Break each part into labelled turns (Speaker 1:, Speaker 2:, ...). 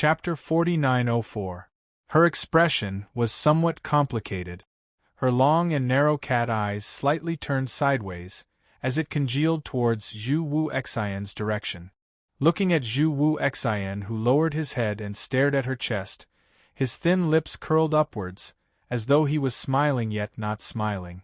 Speaker 1: Chapter 4904. Her expression was somewhat complicated. Her long and narrow cat eyes slightly turned sideways, as it congealed towards Zhu Wu Xian's direction. Looking at Zhu Wu Xian, who lowered his head and stared at her chest, his thin lips curled upwards, as though he was smiling yet not smiling.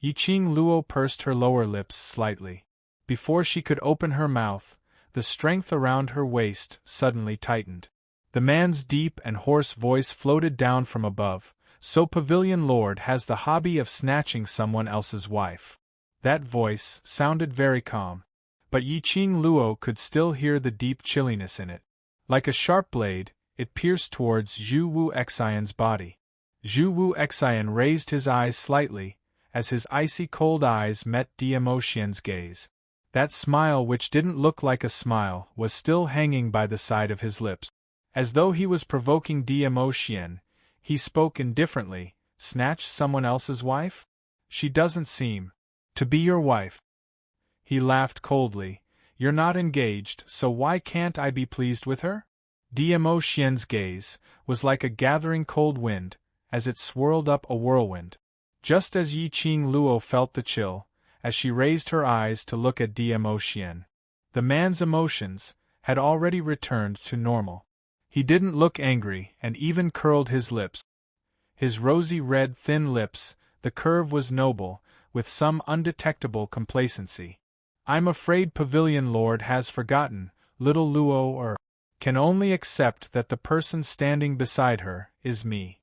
Speaker 1: Yiqing Luo pursed her lower lips slightly. Before she could open her mouth, the strength around her waist suddenly tightened. The man's deep and hoarse voice floated down from above. So Pavilion Lord has the hobby of snatching someone else's wife. That voice sounded very calm, but Yiqing Luo could still hear the deep chilliness in it. Like a sharp blade, it pierced towards Zhu Wu Xian's body. Zhu Wu Xian raised his eyes slightly, as his icy cold eyes met Diamo Xian's gaze. That smile, which didn't look like a smile, was still hanging by the side of his lips. As though he was provoking Diamo Xian, he spoke indifferently. Snatch someone else's wife? She doesn't seem to be your wife. He laughed coldly. You're not engaged, so why can't I be pleased with her? Diamo Xian's gaze was like a gathering cold wind, as it swirled up a whirlwind. Just as Yiqing Luo felt the chill, as she raised her eyes to look at Diamo Xian. The man's emotions had already returned to normal. He didn't look angry and even curled his lips. His rosy red thin lips, the curve was noble, with some undetectable complacency. I'm afraid Pavilion Lord has forgotten, little Luo, or can only accept that the person standing beside her is me.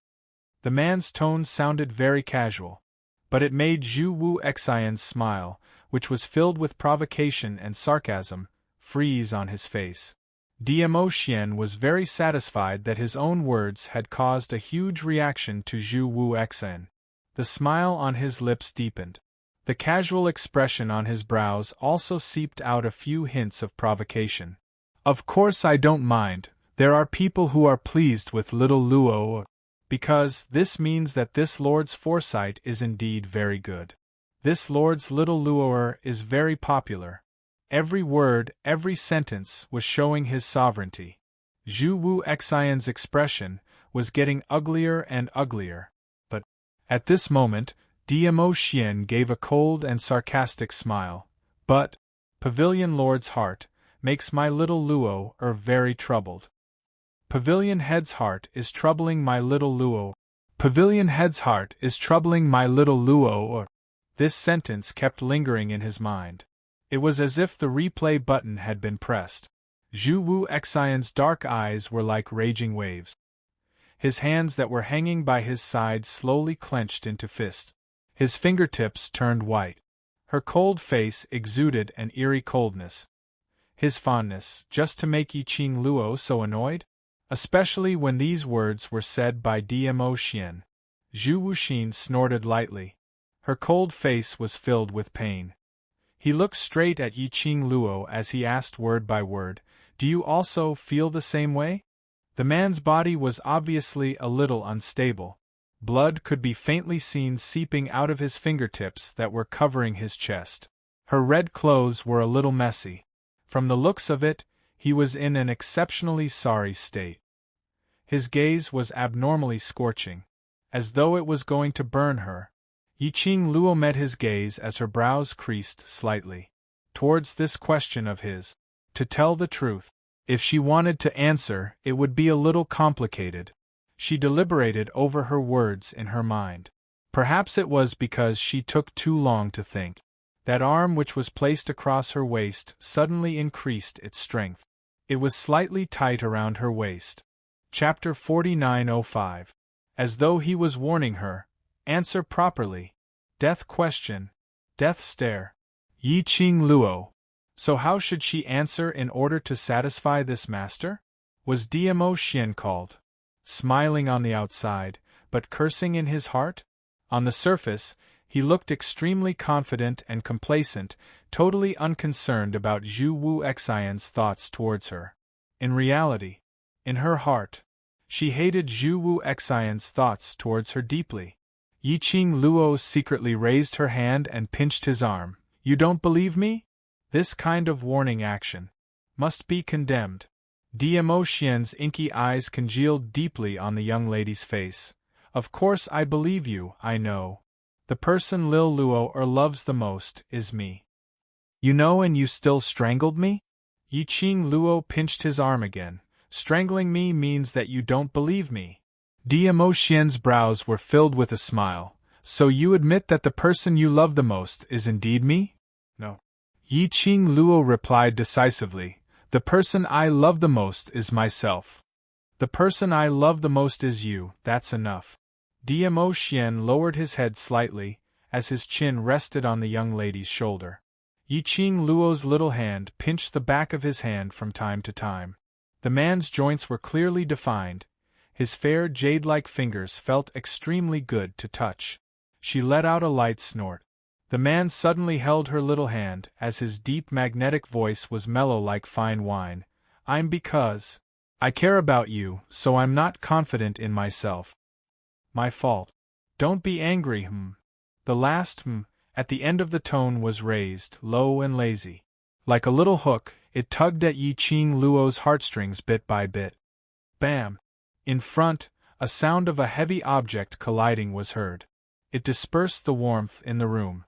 Speaker 1: The man's tone sounded very casual, but it made Zhu Wu Xian's smile, which was filled with provocation and sarcasm, freeze on his face. Diamo Xian was very satisfied that his own words had caused a huge reaction to Zhu Wu Xian. The smile on his lips deepened. The casual expression on his brows also seeped out a few hints of provocation. Of course I don't mind, there are people who are pleased with little Luo, because this means that this lord's foresight is indeed very good. This lord's little Luoer is very popular. Every word, every sentence was showing his sovereignty. Zhu Wu Xian's expression was getting uglier and uglier. But, at this moment, Diamo Xian gave a cold and sarcastic smile. But, Pavilion Lord's heart makes my little Luo very troubled. Pavilion Head's heart is troubling my little Luo. Pavilion Head's heart is troubling my little Luo. This sentence kept lingering in his mind. It was as if the replay button had been pressed. Zhu Wu Xian's dark eyes were like raging waves. His hands that were hanging by his side slowly clenched into fists. His fingertips turned white. Her cold face exuded an eerie coldness. His fondness, just to make Yiqing Luo so annoyed? Especially when these words were said by Diamo Xian. Zhu Wuxin snorted lightly. Her cold face was filled with pain. He looked straight at Yiqing Luo as he asked word by word, "Do you also feel the same way?" The man's body was obviously a little unstable. Blood could be faintly seen seeping out of his fingertips that were covering his chest. Her red clothes were a little messy. From the looks of it, he was in an exceptionally sorry state. His gaze was abnormally scorching, as though it was going to burn her. Yiqing Luo met his gaze as her brows creased slightly. Towards this question of his, to tell the truth, if she wanted to answer, it would be a little complicated. She deliberated over her words in her mind. Perhaps it was because she took too long to think. That arm which was placed across her waist suddenly increased its strength. It was slightly tight around her waist. Chapter 4905. As though he was warning her, answer properly. Death question. Death stare. Yiqing Luo. So how should she answer in order to satisfy this master? Was Diamo Xian called? Smiling on the outside, but cursing in his heart? On the surface, he looked extremely confident and complacent, totally unconcerned about Zhu Wu Xian's thoughts towards her. In reality, in her heart, she hated Zhu Wu Xian's thoughts towards her deeply. Yiqing Luo secretly raised her hand and pinched his arm. You don't believe me? This kind of warning action must be condemned. Dmo Xian's inky eyes congealed deeply on the young lady's face. Of course I believe you, I know. The person Lil Luo loves the most is me. You know, and you still strangled me? Yiqing Luo pinched his arm again. Strangling me means that you don't believe me. Dmo Xian's brows were filled with a smile. So you admit that the person you love the most is indeed me? No. Yiqing Luo replied decisively. The person I love the most is myself. The person I love the most is you, that's enough. Dmo Xian lowered his head slightly, as his chin rested on the young lady's shoulder. Yiqing Luo's little hand pinched the back of his hand from time to time. The man's joints were clearly defined. His fair jade-like fingers felt extremely good to touch. She let out a light snort. The man suddenly held her little hand as his deep magnetic voice was mellow like fine wine. I'm because I care about you, so I'm not confident in myself. My fault. Don't be angry, The last at the end of the tone was raised, low and lazy. Like a little hook, it tugged at Yiqing Luo's heartstrings bit by bit. Bam! In front, a sound of a heavy object colliding was heard. It dispersed the warmth in the room.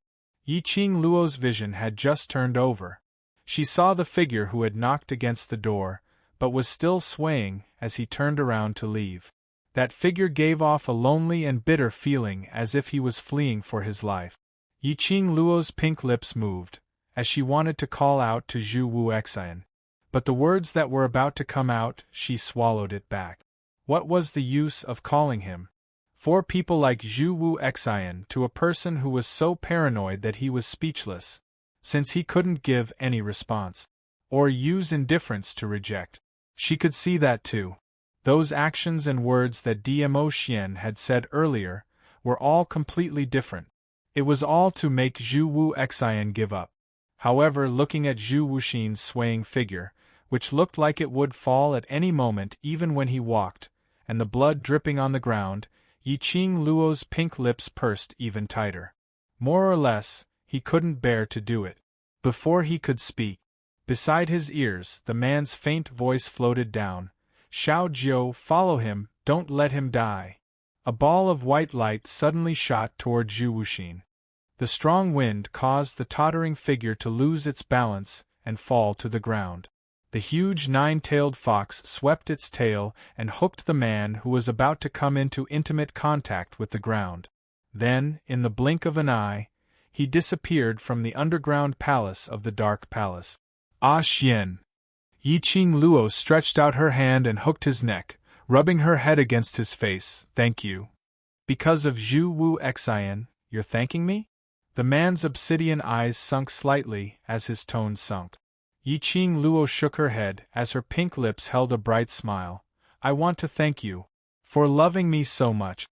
Speaker 1: Yiqing Luo's vision had just turned over. She saw the figure who had knocked against the door, but was still swaying as he turned around to leave. That figure gave off a lonely and bitter feeling as if he was fleeing for his life. Yiqing Luo's pink lips moved, as she wanted to call out to Zhu Wu Xian. But the words that were about to come out, she swallowed it back. What was the use of calling him? For people like Zhu Wu Xian to a person who was so paranoid that he was speechless, since he couldn't give any response, or use indifference to reject. She could see that too. Those actions and words that Dmo Xian had said earlier were all completely different. It was all to make Zhu Wu Xian give up. However, looking at Zhu Wuxin's swaying figure, which looked like it would fall at any moment even when he walked, and the blood dripping on the ground, Yiqing Luo's pink lips pursed even tighter. More or less, he couldn't bear to do it. Before he could speak, beside his ears the man's faint voice floated down. Xiao Jiu, follow him, don't let him die. A ball of white light suddenly shot toward Zhu Wuxin. The strong wind caused the tottering figure to lose its balance and fall to the ground. The huge nine-tailed fox swept its tail and hooked the man who was about to come into intimate contact with the ground. Then, in the blink of an eye, he disappeared from the underground palace of the Dark Palace. Ah Xian! Yiqing Luo stretched out her hand and hooked his neck, rubbing her head against his face. Thank you. Because of Zhu Wu Xian, you're thanking me? The man's obsidian eyes sunk slightly as his tone sunk. Yiqing Luo shook her head as her pink lips held a bright smile. I want to thank you for loving me so much.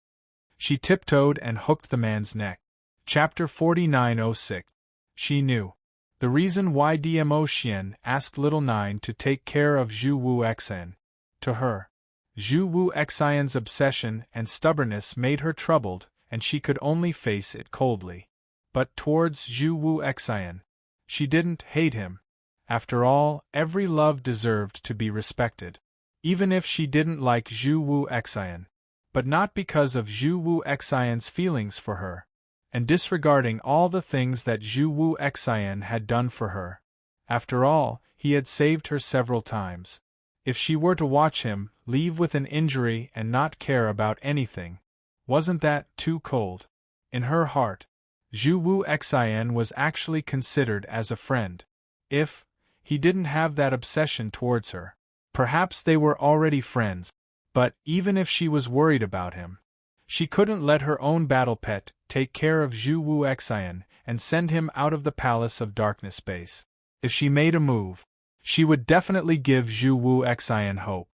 Speaker 1: She tiptoed and hooked the man's neck. Chapter 4906. She knew. The reason why Dmo Xian asked Little Nine to take care of Zhu Wu Xian. To her, Zhu Wu Xian's obsession and stubbornness made her troubled, and she could only face it coldly. But towards Zhu Wu Xian, she didn't hate him. After all, every love deserved to be respected. Even if she didn't like Zhu Wu Xian. But not because of Zhu Wu Xian's feelings for her, and disregarding all the things that Zhu Wu Xian had done for her. After all, he had saved her several times. If she were to watch him leave with an injury and not care about anything, wasn't that too cold? In her heart, Zhu Wu Xian was actually considered as a friend. If he didn't have that obsession towards her, perhaps they were already friends. But even if she was worried about him, she couldn't let her own battle pet take care of Zhu Wu Xian and send him out of the Palace of Darkness base. If she made a move, she would definitely give Zhu Wu Xian hope.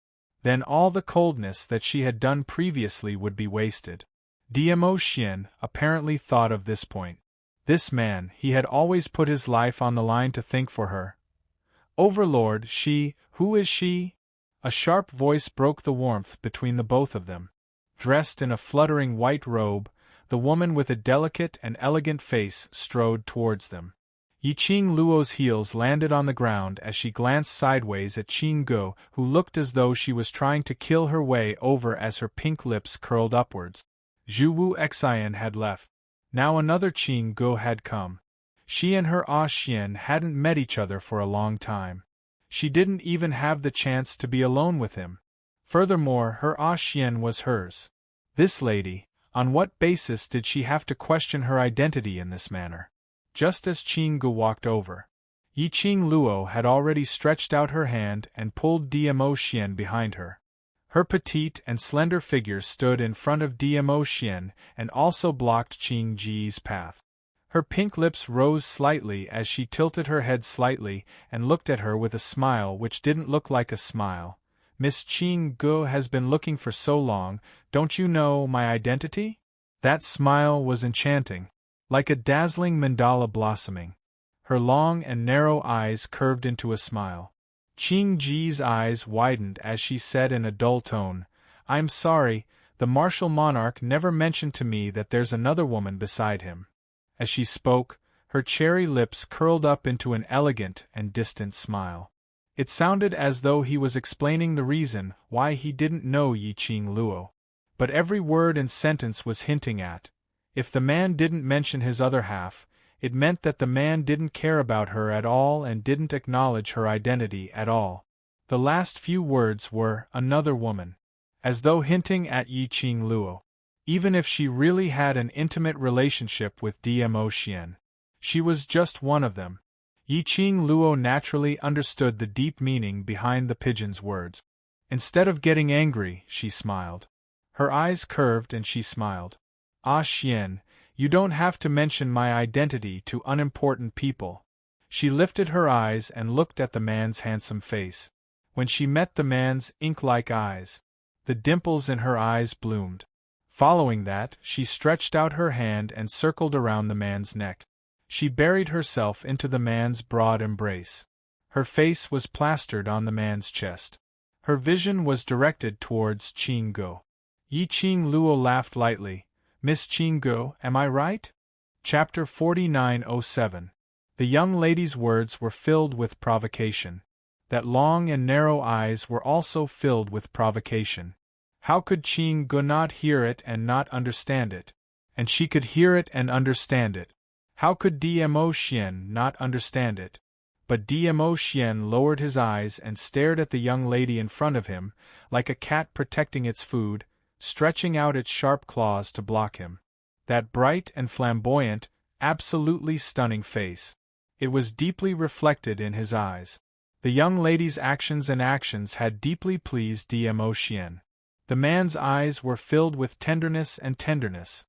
Speaker 1: Then all the coldness that she had done previously would be wasted. Dmo Xian apparently thought of this point. This man, he had always put his life on the line to think for her. Overlord, who is she? A sharp voice broke the warmth between the both of them. Dressed in a fluttering white robe, the woman with a delicate and elegant face strode towards them. Yiqing Luo's heels landed on the ground as she glanced sideways at Qing Guo, who looked as though she was trying to kill her way over as her pink lips curled upwards. Zhu Wu Xian had left. Now another Qing Guo had come. She and her Xian hadn't met each other for a long time. She didn't even have the chance to be alone with him. Furthermore, her Xian was hers. This lady, on what basis did she have to question her identity in this manner? Just as Qing Guo walked over, Yiqing Luo had already stretched out her hand and pulled Dmo Xian behind her. Her petite and slender figure stood in front of Dmo Xian and also blocked Qing Ji's path. Her pink lips rose slightly as she tilted her head slightly and looked at her with a smile which didn't look like a smile. Miss Qing Guo has been looking for so long, don't you know my identity? That smile was enchanting, like a dazzling mandala blossoming. Her long and narrow eyes curved into a smile. Qing Ji's eyes widened as she said in a dull tone, "I'm sorry, the martial monarch never mentioned to me that there's another woman beside him." As she spoke, her cherry lips curled up into an elegant and distant smile. It sounded as though he was explaining the reason why he didn't know Yiqing Luo. But every word and sentence was hinting at, if the man didn't mention his other half, it meant that the man didn't care about her at all and didn't acknowledge her identity at all. The last few words were, another woman, as though hinting at Yiqing Luo. Even if she really had an intimate relationship with Dmo Xian, she was just one of them. Yiqing Luo naturally understood the deep meaning behind the pigeon's words. Instead of getting angry, she smiled. Her eyes curved and she smiled. "Ah Xian, you don't have to mention my identity to unimportant people." She lifted her eyes and looked at the man's handsome face. When she met the man's ink-like eyes, the dimples in her eyes bloomed. Following that, she stretched out her hand and circled around the man's neck. She buried herself into the man's broad embrace. Her face was plastered on the man's chest. Her vision was directed towards Qing Guo. Yiqing Luo laughed lightly. "Miss Qing Guo, am I right?" Chapter 4907. The young lady's words were filled with provocation. That long and narrow eyes were also filled with provocation. How could Qing Guo not hear it and not understand it? And she could hear it and understand it. How could Dmo Xian not understand it? But Dmo Xian lowered his eyes and stared at the young lady in front of him, like a cat protecting its food, stretching out its sharp claws to block him. That bright and flamboyant, absolutely stunning face. It was deeply reflected in his eyes. The young lady's actions had deeply pleased Dmo Xian. The man's eyes were filled with tenderness and tenderness.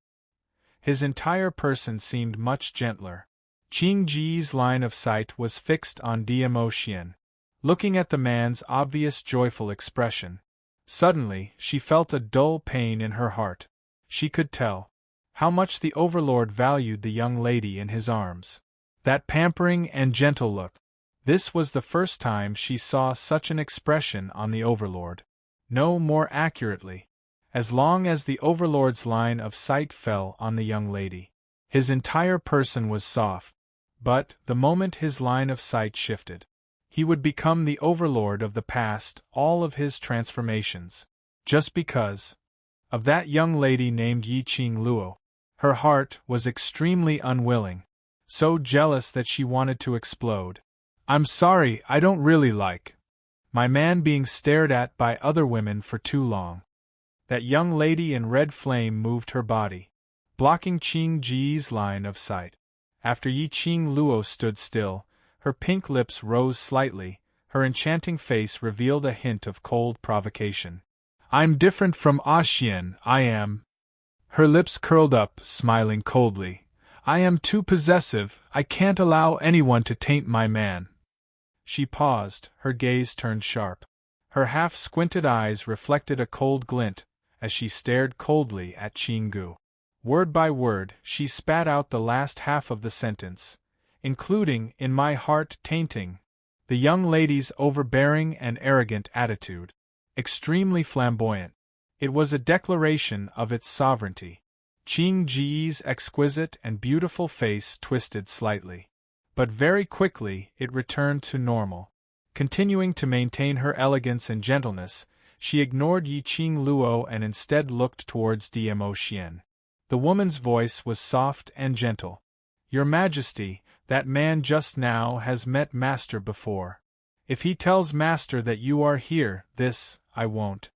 Speaker 1: His entire person seemed much gentler. Qing Ji's line of sight was fixed on Dmo Xian. Looking at the man's obvious joyful expression, suddenly she felt a dull pain in her heart. She could tell how much the Overlord valued the young lady in his arms. That pampering and gentle look. This was the first time she saw such an expression on the Overlord. No, more accurately, as long as the Overlord's line of sight fell on the young lady, his entire person was soft. But, the moment his line of sight shifted, he would become the Overlord of the past, all of his transformations. Just because of that young lady named Yiqing Luo. Her heart was extremely unwilling, so jealous that she wanted to explode. "I'm sorry, I don't really like my man being stared at by other women for too long." That young lady in red flame moved her body, blocking Qing Ji's line of sight. After Yiqing Luo stood still, her pink lips rose slightly, her enchanting face revealed a hint of cold provocation. "I'm different from Xian, I am." Her lips curled up, smiling coldly. "I am too possessive, I can't allow anyone to taint my man." She paused, her gaze turned sharp. Her half-squinted eyes reflected a cold glint, as she stared coldly at Qing Guo. Word by word, she spat out the last half of the sentence, including, "in my heart tainting," the young lady's overbearing and arrogant attitude. Extremely flamboyant. It was a declaration of its sovereignty. Qing Ji's exquisite and beautiful face twisted slightly. But very quickly it returned to normal. Continuing to maintain her elegance and gentleness, she ignored Yi Qing Luo and instead looked towards Dmo Xian. The woman's voice was soft and gentle. "Your Majesty, that man just now has met Master before. If he tells Master that you are here, I won't."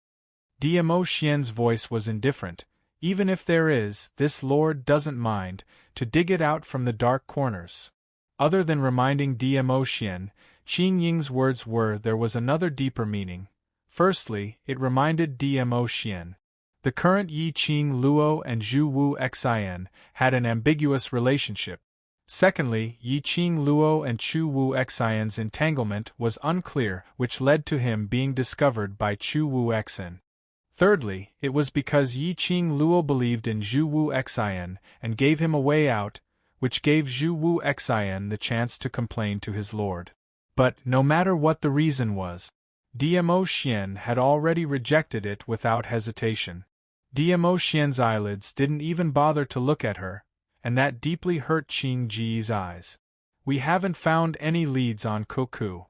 Speaker 1: Dmo Xian's voice was indifferent. "Even if there is, this lord doesn't mind to dig it out from the dark corners." Other than reminding Dmo Xian, Qing Ying's words there was another deeper meaning. Firstly, it reminded Dmo Xian. The current Yi Qing Luo and Zhu Wu Xian had an ambiguous relationship. Secondly, Yi Qing Luo and Chu Wu Xian's entanglement was unclear, which led to him being discovered by Chu Wu Xian. Thirdly, it was because Yi Qing Luo believed in Zhu Wu Xian and gave him a way out, which gave Zhu Wu Xian the chance to complain to his lord. But, no matter what the reason was, Dmo Xian had already rejected it without hesitation. Dmo Xian's eyelids didn't even bother to look at her, and that deeply hurt Qing Ji's eyes. "We haven't found any leads on Koku."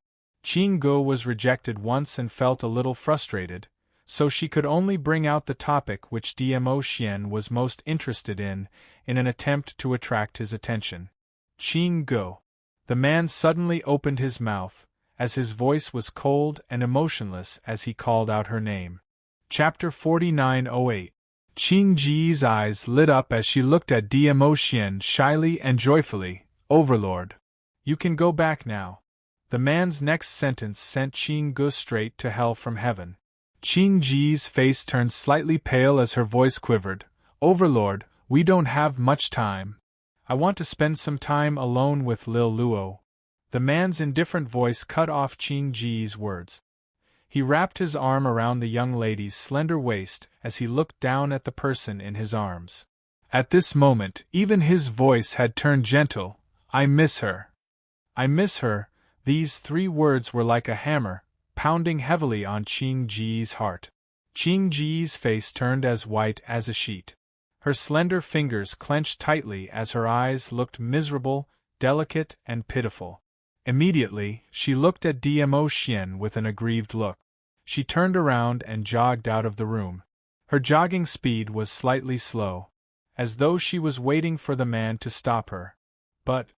Speaker 1: Qing Ge was rejected once and felt a little frustrated, so she could only bring out the topic which Dmo Xian was most interested in an attempt to attract his attention. "Qing Ge." The man suddenly opened his mouth, as his voice was cold and emotionless as he called out her name. Chapter 4908. Qing Ji's eyes lit up as she looked at Dmo Xian shyly and joyfully. "Overlord. You can go back now." The man's next sentence sent Qing Ge straight to hell from heaven. Qing Ji's face turned slightly pale as her voice quivered. "Overlord, we don't have much time. I want to spend some time alone with Lil Luo." The man's indifferent voice cut off Qing Ji's words. He wrapped his arm around the young lady's slender waist as he looked down at the person in his arms. At this moment, even his voice had turned gentle. "I miss her. I miss her." These 3 words were like a hammer, pounding heavily on Qing Ji's heart. Qing Ji's face turned as white as a sheet. Her slender fingers clenched tightly as her eyes looked miserable, delicate, and pitiful. Immediately, she looked at Dmo Xian with an aggrieved look. She turned around and jogged out of the room. Her jogging speed was slightly slow, as though she was waiting for the man to stop her. But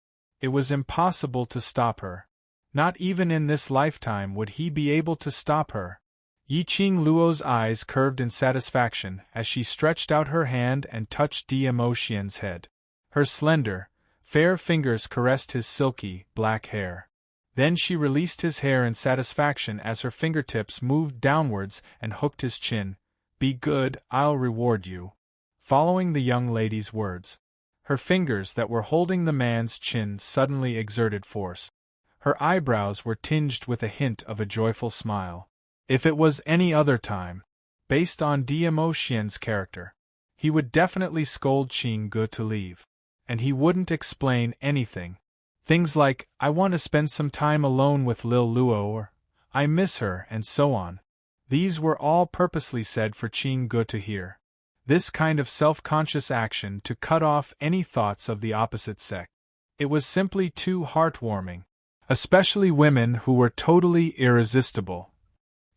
Speaker 1: it was impossible to stop her. Not even in this lifetime would he be able to stop her. Yi Qing Luo's eyes curved in satisfaction as she stretched out her hand and touched Dmo Xian's head. Her slender, fair fingers caressed his silky, black hair. Then she released his hair in satisfaction as her fingertips moved downwards and hooked his chin. "Be good, I'll reward you." Following the young lady's words, her fingers that were holding the man's chin suddenly exerted force. Her eyebrows were tinged with a hint of a joyful smile. If it was any other time, based on Dmo Xian's character, he would definitely scold Qing Ge to leave. And he wouldn't explain anything. Things like, "I want to spend some time alone with Lil Luo," or "I miss her," and so on. These were all purposely said for Qing Ge to hear. This kind of self-conscious action to cut off any thoughts of the opposite sex. It was simply too heartwarming. Especially women who were totally irresistible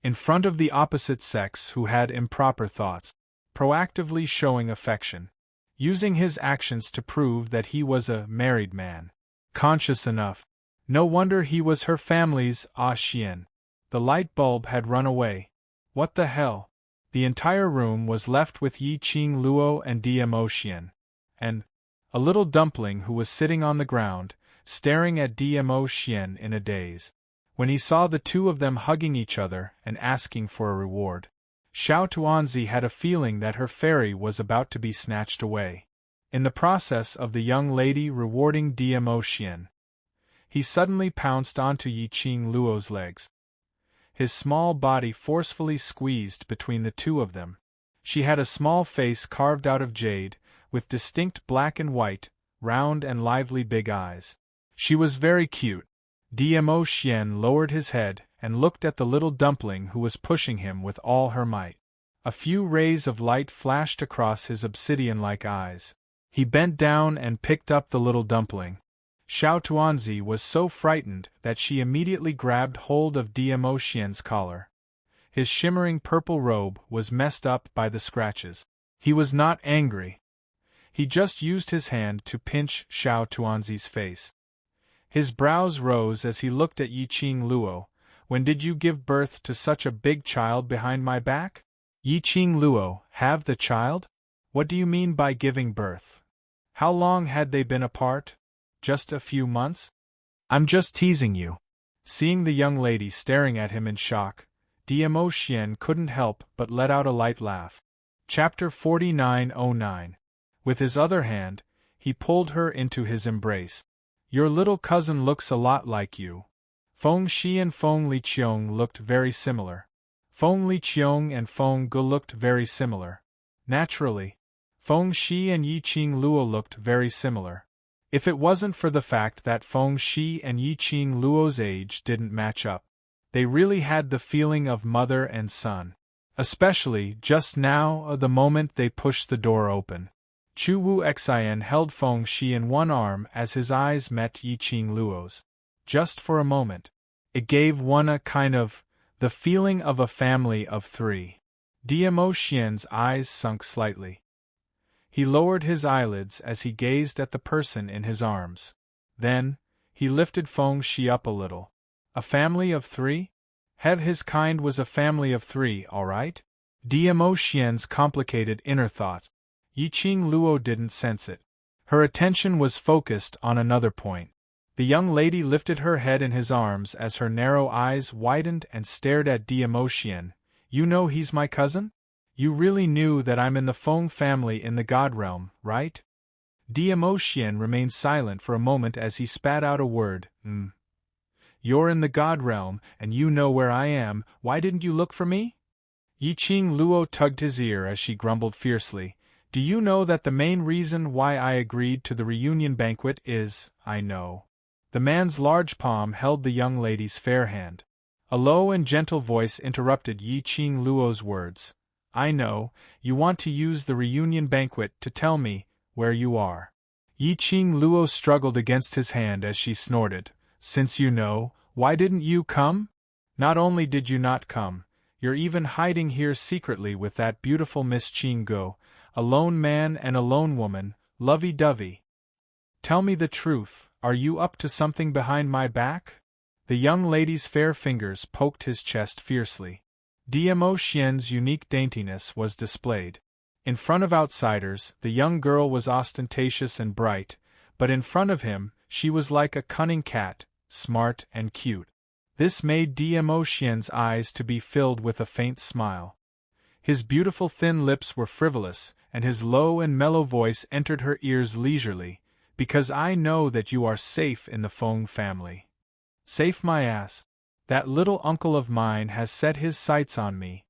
Speaker 1: in front of the opposite sex who had improper thoughts, proactively showing affection, using his actions to prove that he was a married man. Conscious enough. No wonder he was her family's Xian. The light bulb had run away. What the hell? The entire room was left with Yi Qing Luo and Dmo Xian. And a little dumpling who was sitting on the ground, staring at Dmo Xian in a daze. When he saw the 2 of them hugging each other and asking for a reward, Xiao Tuanzi had a feeling that her fairy was about to be snatched away. In the process of the young lady rewarding Dmo Xian, he suddenly pounced onto Yi Qing Luo's legs. His small body forcefully squeezed between the 2 of them. She had a small face carved out of jade, with distinct black and white, round and lively big eyes. She was very cute. Dmo Xian lowered his head and looked at the little dumpling who was pushing him with all her might. A few rays of light flashed across his obsidian-like eyes. He bent down and picked up the little dumpling. Xiao Tuanzi was so frightened that she immediately grabbed hold of Diamo Xian's collar. His shimmering purple robe was messed up by the scratches. He was not angry. He just used his hand to pinch Xiao Tuanzi's face. His brows rose as he looked at Yiqing Luo. When did you give birth to such a big child behind my back? Yiqing Luo, have the child? What do you mean by giving birth? How long had they been apart? Just a few months? I'm just teasing you. Seeing the young lady staring at him in shock, Diamo Xian couldn't help but let out a light laugh. Chapter 4909. With his other hand, he pulled her into his embrace. Your little cousin looks a lot like you. Feng Shi and Feng Liqiong looked very similar. Feng Liqiong and Feng Gu looked very similar. Naturally, Feng Shi and Yiqing Luo looked very similar. If it wasn't for the fact that Feng Shi and Yiqing Luo's age didn't match up, they really had the feeling of mother and son. Especially just now, the moment they pushed the door open. Chu Wu Xian held Feng Shi in one arm as his eyes met Yiqing Luo's. Just for a moment. It gave one a kind of the feeling of a family of three. Diamo Xian's eyes sunk slightly. He lowered his eyelids as he gazed at the person in his arms. Then, he lifted Feng Shi up a little. A family of three? Have his kind was a family of three, all right? Diamo Xian's complicated inner thought. Yiqing Luo didn't sense it. Her attention was focused on another point. The young lady lifted her head in his arms as her narrow eyes widened and stared at Diamo Xian. You know he's my cousin? You really knew that I'm in the Feng family in the God Realm, right? Diamo Xian remained silent for a moment as he spat out a word, You're in the God Realm, and you know where I am, why didn't you look for me? Yiqing Luo tugged his ear as she grumbled fiercely. Do you know that the main reason why I agreed to the reunion banquet is, I know. The man's large palm held the young lady's fair hand. A low and gentle voice interrupted Yiqing Luo's words. I know, you want to use the reunion banquet to tell me where you are. Yiqing Luo struggled against his hand as she snorted. Since you know, why didn't you come? Not only did you not come, you're even hiding here secretly with that beautiful Miss Qing Go, a lone man and a lone woman, lovey-dovey. Tell me the truth, are you up to something behind my back? The young lady's fair fingers poked his chest fiercely. Diamo Xian's unique daintiness was displayed. In front of outsiders, the young girl was ostentatious and bright, but in front of him, she was like a cunning cat, smart and cute. This made Diamo Xian's eyes to be filled with a faint smile. His beautiful thin lips were frivolous, and his low and mellow voice entered her ears leisurely, because I know that you are safe in the Feng family. Safe my ass. That little uncle of mine has set his sights on me.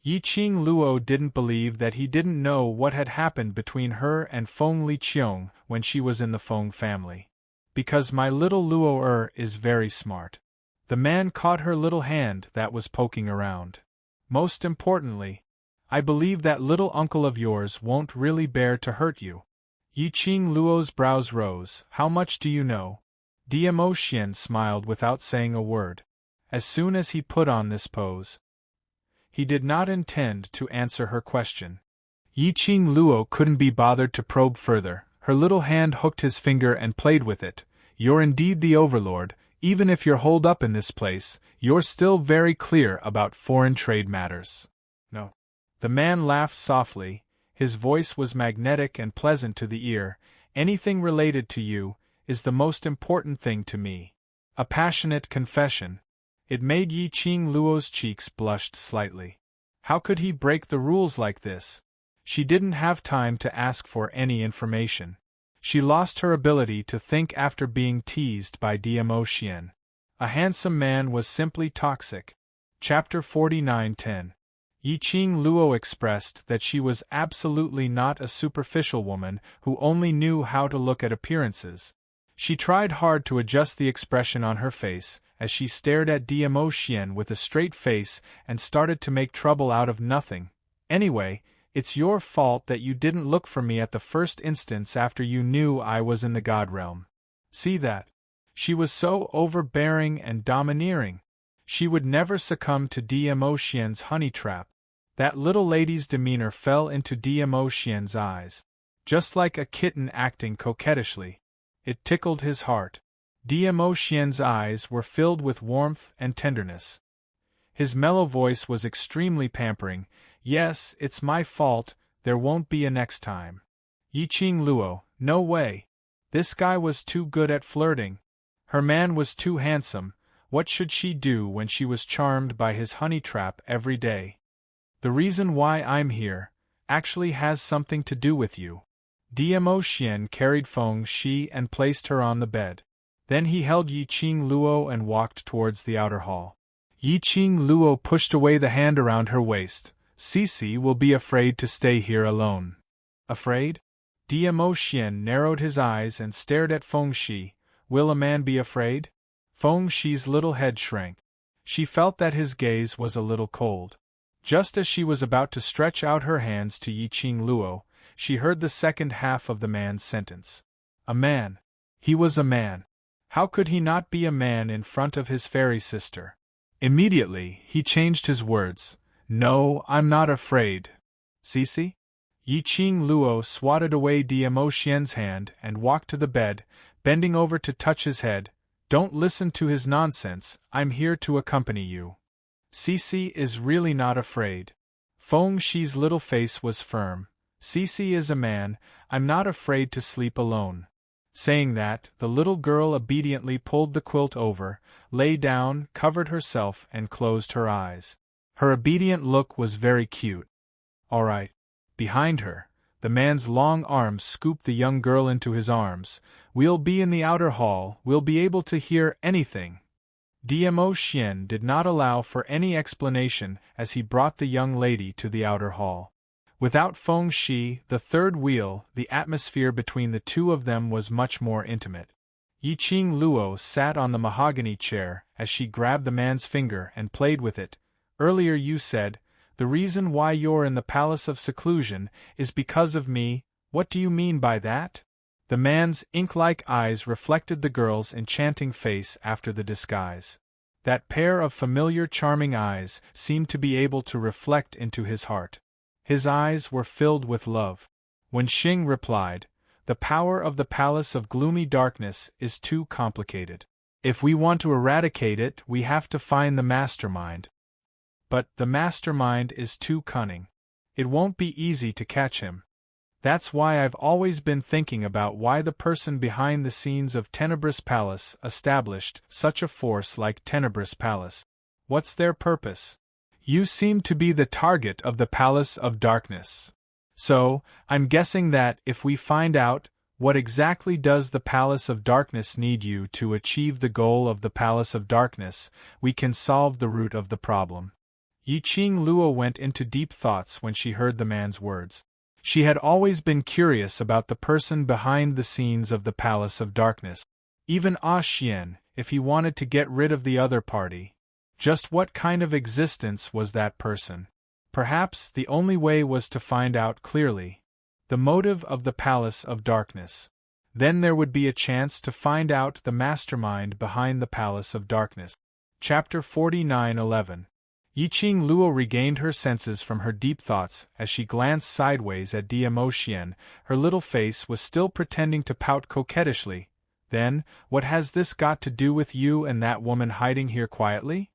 Speaker 1: Yiqing Luo didn't believe that he didn't know what had happened between her and Feng Liqiong when she was in the Feng family. Because my little Luo is very smart. The man caught her little hand that was poking around. Most importantly, I believe that little uncle of yours won't really bear to hurt you. Yiqing Luo's brows rose. How much do you know? Diamo Xian smiled without saying a word. As soon as he put on this pose, he did not intend to answer her question. Yiqing Luo couldn't be bothered to probe further. Her little hand hooked his finger and played with it. You're indeed the Overlord. Even if you're holed up in this place, you're still very clear about foreign trade matters. No. The man laughed softly. His voice was magnetic and pleasant to the ear. Anything related to you is the most important thing to me. A passionate confession. It made Yiqing Luo's cheeks blushed slightly. How could he break the rules like this? She didn't have time to ask for any information. She lost her ability to think after being teased by Diamo Xian. A handsome man was simply toxic. Chapter 4910. Yiqing Luo expressed that she was absolutely not a superficial woman who only knew how to look at appearances. She tried hard to adjust the expression on her face as she stared at Diamo Xian with a straight face and started to make trouble out of nothing. Anyway, it's your fault that you didn't look for me at the first instance after you knew I was in the God Realm. See that? She was so overbearing and domineering. She would never succumb to Diemo-Xian's honey trap. That little lady's demeanor fell into Diemo-Xian's eyes. Just like a kitten acting coquettishly. It tickled his heart. Diemo-Xian's eyes were filled with warmth and tenderness. His mellow voice was extremely pampering. Yes, it's my fault, there won't be a next time. Yiqing Luo, no way. This guy was too good at flirting. Her man was too handsome. What should she do when she was charmed by his honey trap every day? The reason why I'm here actually has something to do with you. Diemo-Xian carried Feng Shi and placed her on the bed. Then he held Yiqing Luo and walked towards the outer hall. Yiqing Luo pushed away the hand around her waist. Cici will be afraid to stay here alone. Afraid? Diemo-Xian narrowed his eyes and stared at Feng Shi. Will a man be afraid? Feng Shi's little head shrank. She felt that his gaze was a little cold. Just as she was about to stretch out her hands to Yiqing Luo, she heard the second half of the man's sentence. A man. He was a man. How could he not be a man in front of his fairy sister? Immediately, he changed his words. No, I'm not afraid. Cici? Yiqing Luo swatted away Diemo-Xian's hand and walked to the bed, bending over to touch his head. Don't listen to his nonsense, I'm here to accompany you. Cici is really not afraid. Feng Shi's little face was firm. Cici is a man, I'm not afraid to sleep alone. Saying that, the little girl obediently pulled the quilt over, lay down, covered herself, and closed her eyes. Her obedient look was very cute. All right. Behind her, the man's long arms scooped the young girl into his arms. We'll be in the outer hall, we'll be able to hear anything. Diemo-Xian did not allow for any explanation as he brought the young lady to the outer hall. Without Feng Shi, the third wheel, the atmosphere between the two of them was much more intimate. Yiqing Luo sat on the mahogany chair as she grabbed the man's finger and played with it. Earlier you said, the reason why you're in the palace of seclusion is because of me. What do you mean by that? The man's ink-like eyes reflected the girl's enchanting face after the disguise. That pair of familiar charming eyes seemed to be able to reflect into his heart. His eyes were filled with love. When Xing replied, the power of the palace of gloomy darkness is too complicated. If we want to eradicate it, we have to find the mastermind. But the mastermind is too cunning. It won't be easy to catch him. That's why I've always been thinking about why the person behind the scenes of Tenebrous Palace established such a force like Tenebrous Palace. What's their purpose? You seem to be the target of the Palace of Darkness. So, I'm guessing that if we find out, what exactly does the Palace of Darkness need you to achieve the goal of the Palace of Darkness, we can solve the root of the problem. Yiqing Luo went into deep thoughts when she heard the man's words. She had always been curious about the person behind the scenes of the Palace of Darkness. Even Xian, if he wanted to get rid of the other party. Just what kind of existence was that person? Perhaps the only way was to find out clearly the motive of the Palace of Darkness. Then there would be a chance to find out the mastermind behind the Palace of Darkness. Chapter 49:11. Yiqing Luo regained her senses from her deep thoughts as she glanced sideways at Diemo-Xian. Her little face was still pretending to pout coquettishly. Then, what has this got to do with you and that woman hiding here quietly?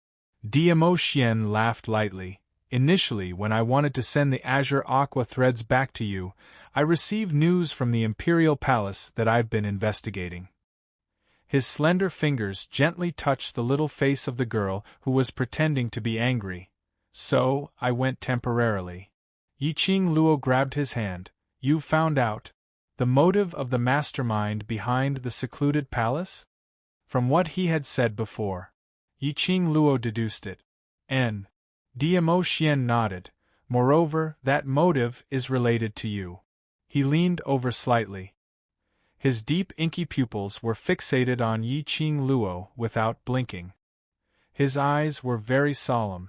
Speaker 1: Diemo-Xian laughed lightly. Initially, when I wanted to send the azure aqua threads back to you, I received news from the Imperial Palace that I've been investigating. His slender fingers gently touched the little face of the girl who was pretending to be angry. So, I went temporarily. Yiqing Luo grabbed his hand. You found out the motive of the mastermind behind the secluded palace? From what he had said before, Yiqing Luo deduced it. Diemo-Xian nodded. Moreover, that motive is related to you. He leaned over slightly. His deep inky pupils were fixated on Yiqing Luo without blinking. His eyes were very solemn.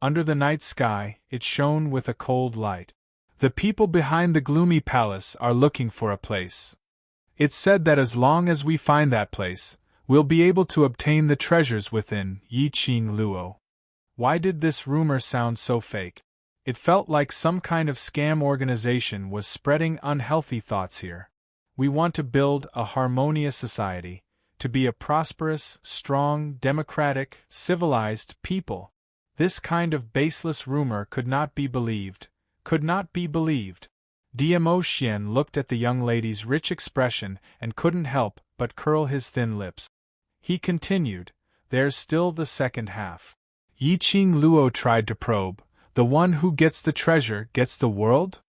Speaker 1: Under the night sky, it shone with a cold light. The people behind the gloomy palace are looking for a place. It's said that as long as we find that place, we'll be able to obtain the treasures within Yiqing Luo. Why did this rumor sound so fake? It felt like some kind of scam organization was spreading unhealthy thoughts here. We want to build a harmonious society, to be a prosperous, strong, democratic, civilized people. This kind of baseless rumor could not be believed. Could not be believed. Diamo Xian looked at the young lady's rich expression and couldn't help but curl his thin lips. He continued, "There's still the second half." Yiqing Luo tried to probe. "The one who gets the treasure gets the world?"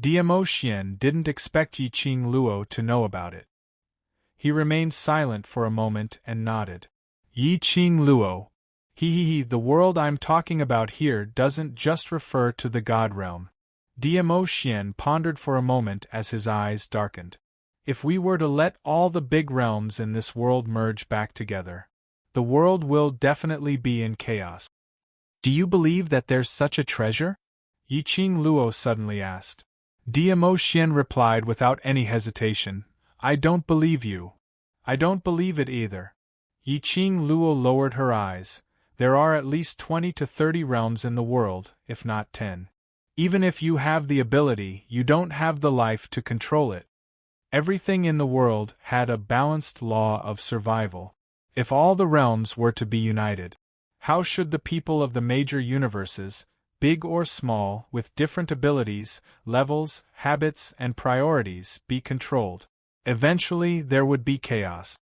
Speaker 1: Diamo Xian didn't expect Yiqing Luo to know about it. He remained silent for a moment and nodded. "Yiqing Luo. The world I'm talking about here doesn't just refer to the God realm." Diamo Xian pondered for a moment as his eyes darkened. "If we were to let all the big realms in this world merge back together, the world will definitely be in chaos." "Do you believe that there's such a treasure?" Yiqing Luo suddenly asked. Diamo Xian replied without any hesitation, "I don't believe you. I don't believe it either." Yiqing Luo lowered her eyes. "There are at least 20 to 30 realms in the world, if not 10. Even if you have the ability, you don't have the life to control it. Everything in the world had a balanced law of survival. If all the realms were to be united, how should the people of the major universes, big or small, with different abilities, levels, habits, and priorities, be controlled? Eventually there would be chaos.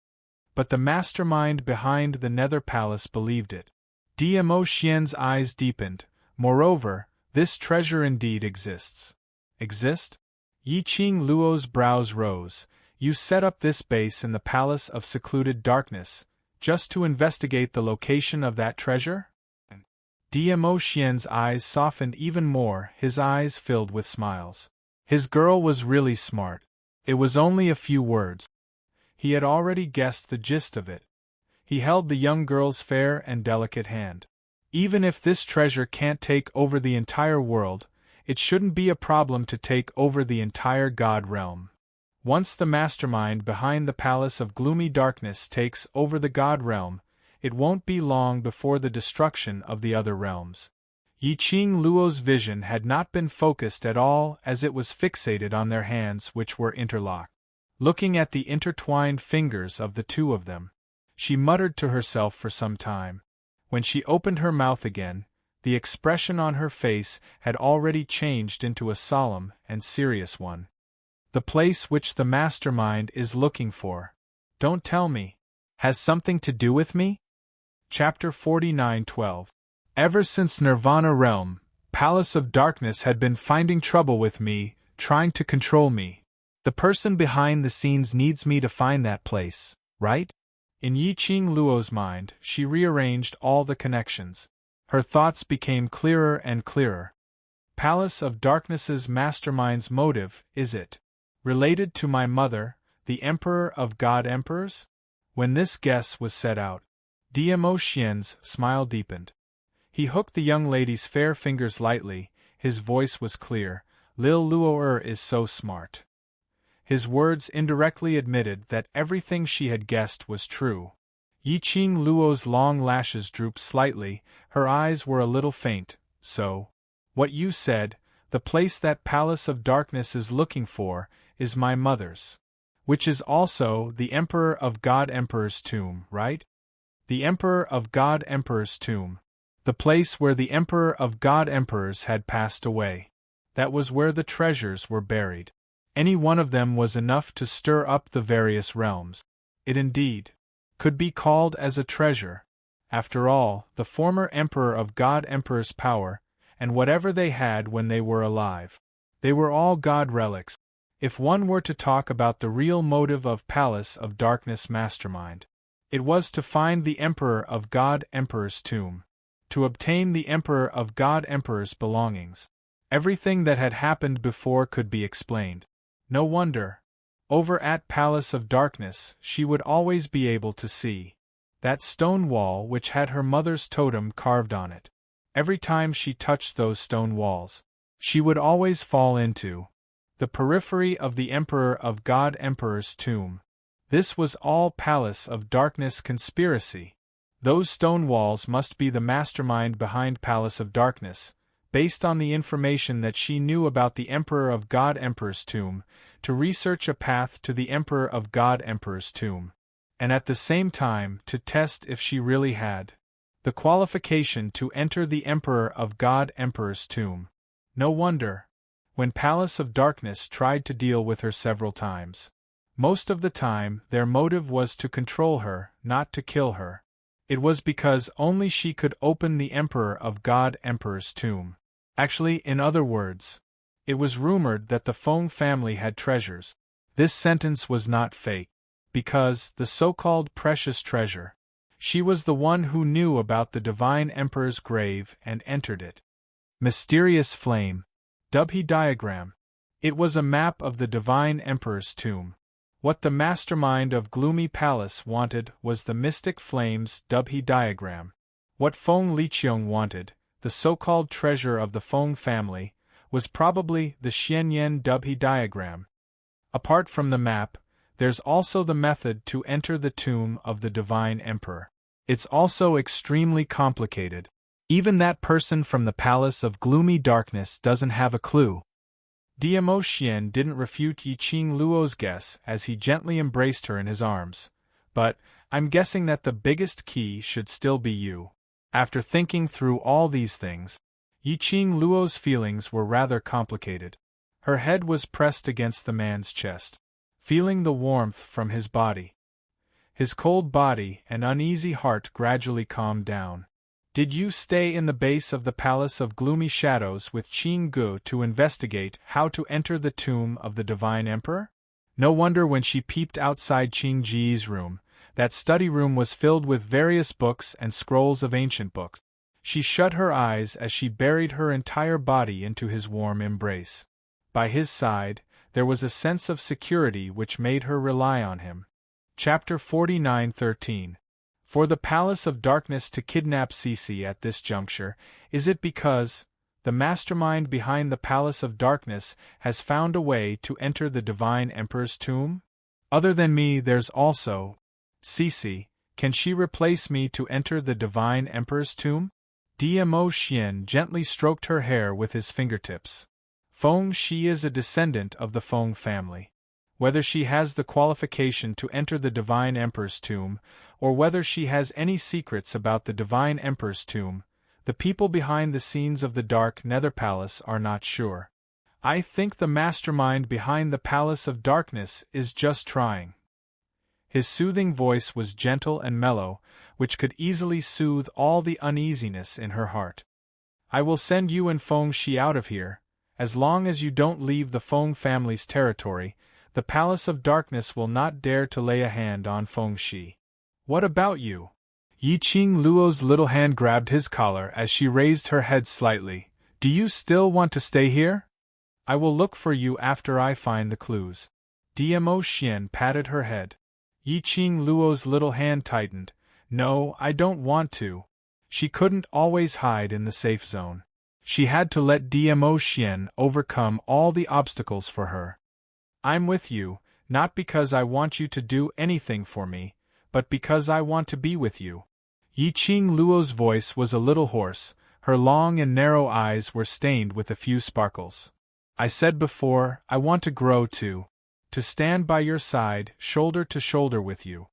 Speaker 1: But the mastermind behind the Nether Palace believed it. Diamo Xian's eyes deepened. "Moreover, this treasure indeed exists." "Exist?" Yiqing Luo's brows rose. "You set up this base in the Palace of Secluded Darkness, just to investigate the location of that treasure?" Diamo Xian's eyes softened even more, his eyes filled with smiles. His girl was really smart. It was only a few words. He had already guessed the gist of it. He held the young girl's fair and delicate hand. "Even if this treasure can't take over the entire world, it shouldn't be a problem to take over the entire God realm. Once the mastermind behind the Palace of Gloomy Darkness takes over the God realm, it won't be long before the destruction of the other realms." Yiqing Luo's vision had not been focused at all, as it was fixated on their hands, which were interlocked. Looking at the intertwined fingers of the two of them, she muttered to herself for some time. When she opened her mouth again, the expression on her face had already changed into a solemn and serious one. "The place which the mastermind is looking for. Don't tell me. Has something to do with me?" Chapter 49:12. Ever since Nirvana Realm, Palace of Darkness had been finding trouble with me, trying to control me. The person behind the scenes needs me to find that place, right? In Yiqing Luo's mind, she rearranged all the connections. Her thoughts became clearer and clearer. Palace of Darkness's mastermind's motive, is it related to my mother, the Emperor of God Emperors? When this guess was set out, Diamo Xian's smile deepened. He hooked the young lady's fair fingers lightly, his voice was clear. "Lil Luo is so smart." His words indirectly admitted that everything she had guessed was true. Yiqing Luo's long lashes drooped slightly, her eyes were a little faint. "So, what you said, the place that Palace of Darkness is looking for, is my mother's. Which is also the Emperor of God Emperor's tomb, right?" The Emperor of God Emperor's tomb. The place where the Emperor of God Emperors had passed away. That was where the treasures were buried. Any one of them was enough to stir up the various realms. It indeed could be called as a treasure. After all, the former Emperor of God Emperor's power, and whatever they had when they were alive, they were all God relics. If one were to talk about the real motive of Palace of Darkness mastermind, it was to find the Emperor of God Emperor's tomb. To obtain the Emperor of God Emperor's belongings. Everything that had happened before could be explained. No wonder. Over at Palace of Darkness, she would always be able to see that stone wall which had her mother's totem carved on it. Every time she touched those stone walls, she would always fall into the periphery of the Emperor of God Emperor's tomb. This was all Palace of Darkness conspiracy. Those stone walls must be the mastermind behind Palace of Darkness, based on the information that she knew about the Emperor of God Emperor's tomb, to research a path to the Emperor of God Emperor's tomb. And at the same time to test if she really had the qualification to enter the Emperor of God Emperor's tomb. No wonder, when Palace of Darkness tried to deal with her several times. Most of the time, their motive was to control her, not to kill her. It was because only she could open the Emperor of God Emperor's tomb. Actually, in other words, it was rumored that the Feng family had treasures. This sentence was not fake, because the so-called precious treasure. She was the one who knew about the Divine Emperor's grave and entered it. Mysterious flame. Dubhe diagram. It was a map of the Divine Emperor's tomb. What the mastermind of Gloomy Palace wanted was the mystic flames Dubhe diagram. What Feng Liqiong wanted, the so-called treasure of the Feng family, was probably the Xianyan Dubhe diagram. Apart from the map, there's also the method to enter the tomb of the Divine Emperor. It's also extremely complicated. Even that person from the Palace of Gloomy Darkness doesn't have a clue. Diamo Xian didn't refute Yiqing Luo's guess as he gently embraced her in his arms. But, I'm guessing that the biggest key should still be you. After thinking through all these things, Yiqing Luo's feelings were rather complicated. Her head was pressed against the man's chest, feeling the warmth from his body. His cold body and uneasy heart gradually calmed down. Did you stay in the base of the Palace of Gloomy Shadows with Qing Gu to investigate how to enter the tomb of the Divine Emperor? No wonder when she peeped outside Qing Ji's room, that study room was filled with various books and scrolls of ancient books. She shut her eyes as she buried her entire body into his warm embrace. By his side, there was a sense of security which made her rely on him. Chapter 49:13. For the Palace of Darkness to kidnap Cece at this juncture, is it because the mastermind behind the Palace of Darkness has found a way to enter the Divine Emperor's tomb? Other than me, there's also Cece. Can she replace me to enter the Divine Emperor's tomb? Diamo Xian gently stroked her hair with his fingertips. Feng Shi is a descendant of the Feng family. Whether she has the qualification to enter the Divine Emperor's tomb, or whether she has any secrets about the Divine Emperor's tomb, the people behind the scenes of the Dark Nether Palace are not sure. I think the mastermind behind the Palace of Darkness is just trying. His soothing voice was gentle and mellow, which could easily soothe all the uneasiness in her heart. I will send you and Feng Shi out of here. As long as you don't leave the Feng family's territory, the Palace of Darkness will not dare to lay a hand on Feng Shi. What about you? Yiqing Luo's little hand grabbed his collar as she raised her head slightly. Do you still want to stay here? I will look for you after I find the clues. Diamo Xian patted her head. Yiqing Luo's little hand tightened. No, I don't want to. She couldn't always hide in the safe zone. She had to let Diamo Xian overcome all the obstacles for her. I'm with you, not because I want you to do anything for me, but because I want to be with you. Yiqing Luo's voice was a little hoarse, her long and narrow eyes were stained with a few sparkles. I said before, I want to grow too. To stand by your side, shoulder to shoulder with you.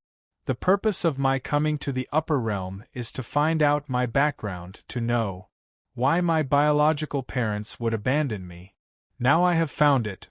Speaker 1: The purpose of my coming to the upper realm is to find out my background, to know why my biological parents would abandon me. Now I have found it.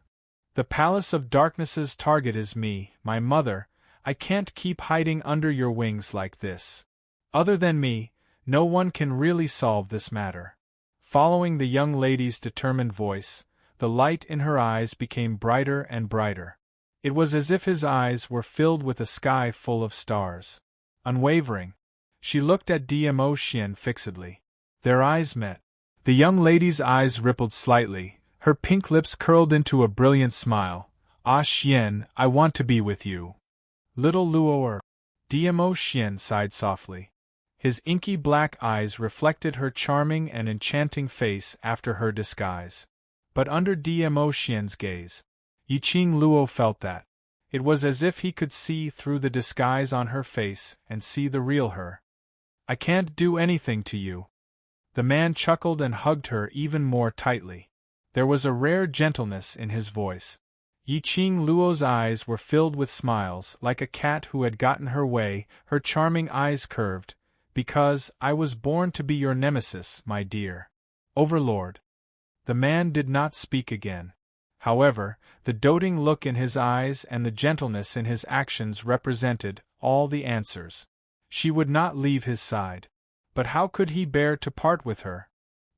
Speaker 1: The Palace of Darkness's target is me, my mother. I can't keep hiding under your wings like this. Other than me, no one can really solve this matter. Following the young lady's determined voice, the light in her eyes became brighter and brighter. It was as if his eyes were filled with a sky full of stars. Unwavering, she looked at Diamo Xian fixedly. Their eyes met. The young lady's eyes rippled slightly. Her pink lips curled into a brilliant smile. Ah Xian, I want to be with you. Little Luo'er. Diamo Xian sighed softly. His inky black eyes reflected her charming and enchanting face after her disguise. But under Diamo Xian's gaze, Yiqing Luo felt that. It was as if he could see through the disguise on her face and see the real her. I can't do anything to you. The man chuckled and hugged her even more tightly. There was a rare gentleness in his voice. Yiqing Luo's eyes were filled with smiles, like a cat who had gotten her way, her charming eyes curved. Because I was born to be your nemesis, my dear Overlord. The man did not speak again. However, the doting look in his eyes and the gentleness in his actions represented all the answers. She would not leave his side. But how could he bear to part with her?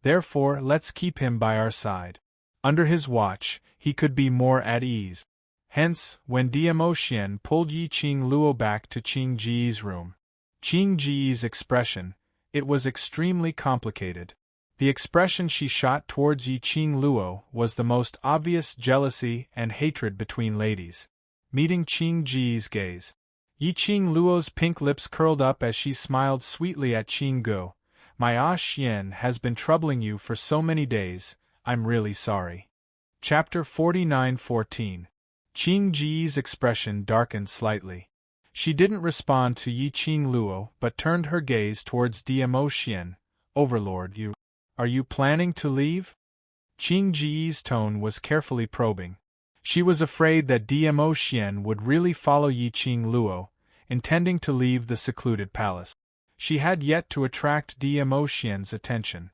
Speaker 1: Therefore, let's keep him by our side. Under his watch, he could be more at ease. Hence, when Diamo Xian pulled Yiqing Luo back to Qing Ji's room. Qing Ji's expression, it was extremely complicated. The expression she shot towards Yiqing Luo was the most obvious jealousy and hatred between ladies. Meeting Qing Ji's gaze, Yiqing Luo's pink lips curled up as she smiled sweetly at Qing Go. My Xian has been troubling you for so many days, I'm really sorry. Chapter 49:14. Qing Ji's expression darkened slightly. She didn't respond to Yiqing Luo but turned her gaze towards Diamo Xian. Overlord, are you planning to leave? Qing Ji's tone was carefully probing. She was afraid that Diamo Xian would really follow Yiqing Luo, intending to leave the secluded palace. She had yet to attract Diamo Xian's attention.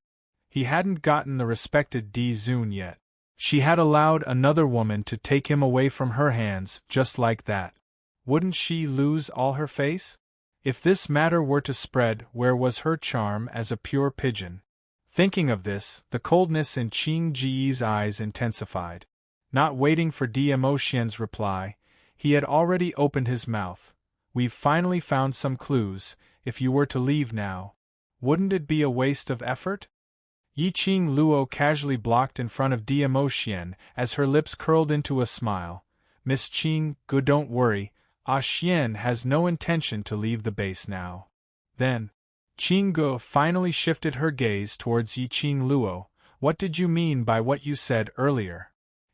Speaker 1: He hadn't gotten the respected Di Zun yet. She had allowed another woman to take him away from her hands just like that. Wouldn't she lose all her face? If this matter were to spread, where was her charm as a pure pigeon? Thinking of this, the coldness in Qing Ji's eyes intensified. Not waiting for Diamo Xian's reply, he had already opened his mouth. We've finally found some clues. If you were to leave now, wouldn't it be a waste of effort? Yiqing Luo casually blocked in front of Diamo Xian as her lips curled into a smile. Miss Qing, Go, don't worry, Xian has no intention to leave the base now. Then, Qing Go finally shifted her gaze towards Yiqing Luo. What did you mean by what you said earlier?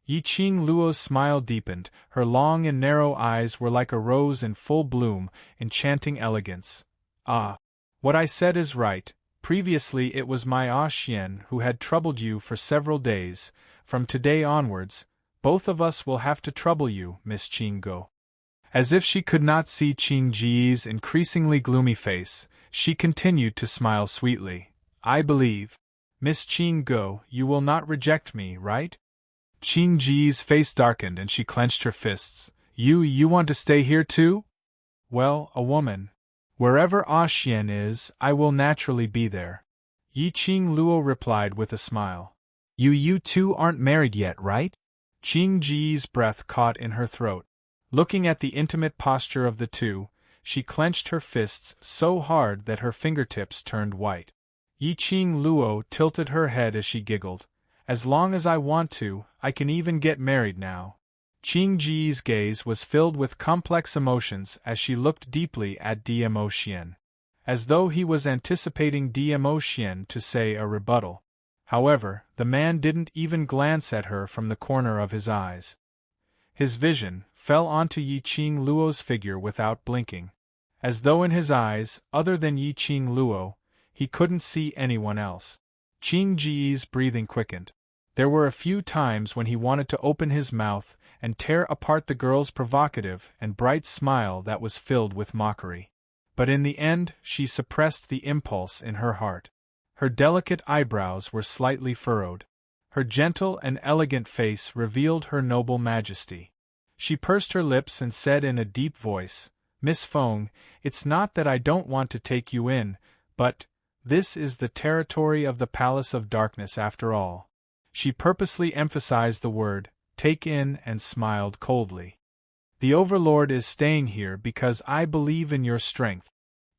Speaker 1: Yiqing Luo's smile deepened, her long and narrow eyes were like a rose in full bloom, enchanting elegance. Ah, what I said is right. Previously it was my Xian who had troubled you for several days. From today onwards, both of us will have to trouble you, Miss Qing Go. As if she could not see Qing Ji's increasingly gloomy face, she continued to smile sweetly. I believe, Miss Qing Go, you will not reject me, right? Qing Ji's face darkened and she clenched her fists. You want to stay here too? Well, a woman. Wherever Xian is, I will naturally be there. Yiqing Luo replied with a smile. You two aren't married yet, right? Qing Ji's breath caught in her throat. Looking at the intimate posture of the two, she clenched her fists so hard that her fingertips turned white. Yiqing Luo tilted her head as she giggled. As long as I want to, I can even get married now. Qing Ji's gaze was filled with complex emotions as she looked deeply at Diamo Xian, as though he was anticipating Diamo Xian to say a rebuttal. However, the man didn't even glance at her from the corner of his eyes. His vision fell onto Yiqing Luo's figure without blinking, as though in his eyes, other than Yiqing Luo, he couldn't see anyone else. Qing Ji's breathing quickened. There were a few times when he wanted to open his mouth and tear apart the girl's provocative and bright smile that was filled with mockery. But in the end, she suppressed the impulse in her heart. Her delicate eyebrows were slightly furrowed. Her gentle and elegant face revealed her noble majesty. She pursed her lips and said in a deep voice, Miss Feng, it's not that I don't want to take you in, but this is the territory of the Palace of Darkness after all. She purposely emphasized the word, take in, and smiled coldly. The Overlord is staying here because I believe in your strength.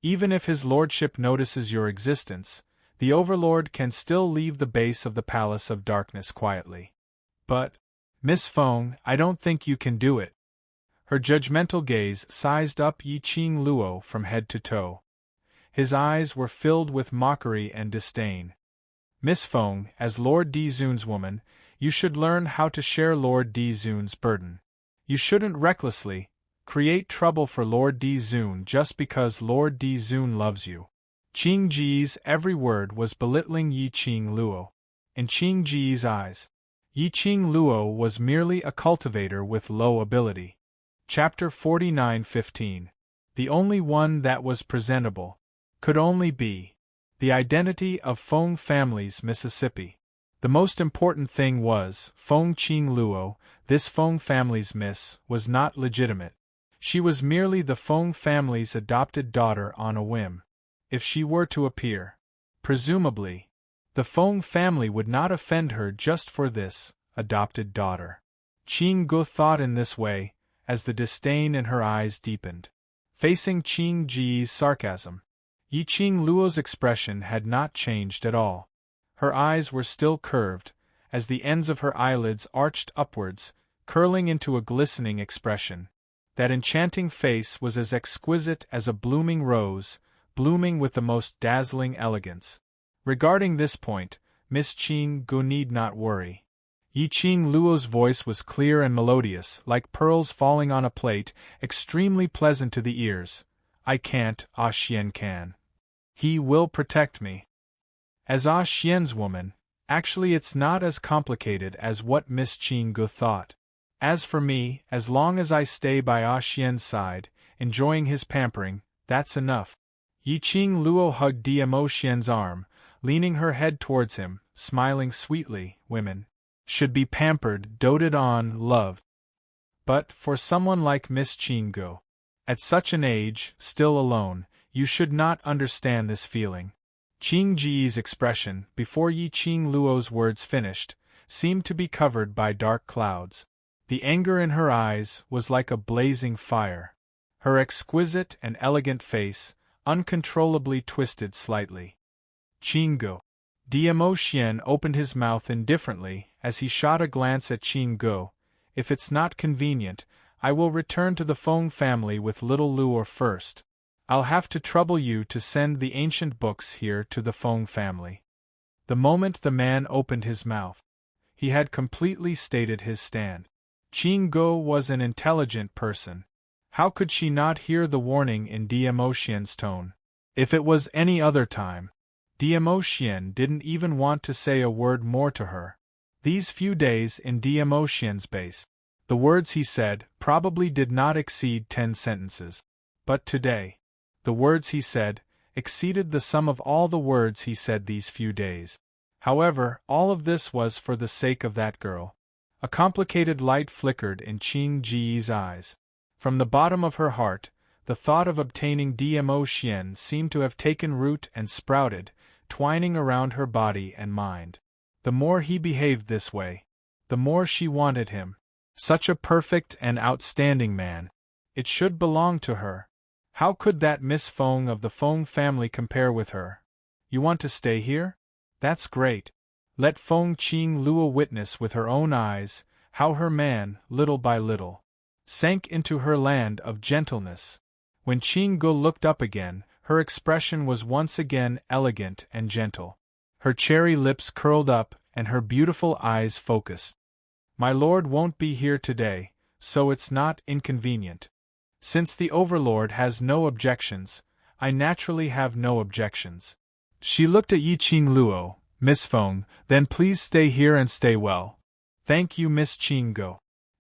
Speaker 1: Even if his lordship notices your existence, the Overlord can still leave the base of the Palace of Darkness quietly. But, Miss Feng, I don't think you can do it. Her judgmental gaze sized up Yiqing Luo from head to toe. His eyes were filled with mockery and disdain. Miss Feng, as Lord Di Zun's woman, You should learn how to share Lord Dizun's burden. You shouldn't recklessly create trouble for Lord Dizun just because Lord Dizun loves you. Qing Ji's every word was belittling Yi Qing Luo. In Qing Ji's eyes, Yi Qing Luo was merely a cultivator with low ability. Chapter 49:15. The only one that was presentable could only be the identity of Feng family's Mississippi. The most important thing was, Feng Qing Luo, this Feng family's miss, was not legitimate. She was merely the Feng family's adopted daughter on a whim. If she were to appear, presumably, the Feng family would not offend her just for this adopted daughter. Qing Gu thought in this way, as the disdain in her eyes deepened. Facing Qing Ji's sarcasm, Yi Qing Luo's expression had not changed at all. Her eyes were still curved, as the ends of her eyelids arched upwards, curling into a glistening expression. That enchanting face was as exquisite as a blooming rose, blooming with the most dazzling elegance. Regarding this point, Miss Qing Gu need not worry. Yi Qing Luo's voice was clear and melodious, like pearls falling on a plate, extremely pleasant to the ears. I can't, Ah Xian can. He will protect me. As Ah Xian's woman, actually it's not as complicated as what Miss Qing Gu thought. As for me, as long as I stay by Ah Xian's side, enjoying his pampering, that's enough. Yi Qing Luo hugged Dmo Xian's arm, leaning her head towards him, smiling sweetly. Women should be pampered, doted on, loved. But, for someone like Miss Qing Gu, at such an age, still alone, you should not understand this feeling. Qing Ji's expression, before Yi Qing Luo's words finished, seemed to be covered by dark clouds. The anger in her eyes was like a blazing fire. Her exquisite and elegant face uncontrollably twisted slightly. Qing Gu. Dmo Xian opened his mouth indifferently as he shot a glance at Qing Gu. If it's not convenient, I will return to the Feng family with little Luo first. I'll have to trouble you to send the ancient books here to the Feng family. The moment the man opened his mouth, he had completely stated his stand. Qing Gu was an intelligent person. How could she not hear the warning in Dmo Xian's tone? If it was any other time, Dmo Xian didn't even want to say a word more to her. These few days in Dmo Xian's base, the words he said probably did not exceed 10 sentences. But today, the words he said exceeded the sum of all the words he said these few days. However, all of this was for the sake of that girl. A complicated light flickered in Qing Ji's eyes. From the bottom of her heart, the thought of obtaining Dmo Xian seemed to have taken root and sprouted, twining around her body and mind. The more he behaved this way, the more she wanted him. Such a perfect and outstanding man. It should belong to her. How could that Miss Feng of the Feng family compare with her? You want to stay here? That's great. Let Feng Qing Luo witness with her own eyes how her man, little by little, sank into her land of gentleness. When Qing Gu looked up again, her expression was once again elegant and gentle. Her cherry lips curled up and her beautiful eyes focused. My lord won't be here today, so it's not inconvenient. Since the Overlord has no objections, I naturally have no objections. She looked at Yi Qing Luo. Miss Feng, then please stay here and stay well. Thank you, Miss Qing Gu.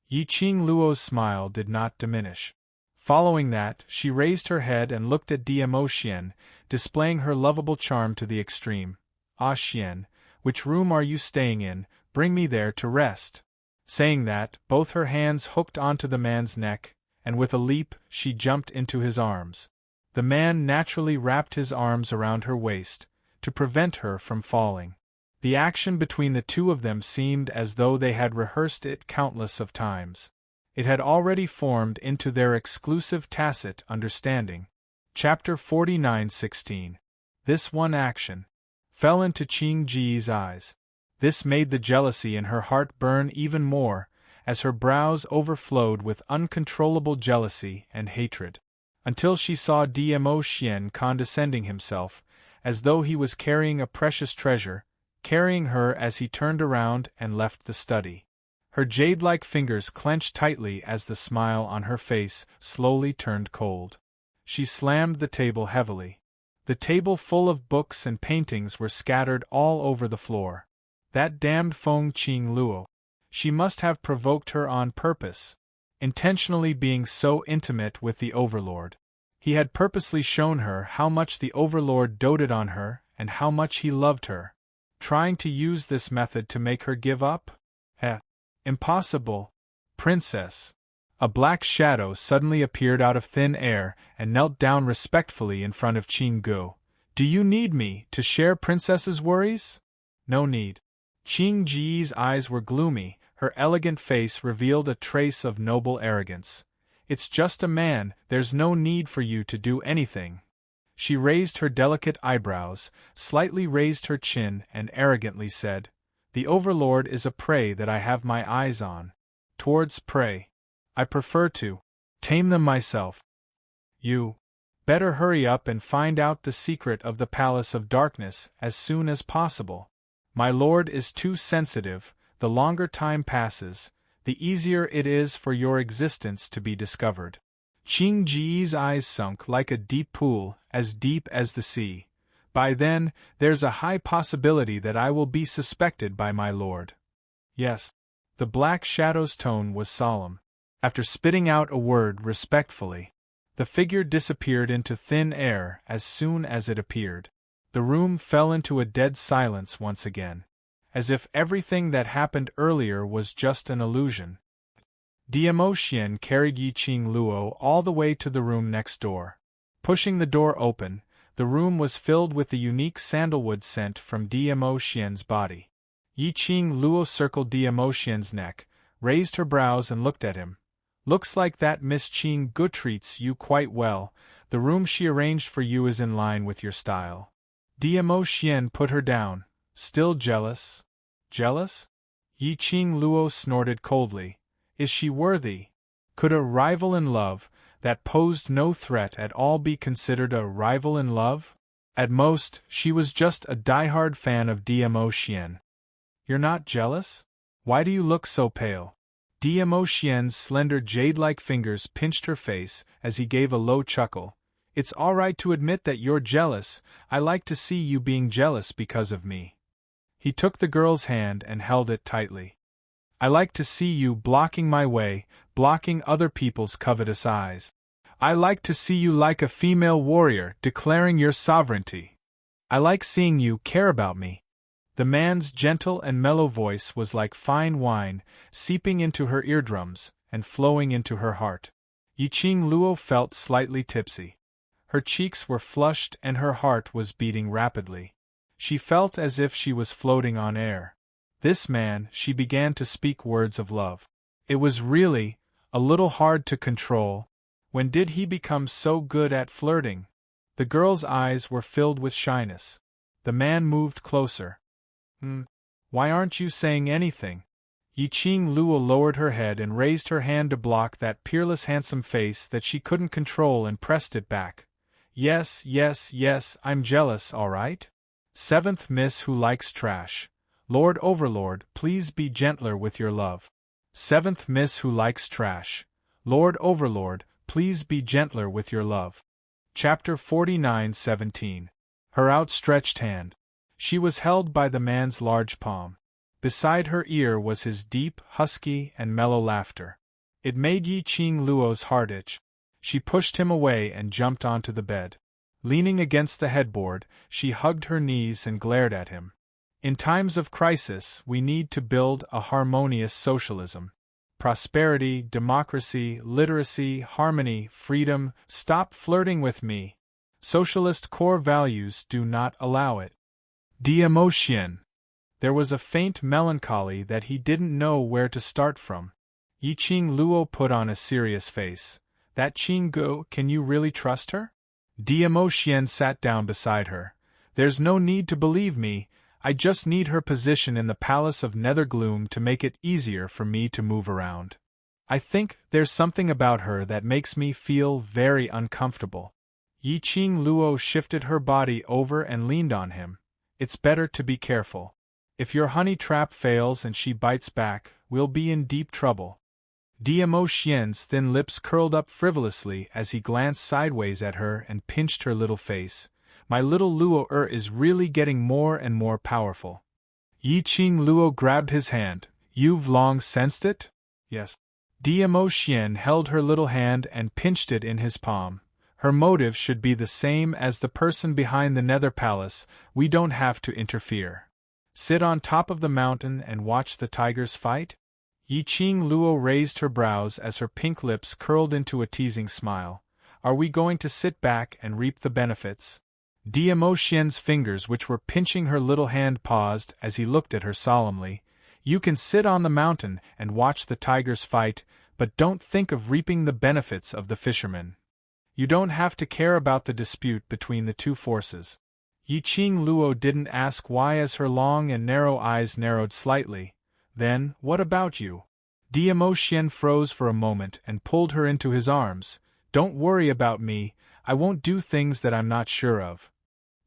Speaker 1: Yi Qing Luo's smile did not diminish. Following that, she raised her head and looked at Dmo Xian, displaying her lovable charm to the extreme. Ah Xian, which room are you staying in? Bring me there to rest. Saying that, both her hands hooked onto the man's neck, and with a leap, she jumped into his arms. The man naturally wrapped his arms around her waist, to prevent her from falling. The action between the two of them seemed as though they had rehearsed it countless of times. It had already formed into their exclusive tacit understanding. Chapter 49:16. This one action fell into Qing Ji's eyes. This made the jealousy in her heart burn even more, as her brows overflowed with uncontrollable jealousy and hatred, until she saw Dmo Xian condescending himself, as though he was carrying a precious treasure, carrying her as he turned around and left the study. Her jade-like fingers clenched tightly as the smile on her face slowly turned cold. She slammed the table heavily. The table full of books and paintings were scattered all over the floor. That damned Feng Qing Luo. She must have provoked her on purpose, intentionally being so intimate with the Overlord. He had purposely shown her how much the Overlord doted on her and how much he loved her. Trying to use this method to make her give up? Impossible. Princess. A black shadow suddenly appeared out of thin air and knelt down respectfully in front of Qing Gu. Do you need me to share Princess's worries? No need. Qing Ji's eyes were gloomy, her elegant face revealed a trace of noble arrogance. It's just a man, there's no need for you to do anything. She raised her delicate eyebrows, slightly raised her chin and arrogantly said, The Overlord is a prey that I have my eyes on. Towards prey. I prefer to tame them myself. You better hurry up and find out the secret of the Palace of Darkness as soon as possible. My lord is too sensitive. The longer time passes, the easier it is for your existence to be discovered. Qing Ji's eyes sunk like a deep pool, as deep as the sea. By then, there's a high possibility that I will be suspected by my lord. Yes. The black shadow's tone was solemn. After spitting out a word respectfully, the figure disappeared into thin air as soon as it appeared. The room fell into a dead silence once again, as if everything that happened earlier was just an illusion. Diamo Xian carried Yi Qing Luo all the way to the room next door. Pushing the door open, the room was filled with the unique sandalwood scent from Diamo Xian's body. Yi Qing Luo circled Diamo Xian's neck, raised her brows and looked at him. Looks like that Miss Qing Gu treats you quite well. The room she arranged for you is in line with your style. Diamo Xian put her down. Still jealous? Jealous? Yi Qing Luo snorted coldly. Is she worthy? Could a rival in love, that posed no threat at all, be considered a rival in love? At most, she was just a diehard fan of Diamo Xian. You're not jealous? Why do you look so pale? Diamo Xian's slender jade-like fingers pinched her face as he gave a low chuckle. It's all right to admit that you're jealous. I like to see you being jealous because of me. He took the girl's hand and held it tightly. I like to see you blocking my way, blocking other people's covetous eyes. I like to see you like a female warrior declaring your sovereignty. I like seeing you care about me. The man's gentle and mellow voice was like fine wine, seeping into her eardrums and flowing into her heart. Yi Qing Luo felt slightly tipsy. Her cheeks were flushed and her heart was beating rapidly. She felt as if she was floating on air. This man, she began to speak words of love. It was really a little hard to control. When did he become so good at flirting? The girl's eyes were filled with shyness. The man moved closer. Why aren't you saying anything? Yi Qing Luo lowered her head and raised her hand to block that peerless handsome face that she couldn't control and pressed it back. Yes, I'm jealous, all right? Seventh Miss Who Likes Trash. Lord Overlord, please be gentler with your love. Seventh Miss Who Likes Trash. Lord Overlord, please be gentler with your love. Chapter 49:17. Her outstretched hand. She was held by the man's large palm. Beside her ear was his deep, husky, and mellow laughter. It made Yi Qing Luo's heart itch. She pushed him away and jumped onto the bed. Leaning against the headboard, she hugged her knees and glared at him. In times of crisis, we need to build a harmonious socialism. Prosperity, democracy, literacy, harmony, freedom. Stop flirting with me. Socialist core values do not allow it. Diamo Xian. There was a faint melancholy that he didn't know where to start from. Yi Qing Luo put on a serious face. That Qing Gu, can you really trust her? Diamo Xian sat down beside her. There's no need to believe me. I just need her position in the Palace of Nethergloom to make it easier for me to move around. I think there's something about her that makes me feel very uncomfortable. Yi Qing Luo shifted her body over and leaned on him. It's better to be careful. If your honey trap fails and she bites back, we'll be in deep trouble. Diamo Xian's thin lips curled up frivolously as he glanced sideways at her and pinched her little face. My little Luo is really getting more and more powerful. Yi Qing Luo grabbed his hand. You've long sensed it? Yes. Diamo Xian held her little hand and pinched it in his palm. Her motive should be the same as the person behind the Nether Palace. We don't have to interfere. Sit on top of the mountain and watch the tigers fight? Yi Qing Luo raised her brows as her pink lips curled into a teasing smile. Are we going to sit back and reap the benefits? Diamo Xian's fingers, which were pinching her little hand, paused as he looked at her solemnly. You can sit on the mountain and watch the tigers fight, but don't think of reaping the benefits of the fishermen. You don't have to care about the dispute between the two forces. Yi Qing Luo didn't ask why as her long and narrow eyes narrowed slightly. Then, what about you? Diamo Xian froze for a moment and pulled her into his arms. Don't worry about me, I won't do things that I'm not sure of.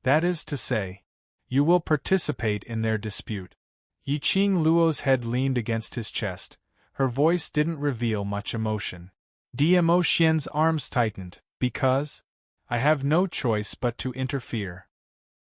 Speaker 1: That is to say, you will participate in their dispute. Yi Qing Luo's head leaned against his chest. Her voice didn't reveal much emotion. Diamo Xian's arms tightened. Because? I have no choice but to interfere.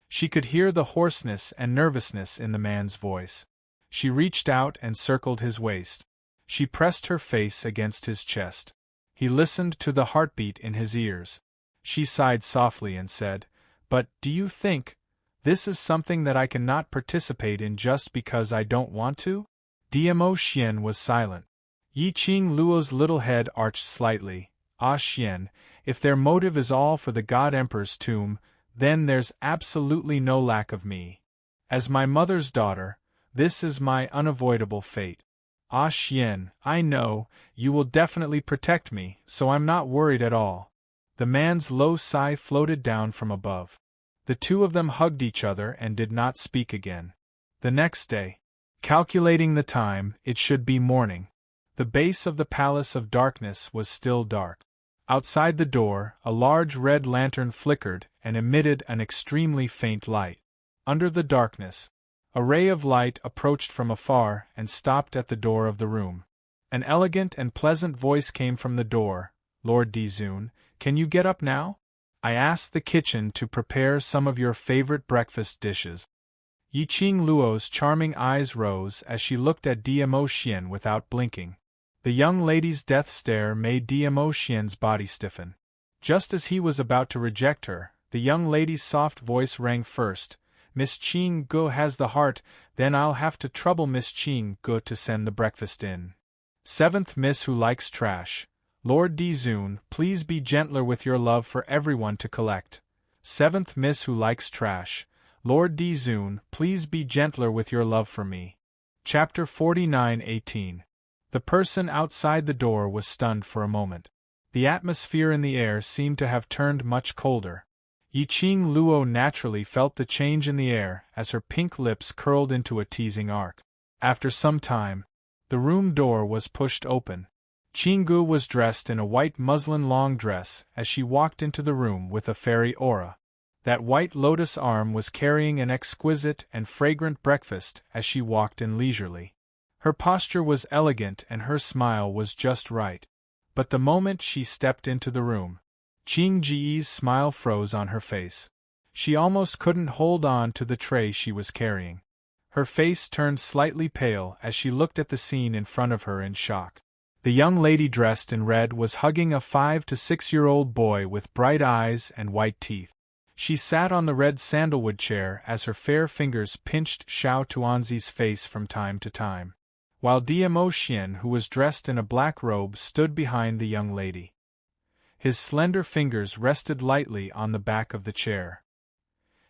Speaker 1: She could hear the hoarseness and nervousness in the man's voice. She reached out and circled his waist. She pressed her face against his chest. He listened to the heartbeat in his ears. She sighed softly and said, But, do you think, this is something that I cannot participate in just because I don't want to? Diamo Xian was silent. Yi Qing Luo's little head arched slightly. Ah Xian, if their motive is all for the God Emperor's tomb, then there's absolutely no lack of me. As my mother's daughter, this is my unavoidable fate. Ah Xian, I know, you will definitely protect me, so I'm not worried at all. The man's low sigh floated down from above. The two of them hugged each other and did not speak again. The next day, calculating the time, it should be morning. The base of the Palace of Darkness was still dark. Outside the door, a large red lantern flickered and emitted an extremely faint light. Under the darkness, a ray of light approached from afar and stopped at the door of the room. An elegant and pleasant voice came from the door. Lord Dizun, can you get up now? I asked the kitchen to prepare some of your favorite breakfast dishes. Yi Qing Luo's charming eyes rose as she looked at Diamo Xian without blinking. The young lady's death stare made Diamo Xian's body stiffen. Just as he was about to reject her, the young lady's soft voice rang first. Miss Qing Guo has the heart, then I'll have to trouble Miss Qing Guo to send the breakfast in. Seventh Miss who likes trash. Lord Dizun, please be gentler with your love for everyone to collect. Seventh Miss who likes trash. Lord Dizun, please be gentler with your love for me. Chapter 49:18. The person outside the door was stunned for a moment. The atmosphere in the air seemed to have turned much colder. Yi Qing Luo naturally felt the change in the air as her pink lips curled into a teasing arc. After some time, the room door was pushed open. Qinggu was dressed in a white muslin long dress as she walked into the room with a fairy aura. That white lotus arm was carrying an exquisite and fragrant breakfast as she walked in leisurely. Her posture was elegant and her smile was just right. But the moment she stepped into the room, Qing Ji's smile froze on her face. She almost couldn't hold on to the tray she was carrying. Her face turned slightly pale as she looked at the scene in front of her in shock. The young lady dressed in red was hugging a 5 to 6-year-old boy with bright eyes and white teeth. She sat on the red sandalwood chair as her fair fingers pinched Xiao Tuanzi's face from time to time, while Diamo Xian, who was dressed in a black robe, stood behind the young lady. His slender fingers rested lightly on the back of the chair.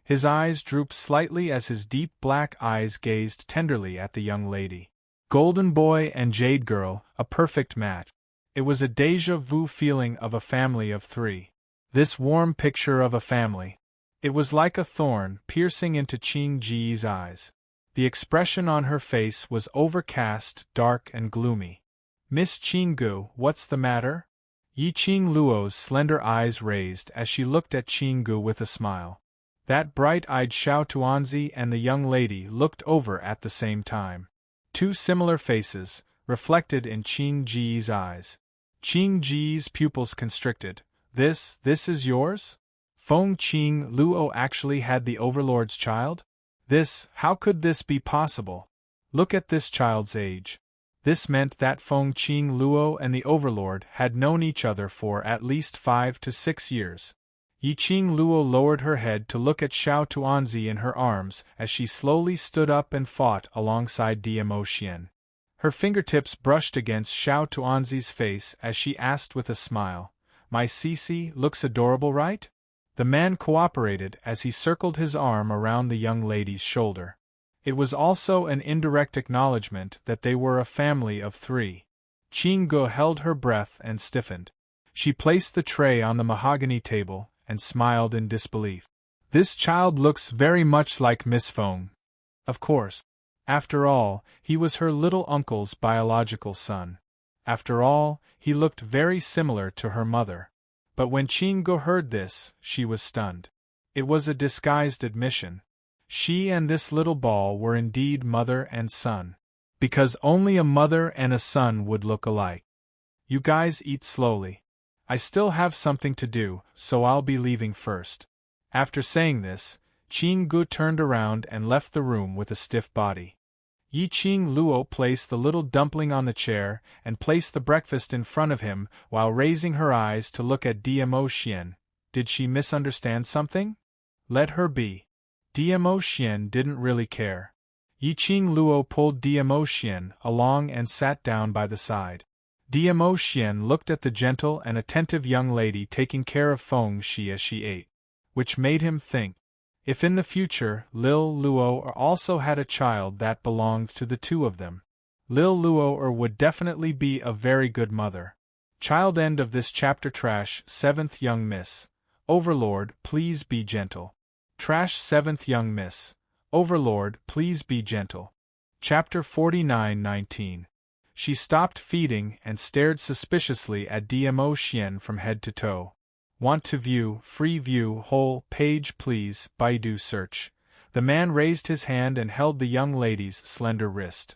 Speaker 1: His eyes drooped slightly as his deep black eyes gazed tenderly at the young lady. Golden boy and jade girl, a perfect match. It was a déjà vu feeling of a family of three. This warm picture of a family. It was like a thorn piercing into Qing Ji's eyes. The expression on her face was overcast, dark and gloomy. Miss Qinggu, what's the matter? Yi Qing Luo's slender eyes raised as she looked at Qinggu with a smile. That bright-eyed Xiao Tuanzi and the young lady looked over at the same time. Two similar faces, reflected in Qing Ji's eyes. Qing Ji's pupils constricted. This is yours? Feng Qing Luo actually had the Overlord's child? How could this be possible? Look at this child's age. This meant that Feng Qing Luo and the Overlord had known each other for at least 5 to 6 years. Yiqing Luo lowered her head to look at Xiao Tuanzi in her arms as she slowly stood up and fought alongside Diamo Xian. Her fingertips brushed against Xiao Tuanzi's face as she asked with a smile, "My Cici looks adorable, right?" The man cooperated as he circled his arm around the young lady's shoulder. It was also an indirect acknowledgement that they were a family of 3. Qing Ge held her breath and stiffened. She placed the tray on the mahogany table and smiled in disbelief. "This child looks very much like Miss Feng." Of course. After all, he was her little uncle's biological son. After all, he looked very similar to her mother. But when Qing Ge heard this, she was stunned. It was a disguised admission. She and this little ball were indeed mother and son. Because only a mother and a son would look alike. "You guys eat slowly. I still have something to do, so I'll be leaving first." After saying this, Qing Ge turned around and left the room with a stiff body. Yiqing Luo placed the little dumpling on the chair and placed the breakfast in front of him while raising her eyes to look at Diamo Xian. Did she misunderstand something? Let her be. Diamo Xian didn't really care. Yiqing Luo pulled Diamo Xian along and sat down by the side. Diamo Xian looked at the gentle and attentive young lady taking care of Feng Shi as she ate, which made him think, if in the future Lil Luo also had a child that belonged to the two of them, Lil Luo would definitely be a very good mother. Child. End of this chapter. Trash 7th Young Miss. Overlord, please be gentle. Trash 7th Young Miss. Overlord, please be gentle. Chapter 49-19. She stopped feeding and stared suspiciously at Diamo Xian from head to toe. Want to view, free view, whole page please, Baidu search. The man raised his hand and held the young lady's slender wrist.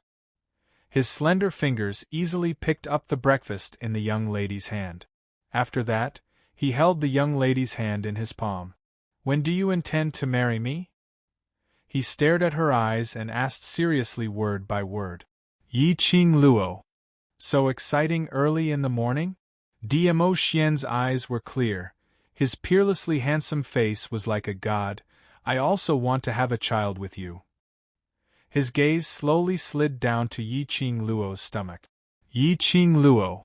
Speaker 1: His slender fingers easily picked up the breakfast in the young lady's hand. After that, he held the young lady's hand in his palm. "When do you intend to marry me?" He stared at her eyes and asked seriously word by word. Yiqing Luo. So exciting early in the morning? Diamo Xian's eyes were clear. His peerlessly handsome face was like a god. "I also want to have a child with you." His gaze slowly slid down to Yiqing Luo's stomach. Yiqing Luo.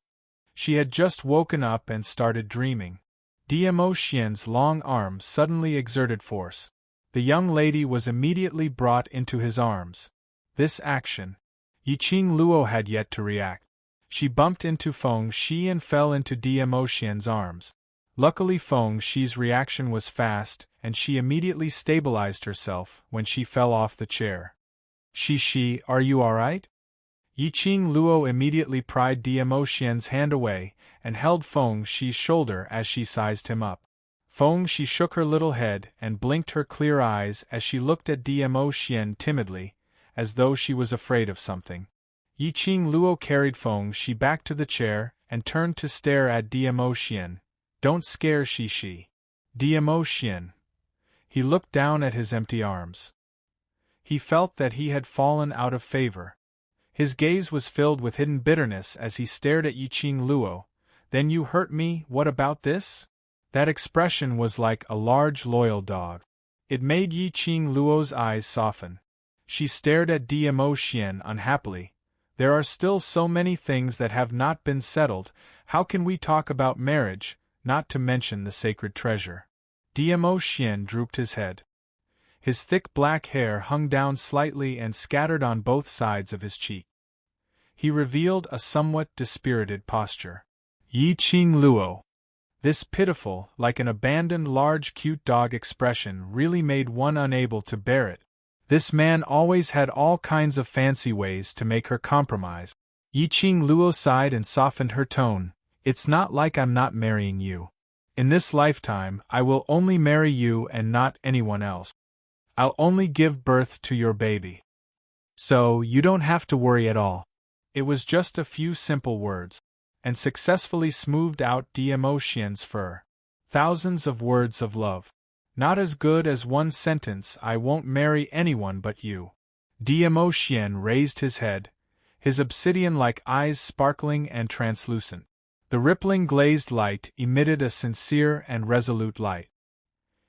Speaker 1: She had just woken up and started dreaming. Diamo Xian's long arms suddenly exerted force. The young lady was immediately brought into his arms. This action. Yiqing Luo had yet to react. She bumped into Feng Shi and fell into Diamo Xian's arms. Luckily Feng Shi's reaction was fast, and she immediately stabilized herself when she fell off the chair. Shi, are you alright? Yiqing Luo immediately pried Diamo Xian's hand away and held Feng Shi's shoulder as she sized him up. Feng Shi shook her little head and blinked her clear eyes as she looked at Diamo Xian timidly, as though she was afraid of something. Yiqing Luo carried Feng Shi back to the chair and turned to stare at Diamo Xian. "Don't scare Shi. Diamo Xian." He looked down at his empty arms. He felt that he had fallen out of favor. His gaze was filled with hidden bitterness as he stared at Yiqing Luo. "Then you hurt me, what about this?" That expression was like a large loyal dog. It made Yiqing Luo's eyes soften. She stared at Diamo Xian unhappily. "There are still so many things that have not been settled. How can we talk about marriage, not to mention the sacred treasure?" Diamo Xian drooped his head. His thick black hair hung down slightly and scattered on both sides of his cheek. He revealed a somewhat dispirited posture. Yiqing Luo. This pitiful, like an abandoned large cute dog expression really made one unable to bear it. This man always had all kinds of fancy ways to make her compromise. Yiqing Luo sighed and softened her tone. "It's not like I'm not marrying you. In this lifetime, I will only marry you and not anyone else. I'll only give birth to your baby. So, you don't have to worry at all. It was just a few simple words, and successfully smoothed out Emotien's fur. Thousands of words of love. Not as good as one sentence, I won't marry anyone but you. Emotien raised his head, his obsidian-like eyes sparkling and translucent. The rippling glazed light emitted a sincere and resolute light.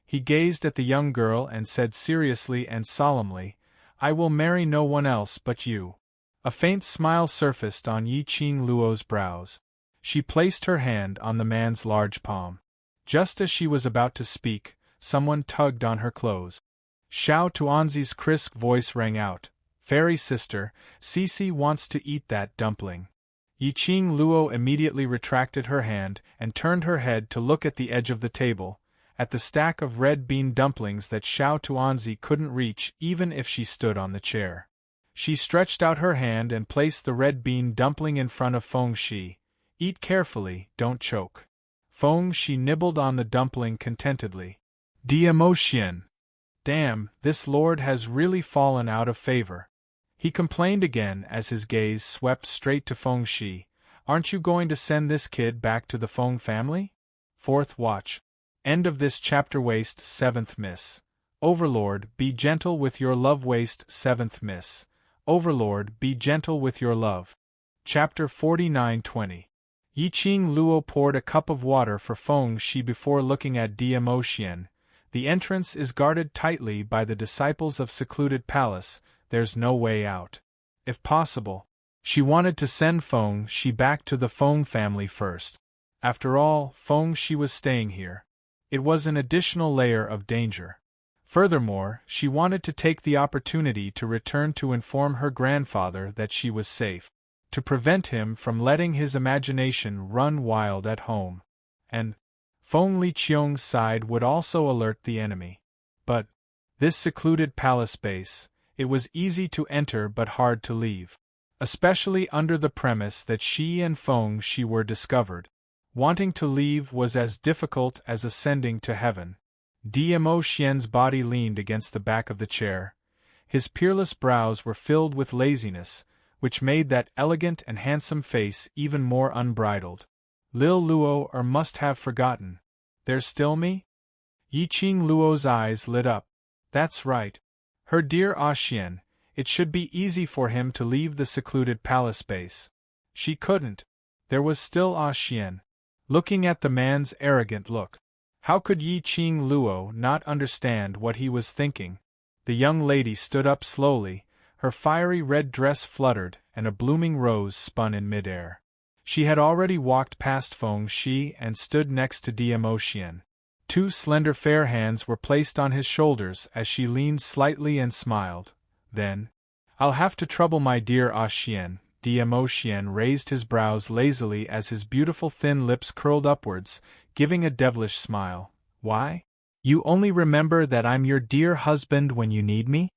Speaker 1: He gazed at the young girl and said seriously and solemnly, I will marry no one else but you. A faint smile surfaced on Yiqing Luo's brows. She placed her hand on the man's large palm. Just as she was about to speak, someone tugged on her clothes. Xiao Tuanzi's crisp voice rang out, Fairy sister, Cici wants to eat that dumpling. Yiqing Luo immediately retracted her hand and turned her head to look at the edge of the table, at the stack of red bean dumplings that Xiao Tuanzi couldn't reach even if she stood on the chair. She stretched out her hand and placed the red bean dumpling in front of Feng Shi. Eat carefully, don't choke. Feng Shi nibbled on the dumpling contentedly. Emotien. Damn, this lord has really fallen out of favor. He complained again as his gaze swept straight to Feng Shi. Aren't you going to send this kid back to the Feng family? Fourth watch. End of this chapter. Waste 7th miss. Overlord, be gentle with your love. Waste 7th miss. Overlord, be gentle with your love. Chapter 49-20. Yiqing Luo poured a cup of water for Feng Shi before looking at Emotien. The entrance is guarded tightly by the disciples of secluded palace, there's no way out. If possible, she wanted to send Feng Shi back to the Feng family first. After all, Feng Shi was staying here. It was an additional layer of danger. Furthermore, she wanted to take the opportunity to return to inform her grandfather that she was safe, to prevent him from letting his imagination run wild at home. And Feng Liqiong's side would also alert the enemy. But this secluded palace base, it was easy to enter but hard to leave, especially under the premise that she and Feng Shi were discovered. Wanting to leave was as difficult as ascending to heaven. Emotien's body leaned against the back of the chair. His peerless brows were filled with laziness, which made that elegant and handsome face even more unbridled. Lil Luo must have forgotten. There's still me? Yiqing Luo's eyes lit up. That's right. Her dear Xian, it should be easy for him to leave the secluded palace base. She couldn't. There was still Xian. Looking at the man's arrogant look. How could Yiqing Luo not understand what he was thinking? The young lady stood up slowly, her fiery red dress fluttered, and a blooming rose spun in midair. She had already walked past Feng Shi and stood next to Emotien. Two slender fair hands were placed on his shoulders as she leaned slightly and smiled. Then, I'll have to trouble my dear Xian. Emotien raised his brows lazily as his beautiful thin lips curled upwards, giving a devilish smile. Why? You only remember that I'm your dear husband when you need me?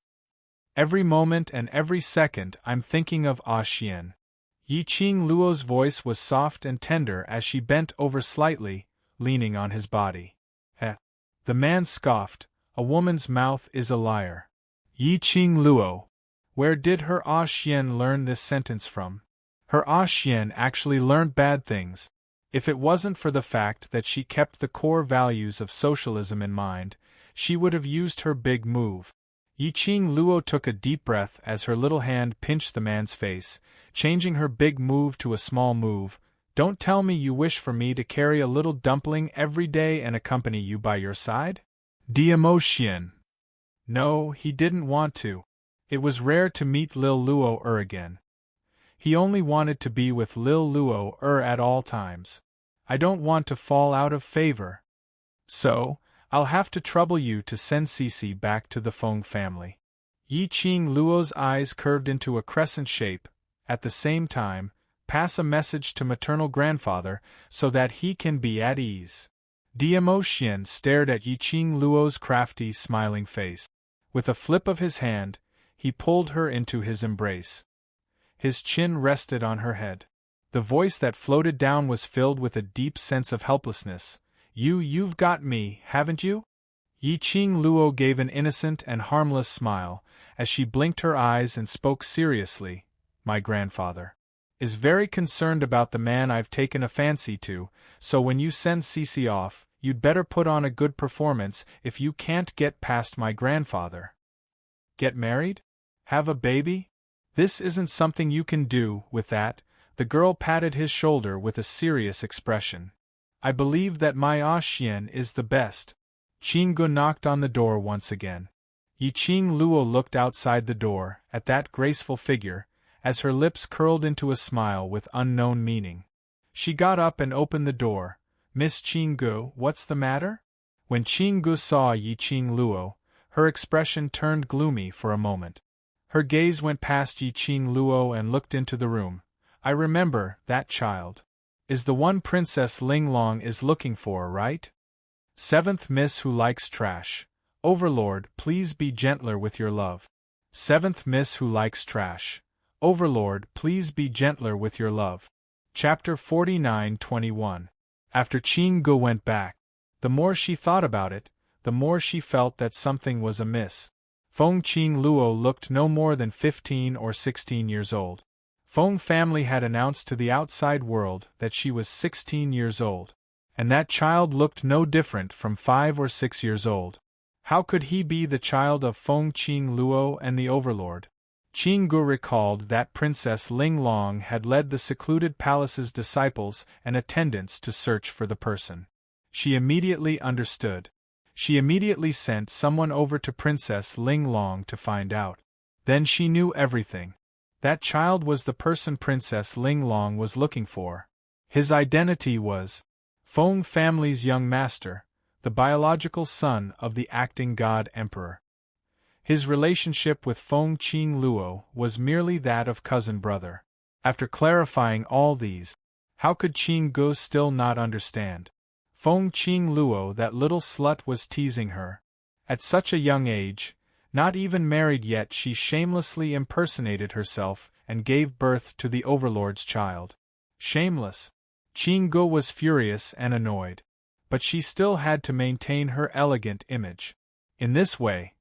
Speaker 1: Every moment and every second I'm thinking of Xian. Yiqing Luo's voice was soft and tender as she bent over slightly, leaning on his body. The man scoffed, a woman's mouth is a liar. Yiqing Luo. Where did her Xian learn this sentence from? Her Xian actually learned bad things. If it wasn't for the fact that she kept the core values of socialism in mind, she would have used her big move. Yiqing Luo took a deep breath as her little hand pinched the man's face, changing her big move to a small move. Don't tell me you wish for me to carry a little dumpling every day and accompany you by your side? Emotien. No, he didn't want to. It was rare to meet Lil Luo again. He only wanted to be with Lil Luo at all times. I don't want to fall out of favor. So, I'll have to trouble you to send Cici back to the Feng family. Yiqing Luo's eyes curved into a crescent shape, at the same time, pass a message to maternal grandfather so that he can be at ease. Emotien stared at Yiqing Luo's crafty, smiling face. With a flip of his hand, he pulled her into his embrace. His chin rested on her head. The voice that floated down was filled with a deep sense of helplessness. You've got me, haven't you? Yi Qing Luo gave an innocent and harmless smile, as she blinked her eyes and spoke seriously. My grandfather is very concerned about the man I've taken a fancy to, so when you send Cece off, you'd better put on a good performance if you can't get past my grandfather. Get married? Have a baby? This isn't something you can do. With that, the girl patted his shoulder with a serious expression. I believe that my Xian is the best. Qinggu knocked on the door once again. Yi Qing Luo looked outside the door, at that graceful figure, as her lips curled into a smile with unknown meaning. She got up and opened the door. Miss Qinggu, what's the matter? When Qinggu saw Yi Qing Luo, her expression turned gloomy for a moment. Her gaze went past Yi Qing Luo and looked into the room. I remember, that child is the one Princess Linglong is looking for, right? Seventh Miss who likes trash. Overlord, please be gentler with your love. Seventh Miss who likes trash. Overlord, please be gentler with your love. Chapter 49-21. After Qinggu went back, the more she thought about it, the more she felt that something was amiss. Feng Qing Luo looked no more than 15 or 16 years old. Feng family had announced to the outside world that she was 16 years old, and that child looked no different from 5 or 6 years old. How could he be the child of Feng Qing Luo and the Overlord? Qinggu recalled that Princess Linglong had led the secluded palace's disciples and attendants to search for the person. She immediately understood. She immediately sent someone over to Princess Linglong to find out. Then she knew everything. That child was the person Princess Linglong was looking for. His identity was Feng family's young master, the biological son of the acting god emperor. His relationship with Feng Qing Luo was merely that of cousin-brother. After clarifying all these, how could Qinggu still not understand? Feng Qing Luo, that little slut, was teasing her. At such a young age, not even married yet, she shamelessly impersonated herself and gave birth to the Overlord's child. Shameless. Qinggu was furious and annoyed. But she still had to maintain her elegant image. In this way,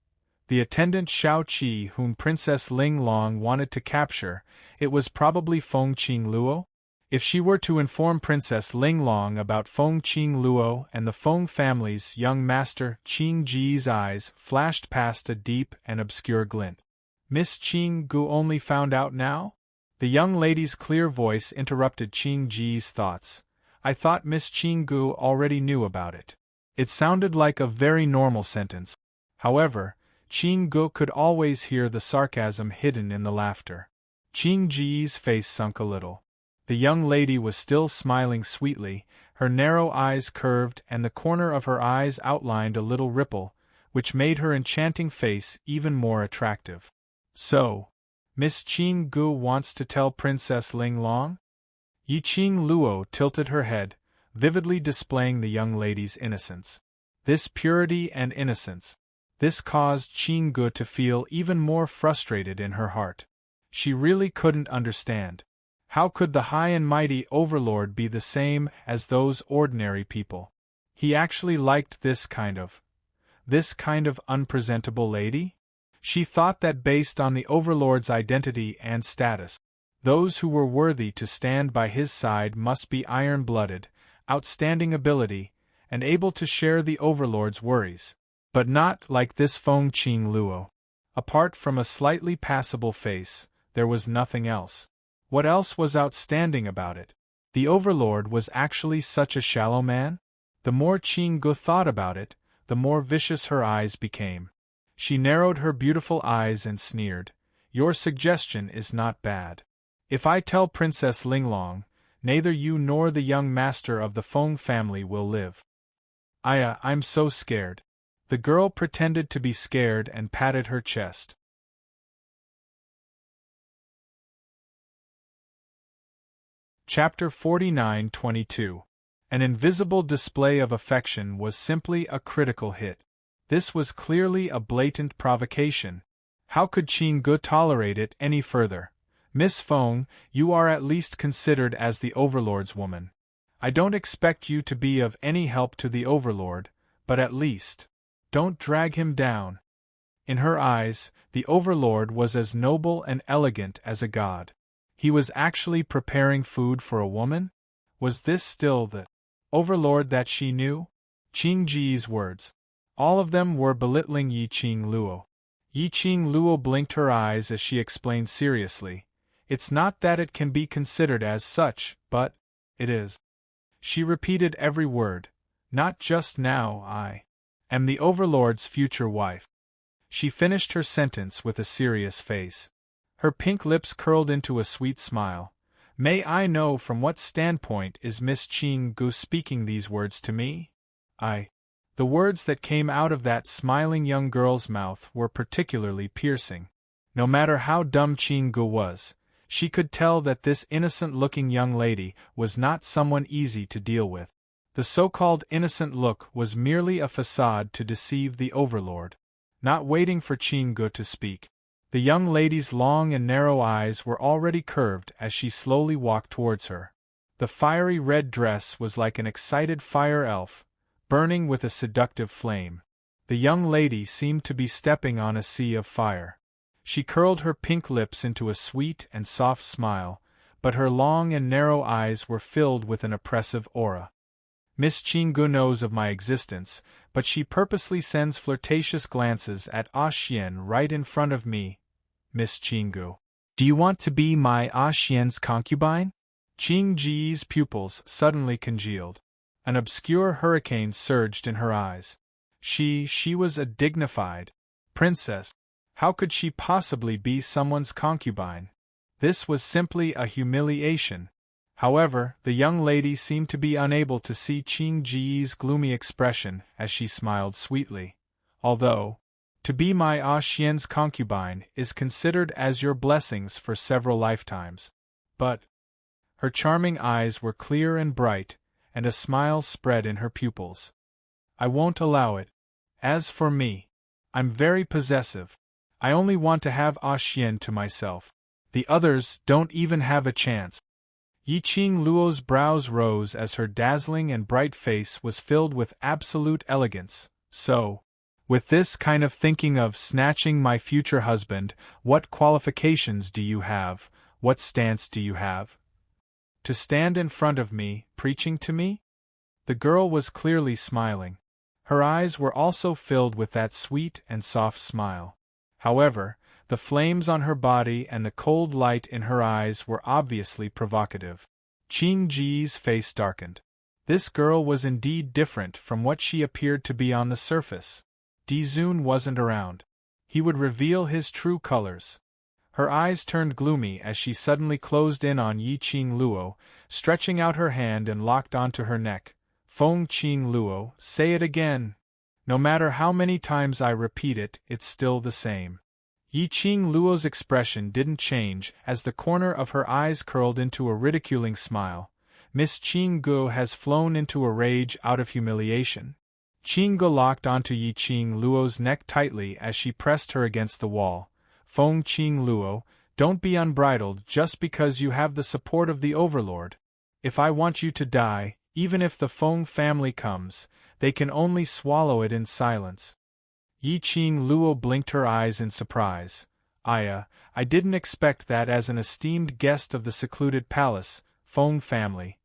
Speaker 1: the attendant Shao Qi whom Princess Linglong wanted to capture, it was probably Feng Qing Luo? If she were to inform Princess Linglong about Feng Qing Luo and the Feng family's young master, Qing Ji's eyes flashed past a deep and obscure glint. Miss Qinggu only found out now? The young lady's clear voice interrupted Qing Ji's thoughts. I thought Miss Qinggu already knew about it. It sounded like a very normal sentence. However, Qinggu could always hear the sarcasm hidden in the laughter. Qing Ji's face sunk a little. The young lady was still smiling sweetly, her narrow eyes curved and the corner of her eyes outlined a little ripple, which made her enchanting face even more attractive. So, Miss Qinggu wants to tell Princess Linglong? Yi Qing Luo tilted her head, vividly displaying the young lady's innocence. This purity and innocence. This caused Qinggu to feel even more frustrated in her heart. She really couldn't understand. How could the high and mighty Overlord be the same as those ordinary people? He actually liked this kind of unpresentable lady? She thought that based on the Overlord's identity and status, those who were worthy to stand by his side must be iron-blooded, outstanding ability, and able to share the Overlord's worries. But not like this Feng Qing Luo. Apart from a slightly passable face, there was nothing else. What else was outstanding about it? The Overlord was actually such a shallow man? The more Qinggu thought about it, the more vicious her eyes became. She narrowed her beautiful eyes and sneered. Your suggestion is not bad. If I tell Princess Linglong, neither you nor the young master of the Feng family will live. I'm so scared. The girl pretended to be scared and patted her chest. Chapter 49-22. An invisible display of affection was simply a critical hit. This was clearly a blatant provocation. How could Qinggu tolerate it any further? Miss Feng, you are at least considered as the Overlord's woman. I don't expect you to be of any help to the Overlord, but at least, don't drag him down. In her eyes, the Overlord was as noble and elegant as a god. He was actually preparing food for a woman? Was this still the Overlord that she knew? Qing Ji's words. All of them were belittling Yi Qing Luo. Yi Qing Luo blinked her eyes as she explained seriously, "It's not that it can be considered as such, but it is." She repeated every word, "Not just now, I am the Overlord's future wife." She finished her sentence with a serious face. Her pink lips curled into a sweet smile. "May I know from what standpoint is Miss Qing Gu speaking these words to me? The words that came out of that smiling young girl's mouth were particularly piercing. No matter how dumb Qing Gu was, she could tell that this innocent-looking young lady was not someone easy to deal with. The so-called innocent look was merely a facade to deceive the Overlord. Not waiting for Qing Gu to speak, the young lady's long and narrow eyes were already curved as she slowly walked towards her. The fiery red dress was like an excited fire elf, burning with a seductive flame. The young lady seemed to be stepping on a sea of fire. She curled her pink lips into a sweet and soft smile, but her long and narrow eyes were filled with an oppressive aura. Miss Qing Gu knows of my existence, but she purposely sends flirtatious glances at Ah Xian right in front of me. Miss Qing Gu, do you want to be my Ah Xian's concubine? Qing Ji's pupils suddenly congealed. An obscure hurricane surged in her eyes. She was a dignified princess. How could she possibly be someone's concubine? This was simply a humiliation. However, the young lady seemed to be unable to see Qing Ji's gloomy expression as she smiled sweetly. Although, to be my Ah Xian's concubine is considered as your blessings for several lifetimes. But her charming eyes were clear and bright, and a smile spread in her pupils. I won't allow it. As for me, I'm very possessive. I only want to have Ah Xian to myself. The others don't even have a chance. Yi Qing Luo's brows rose as her dazzling and bright face was filled with absolute elegance. So, with this kind of thinking of snatching my future husband, what qualifications do you have, what stance do you have? To stand in front of me, preaching to me? The girl was clearly smiling. Her eyes were also filled with that sweet and soft smile. However, the flames on her body and the cold light in her eyes were obviously provocative. Qing Ji's face darkened. This girl was indeed different from what she appeared to be on the surface. Dizun wasn't around. He would reveal his true colors. Her eyes turned gloomy as she suddenly closed in on Yi Qing Luo, stretching out her hand and locked onto her neck. Feng Qing Luo, say it again. No matter how many times I repeat it, it's still the same. Yi Qing Luo's expression didn't change as the corner of her eyes curled into a ridiculing smile. Miss Qing Gu has flown into a rage out of humiliation. Qing Gu locked onto Yi Qing Luo's neck tightly as she pressed her against the wall. Feng Qing Luo, don't be unbridled just because you have the support of the Overlord. If I want you to die, even if the Feng family comes, they can only swallow it in silence. Yi Qing Luo blinked her eyes in surprise. I didn't expect that as an esteemed guest of the secluded palace, Feng family.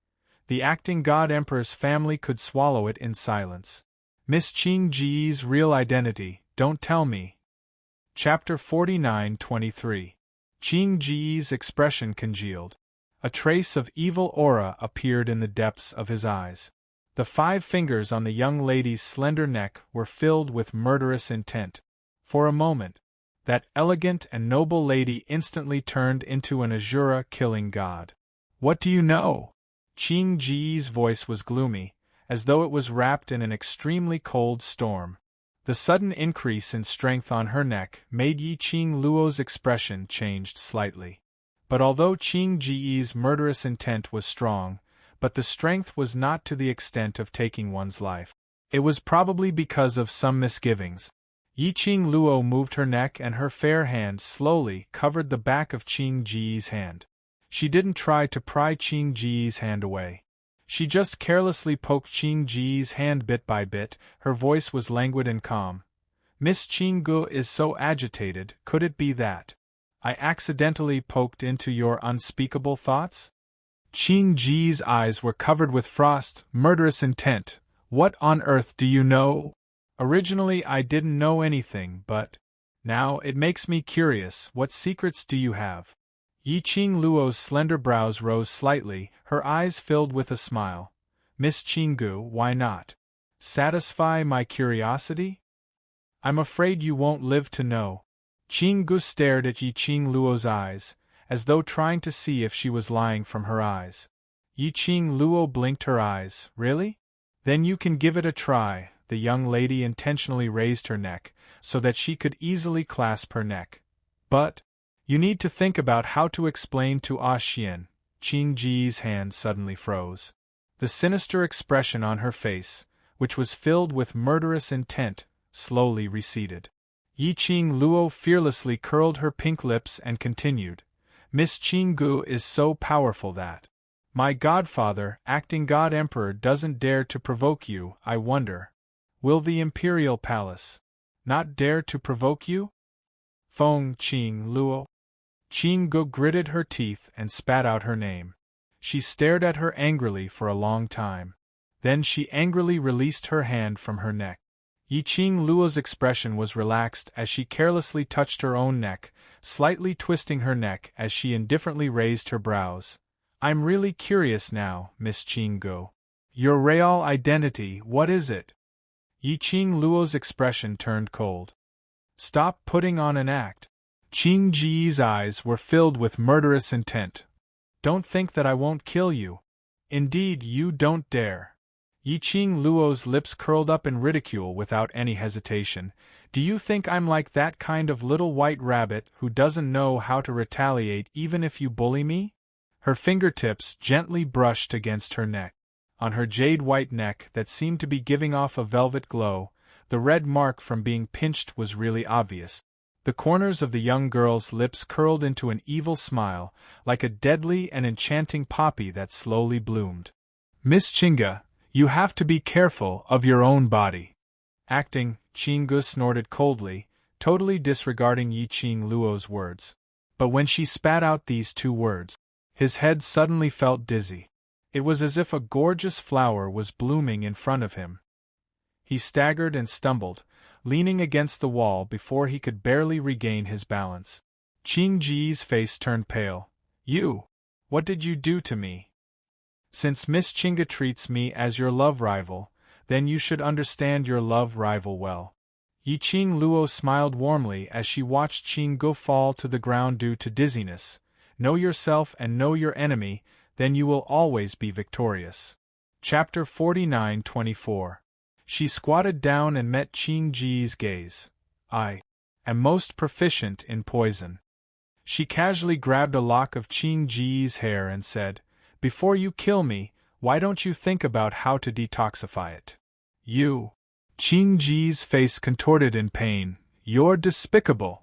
Speaker 1: The acting god emperor's family could swallow it in silence. Miss Qing Ji's real identity, don't tell me. Chapter 49-23. Qing Ji's expression congealed. A trace of evil aura appeared in the depths of his eyes. The 5 fingers on the young lady's slender neck were filled with murderous intent. For a moment, that elegant and noble lady instantly turned into an Azura killing god. What do you know? Qing Ji's voice was gloomy, as though it was wrapped in an extremely cold storm. The sudden increase in strength on her neck made Yi Qing Luo's expression change slightly. But although Qing Ji's murderous intent was strong, but the strength was not to the extent of taking one's life. It was probably because of some misgivings. Yi Qing Luo moved her neck and her fair hand slowly covered the back of Qing Ji's hand. She didn't try to pry Qing Ji's hand away. She just carelessly poked Qing Ji's hand bit by bit. Her voice was languid and calm. Miss Qing Gu is so agitated, could it be that I accidentally poked into your unspeakable thoughts? Qing Ji's eyes were covered with frost, murderous intent. What on earth do you know? Originally I didn't know anything, but now it makes me curious. What secrets do you have? Yi Qing Luo's slender brows rose slightly, her eyes filled with a smile. Miss Qing Gu, why not satisfy my curiosity? I'm afraid you won't live to know. Qing Gu stared at Yi Qing Luo's eyes, as though trying to see if she was lying from her eyes. Yi Qing Luo blinked her eyes. Really? Then you can give it a try. The young lady intentionally raised her neck, so that she could easily clasp her neck. But you need to think about how to explain to Ah Xian. Qing Ji's hand suddenly froze. The sinister expression on her face, which was filled with murderous intent, slowly receded. Yi Qing Luo fearlessly curled her pink lips and continued. Miss Qing Gu is so powerful that my godfather, acting God Emperor, doesn't dare to provoke you. I wonder, will the Imperial Palace not dare to provoke you? Feng Qing Luo. Qing Gu gritted her teeth and spat out her name. She stared at her angrily for a long time. Then she angrily released her hand from her neck. Yi Qing Luo's expression was relaxed as she carelessly touched her own neck, slightly twisting her neck as she indifferently raised her brows. I'm really curious now, Miss Qing Gu. Your real identity, what is it? Yi Qing Luo's expression turned cold. Stop putting on an act. Qing Ji's eyes were filled with murderous intent. Don't think that I won't kill you. Indeed, you don't dare. Yi Qing Luo's lips curled up in ridicule without any hesitation. Do you think I'm like that kind of little white rabbit who doesn't know how to retaliate even if you bully me? Her fingertips gently brushed against her neck. On her jade-white neck that seemed to be giving off a velvet glow, the red mark from being pinched was really obvious. The corners of the young girl's lips curled into an evil smile, like a deadly and enchanting poppy that slowly bloomed. Miss Qingga, you have to be careful of your own body. Acting, Qing Gu snorted coldly, totally disregarding Yi Qing Luo's words. But when she spat out these two words, his head suddenly felt dizzy. It was as if a gorgeous flower was blooming in front of him. He staggered and stumbled, leaning against the wall before he could barely regain his balance. Qing Ji's face turned pale. You! What did you do to me? Since Miss Qingga treats me as your love rival, then you should understand your love rival well. Yi Qing Luo smiled warmly as she watched Qing Gu fall to the ground due to dizziness. Know yourself and know your enemy, then you will always be victorious. Chapter 49-24. She squatted down and met Qing Ji's gaze. I am most proficient in poison. She casually grabbed a lock of Qing Ji's hair and said, Before you kill me, why don't you think about how to detoxify it? You. Qing Ji's face contorted in pain. You're despicable.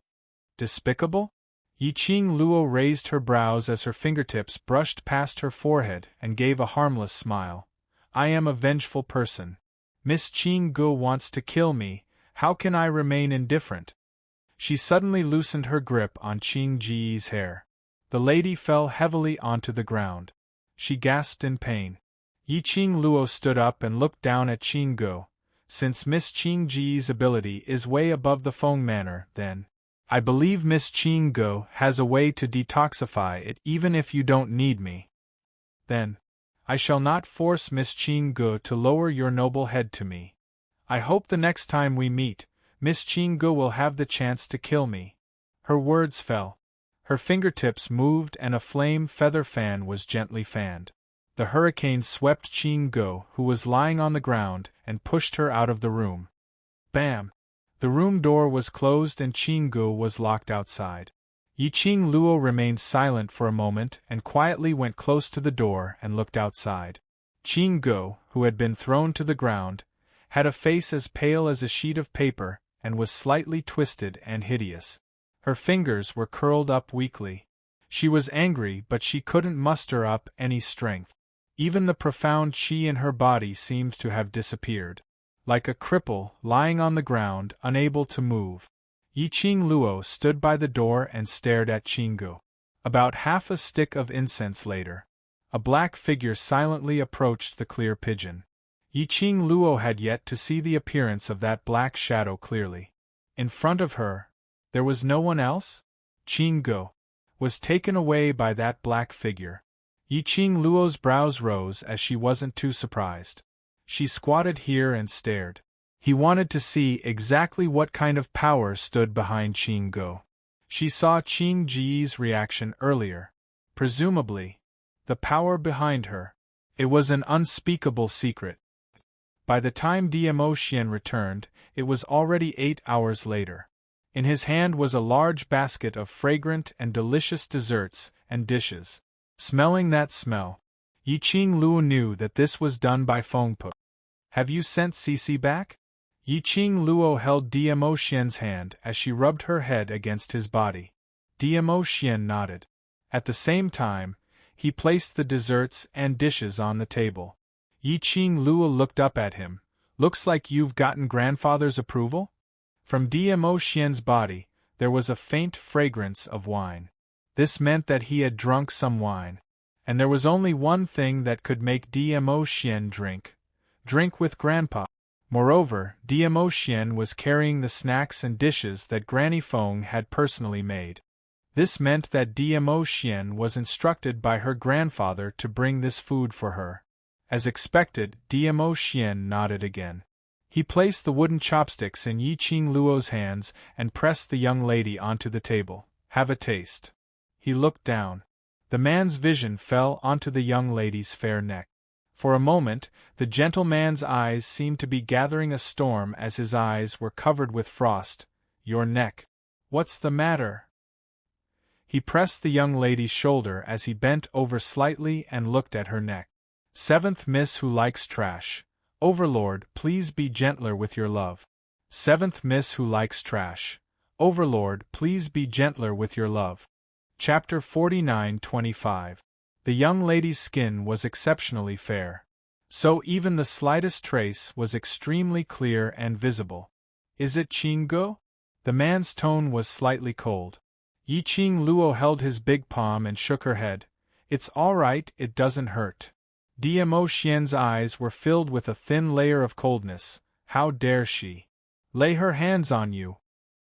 Speaker 1: Despicable? Yi Qing Luo raised her brows as her fingertips brushed past her forehead and gave a harmless smile. I am a vengeful person. Miss Qing Gu wants to kill me, how can I remain indifferent? She suddenly loosened her grip on Qing Ji's hair. The lady fell heavily onto the ground. She gasped in pain. Yi Qing Luo stood up and looked down at Qing Gu. Since Miss Qing Ji's ability is way above the Feng manner, then I believe Miss Qing Gu has a way to detoxify it even if you don't need me. Then I shall not force Miss Qing Gu to lower your noble head to me. I hope the next time we meet, Miss Qing Gu will have the chance to kill me. Her words fell. Her fingertips moved and a flame feather fan was gently fanned. The hurricane swept Qing Gu, who was lying on the ground, and pushed her out of the room. Bam! The room door was closed and Qing Gu was locked outside. Yi Qing Luo remained silent for a moment and quietly went close to the door and looked outside. Qing Gu, who had been thrown to the ground, had a face as pale as a sheet of paper and was slightly twisted and hideous. Her fingers were curled up weakly. She was angry, but she couldn't muster up any strength. Even the profound qi in her body seemed to have disappeared. Like a cripple, lying on the ground, unable to move, Yiqing Luo stood by the door and stared at Qinggu. About half a stick of incense later, a black figure silently approached the clear pigeon. Yiqing Luo had yet to see the appearance of that black shadow clearly. In front of her, there was no one else? Qinggu was taken away by that black figure. Yiqing Luo's brows rose as she wasn't too surprised. She squatted here and stared. He wanted to see exactly what kind of power stood behind Qinggu. She saw Qing Ji's reaction earlier. Presumably, the power behind her. It was an unspeakable secret. By the time Dmo Xian returned, it was already 8 hours later. In his hand was a large basket of fragrant and delicious desserts and dishes. Smelling that smell, Yiqing Luo knew that this was done by Fengpu. Have you sent Cici back? Yiqing Luo held Dmo Xian's hand as she rubbed her head against his body. Dmo Xian nodded. At the same time, he placed the desserts and dishes on the table. Yiqing Luo looked up at him. Looks like you've gotten grandfather's approval? From Dmo Xian's body, there was a faint fragrance of wine. This meant that he had drunk some wine. And there was only one thing that could make Dmo Xian drink. Drink with grandpa. Moreover, Dmo Xian was carrying the snacks and dishes that Granny Feng had personally made. This meant that Dmo Xian was instructed by her grandfather to bring this food for her. As expected, Dmo Xian nodded again. He placed the wooden chopsticks in Yiqing Luo's hands and pressed the young lady onto the table. Have a taste. He looked down. The man's vision fell onto the young lady's fair neck. For a moment, the gentleman's eyes seemed to be gathering a storm as his eyes were covered with frost. Your neck. What's the matter? He pressed the young lady's shoulder as he bent over slightly and looked at her neck. Seventh Miss Who Likes Trash. Overlord, please be gentler with your love. Seventh Miss Who Likes Trash. Overlord, please be gentler with your love. Chapter 49-25. The young lady's skin was exceptionally fair. So even the slightest trace was extremely clear and visible. Is it Qinggu? The man's tone was slightly cold. Yiqing Luo held his big palm and shook her head. It's all right, it doesn't hurt. Dmo Xian's eyes were filled with a thin layer of coldness. How dare she lay her hands on you?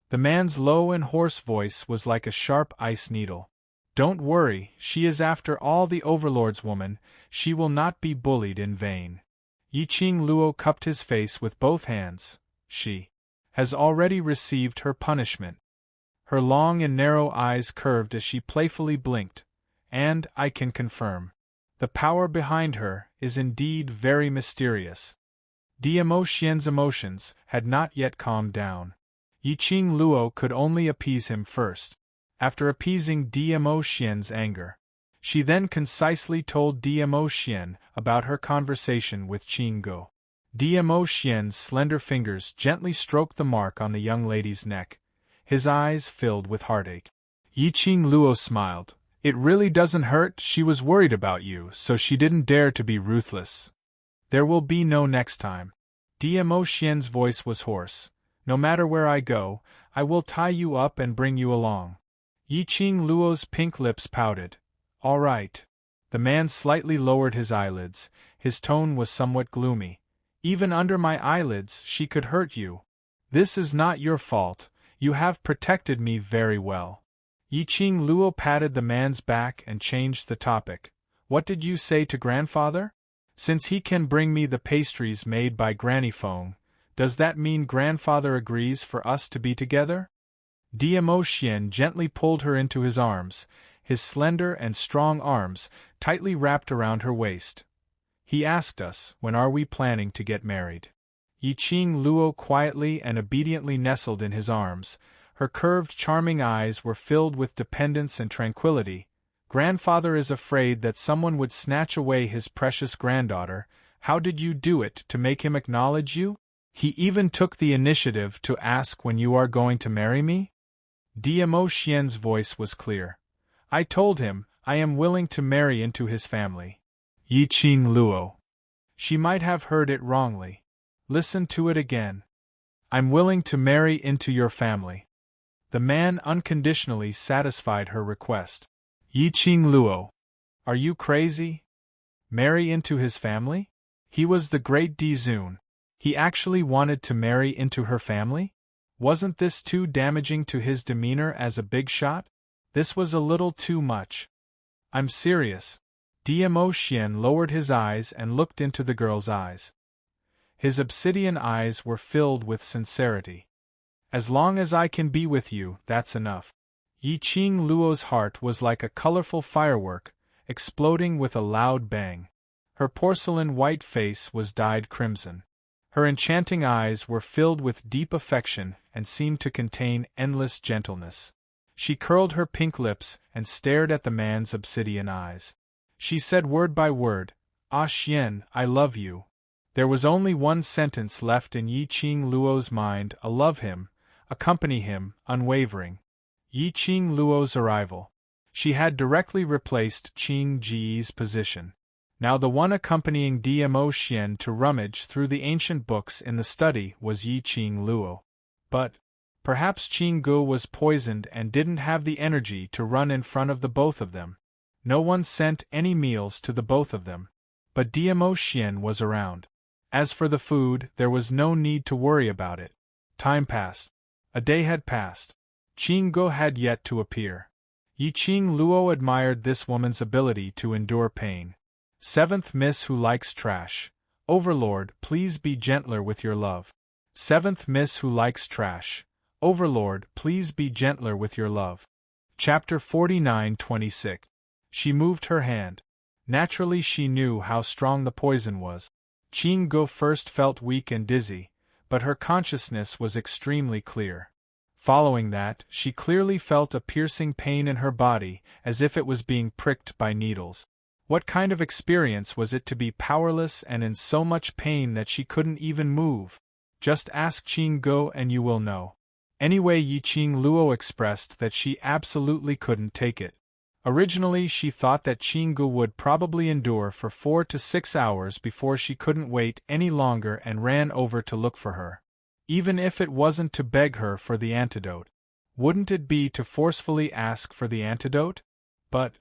Speaker 1: The man's low and hoarse voice was like a sharp ice needle. Don't worry, she is after all the Overlord's woman, she will not be bullied in vain. Yiqing Luo cupped his face with both hands. She has already received her punishment. Her long and narrow eyes curved as she playfully blinked. And, I can confirm, the power behind her is indeed very mysterious. Dmo Xian's emotions had not yet calmed down. Yiqing Luo could only appease him first. After appeasing Dmo Xian's anger, she then concisely told Dmo Xian about her conversation with Qinggu. Dmo Xian's slender fingers gently stroked the mark on the young lady's neck. His eyes filled with heartache. Yiqing Luo smiled. It really doesn't hurt, she was worried about you, so she didn't dare to be ruthless. There will be no next time. Dmo Xian's voice was hoarse. No matter where I go, I will tie you up and bring you along. Yiqing Luo's pink lips pouted. All right. The man slightly lowered his eyelids. His tone was somewhat gloomy. Even under my eyelids, she could hurt you. This is not your fault. You have protected me very well. Yiqing Luo patted the man's back and changed the topic. What did you say to grandfather? Since he can bring me the pastries made by Granny Feng, does that mean grandfather agrees for us to be together? Dmo Xian gently pulled her into his arms, his slender and strong arms tightly wrapped around her waist. He asked us, when are we planning to get married? Yiqing Luo quietly and obediently nestled in his arms. Her curved, charming eyes were filled with dependence and tranquility. Grandfather is afraid that someone would snatch away his precious granddaughter. How did you do it to make him acknowledge you? He even took the initiative to ask when you are going to marry me? Dmo Xian's voice was clear. I told him, I am willing to marry into his family. Yi Qing Luo. She might have heard it wrongly. Listen to it again. I'm willing to marry into your family. The man unconditionally satisfied her request. Yi Qing Luo. Are you crazy? Marry into his family? He was the great Dizun. He actually wanted to marry into her family? Wasn't this too damaging to his demeanor as a big shot? This was a little too much. I'm serious. Dmo Xian lowered his eyes and looked into the girl's eyes. His obsidian eyes were filled with sincerity. As long as I can be with you, that's enough. Yi Qing Luo's heart was like a colorful firework, exploding with a loud bang. Her porcelain white face was dyed crimson. Her enchanting eyes were filled with deep affection and seemed to contain endless gentleness. She curled her pink lips and stared at the man's obsidian eyes. She said word by word, "Ah Xian, I love you." There was only one sentence left in Yi Qing Luo's mind: I love him, accompany him, unwavering. Yi Qing Luo's arrival. She had directly replaced Qing Ji's position. Now the one accompanying Dmo Xian to rummage through the ancient books in the study was Yi Qing Luo. But perhaps Qing Gu was poisoned and didn't have the energy to run in front of the both of them. No one sent any meals to the both of them. But Dmo Xian was around. As for the food, there was no need to worry about it. Time passed. A day had passed. Qing Gu had yet to appear. Yi Qing Luo admired this woman's ability to endure pain. Seventh Miss Who Likes Trash. Overlord, please be gentler with your love. Seventh Miss Who Likes Trash. Overlord, please be gentler with your love. Chapter 49-26. She moved her hand. Naturally she knew how strong the poison was. Qing Gu first felt weak and dizzy, but her consciousness was extremely clear. Following that, she clearly felt a piercing pain in her body, as if it was being pricked by needles. What kind of experience was it to be powerless and in so much pain that she couldn't even move? Just ask Qing Gu and you will know. Anyway, Yi Qing Luo expressed that she absolutely couldn't take it. Originally she thought that Qing Gu would probably endure for 4 to 6 hours before she couldn't wait any longer and ran over to look for her. Even if it wasn't to beg her for the antidote. Wouldn't it be to forcefully ask for the antidote? But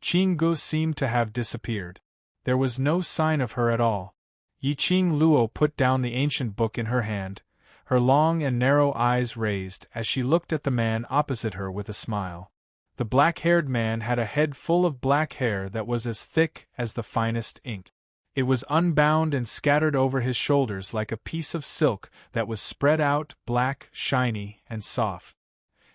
Speaker 1: Qing Gu seemed to have disappeared. There was no sign of her at all. Yi Qing Luo put down the ancient book in her hand, her long and narrow eyes raised as she looked at the man opposite her with a smile. The black-haired man had a head full of black hair that was as thick as the finest ink. It was unbound and scattered over his shoulders like a piece of silk that was spread out, black, shiny, and soft.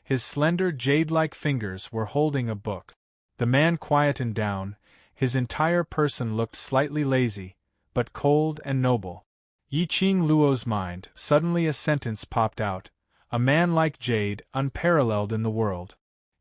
Speaker 1: His slender jade-like fingers were holding a book. The man quietened down. His entire person looked slightly lazy, but cold and noble. Yi Qing Luo's mind, suddenly a sentence popped out. A man like jade, unparalleled in the world.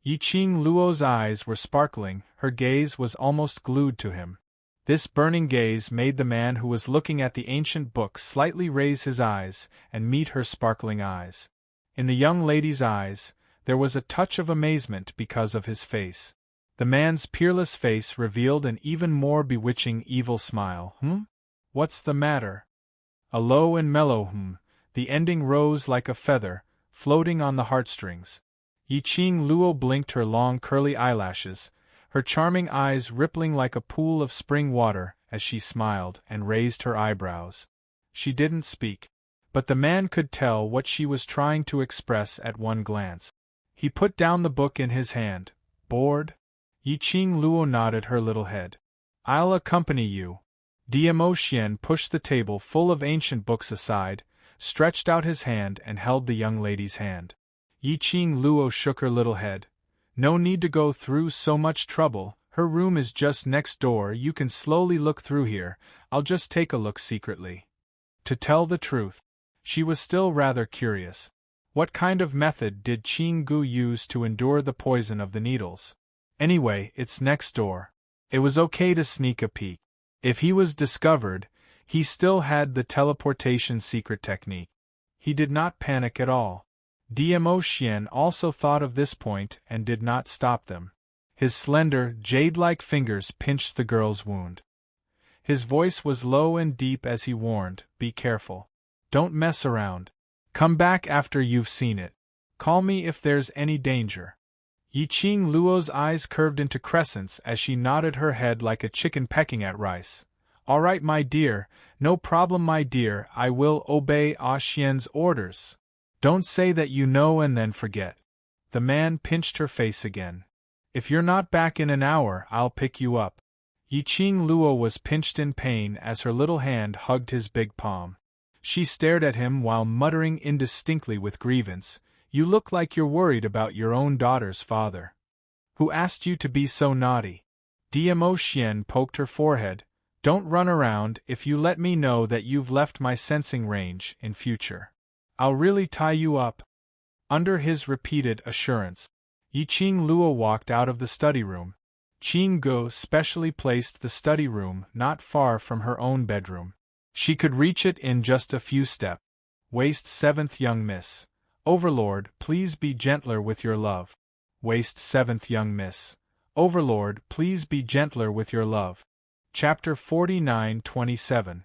Speaker 1: Yi Qing Luo's eyes were sparkling, her gaze was almost glued to him. This burning gaze made the man who was looking at the ancient book slightly raise his eyes and meet her sparkling eyes. In the young lady's eyes, there was a touch of amazement because of his face. The man's peerless face revealed an even more bewitching evil smile. What's the matter? A low and mellow the ending rose like a feather, floating on the heartstrings. Yi Qing Luo blinked her long curly eyelashes, her charming eyes rippling like a pool of spring water as she smiled and raised her eyebrows. She didn't speak, but the man could tell what she was trying to express at one glance. He put down the book in his hand. Bored? Yi Qing Luo nodded her little head. I'll accompany you. Dmo Xian pushed the table full of ancient books aside, stretched out his hand and held the young lady's hand. Yi Qing Luo shook her little head. No need to go through so much trouble, her room is just next door, you can slowly look through here, I'll just take a look secretly. To tell the truth, she was still rather curious. What kind of method did Qing Gu use to endure the poison of the needles? Anyway, it's next door. It was okay to sneak a peek. If he was discovered, he still had the teleportation secret technique. He did not panic at all. Dmo Xian also thought of this point and did not stop them. His slender, jade-like fingers pinched the girl's wound. His voice was low and deep as he warned, "Be careful. Don't mess around. Come back after you've seen it. Call me if there's any danger." Yiqing Luo's eyes curved into crescents as she nodded her head like a chicken pecking at rice. "All right, my dear, no problem, my dear, I will obey Ah Xian's orders. Don't say that you know and then forget." The man pinched her face again. "If you're not back in an hour, I'll pick you up." Yiqing Luo was pinched in pain as her little hand hugged his big palm. She stared at him while muttering indistinctly with grievance, "You look like you're worried about your own daughter's father. Who asked you to be so naughty?" Dmo Xian poked her forehead. "Don't run around. If you let me know that you've left my sensing range in future, I'll really tie you up." Under his repeated assurance, Yiqing Luo walked out of the study room. Qing Guo specially placed the study room not far from her own bedroom. She could reach it in just a few steps. Waist 7th Young Miss. Overlord, please be gentler with your love. Waist 7th Young Miss. Overlord, please be gentler with your love. Chapter 49-27.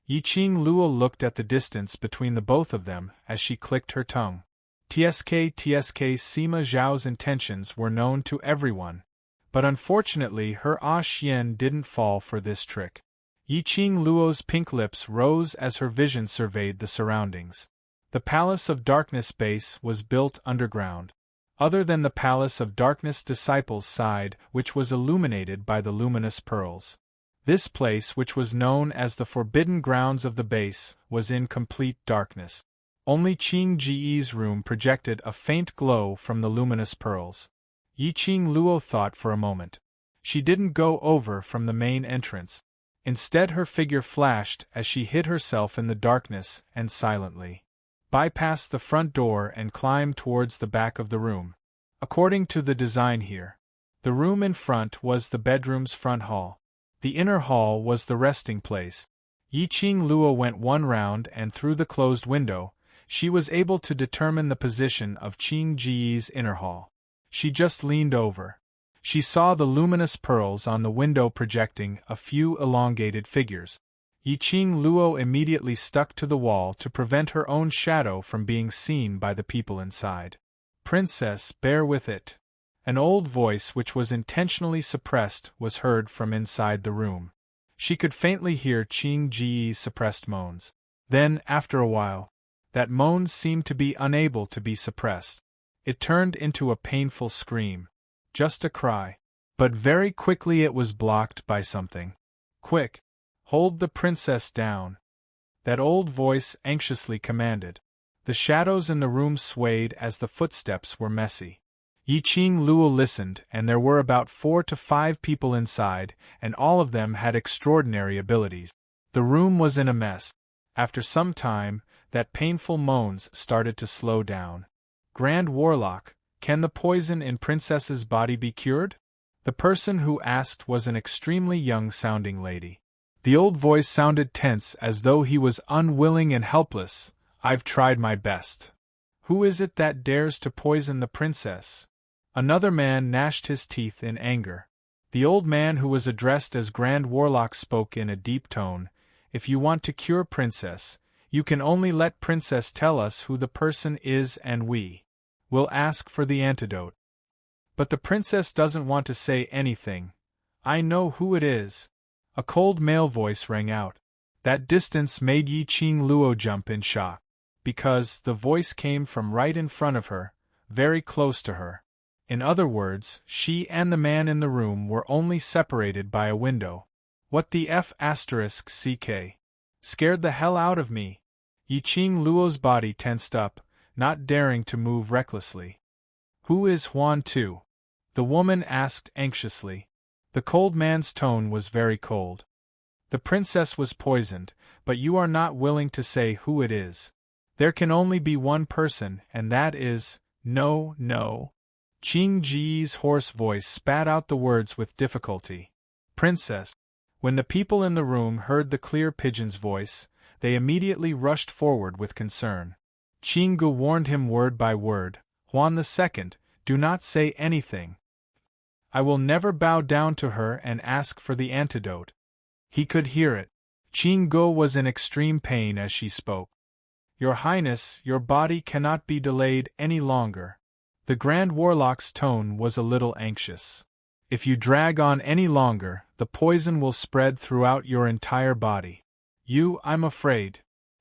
Speaker 1: Yiqing Luo looked at the distance between the both of them as she clicked her tongue. Tsk Sima Zhao's intentions were known to everyone. But unfortunately her Ah Xian didn't fall for this trick. Yiqing Luo's pink lips rose as her vision surveyed the surroundings. The Palace of Darkness base was built underground. Other than the Palace of Darkness disciples' side, which was illuminated by the luminous pearls. This place, which was known as the Forbidden Grounds of the base, was in complete darkness. Only Qing Ji's room projected a faint glow from the luminous pearls. Yiqing Luo thought for a moment. She didn't go over from the main entrance. Instead her figure flashed as she hid herself in the darkness and silently bypassed the front door and climbed towards the back of the room. According to the design here, the room in front was the bedroom's front hall. The inner hall was the resting place. Yiqing Luo went one round and through the closed window, she was able to determine the position of Qing Ji's inner hall. She just leaned over. She saw the luminous pearls on the window projecting a few elongated figures. Yiqing Luo immediately stuck to the wall to prevent her own shadow from being seen by the people inside. "Princess, bear with it." An old voice which was intentionally suppressed was heard from inside the room. She could faintly hear Qing Ji's suppressed moans. Then, after a while, that moans seemed to be unable to be suppressed. It turned into a painful scream. Just a cry. But very quickly it was blocked by something. "Quick! Hold the princess down!" that old voice anxiously commanded. The shadows in the room swayed as the footsteps were messy. Yiqing Luo listened, and there were about 4 to 5 people inside, and all of them had extraordinary abilities. The room was in a mess. After some time, that painful moans started to slow down. "Grand Warlock, can the poison in Princess's body be cured?" The person who asked was an extremely young-sounding lady. The old voice sounded tense as though he was unwilling and helpless. "I've tried my best." "Who is it that dares to poison the princess?" Another man gnashed his teeth in anger. The old man who was addressed as Grand Warlock spoke in a deep tone. "If you want to cure Princess, you can only let Princess tell us who the person is and we will ask for the antidote." "But the princess doesn't want to say anything." "I know who it is." A cold male voice rang out. That distance made Yiqing Luo jump in shock. Because the voice came from right in front of her, very close to her. In other words, she and the man in the room were only separated by a window. What the F***ck? Scared the hell out of me. Yiqing Luo's body tensed up, not daring to move recklessly. "Who is Huan Tu?" the woman asked anxiously. The cold man's tone was very cold. "The princess was poisoned, but you are not willing to say who it is. There can only be one person, and that is, no. Qing Ji's hoarse voice spat out the words with difficulty. "Princess." When the people in the room heard the clear pigeon's voice, they immediately rushed forward with concern. Qing Gu warned him word by word, "Huan II, do not say anything. I will never bow down to her and ask for the antidote." He could hear it. Qinggu was in extreme pain as she spoke. Your Highness, your body cannot be delayed any longer. The Grand Warlock's tone was a little anxious. If you drag on any longer, the poison will spread throughout your entire body. I'm afraid.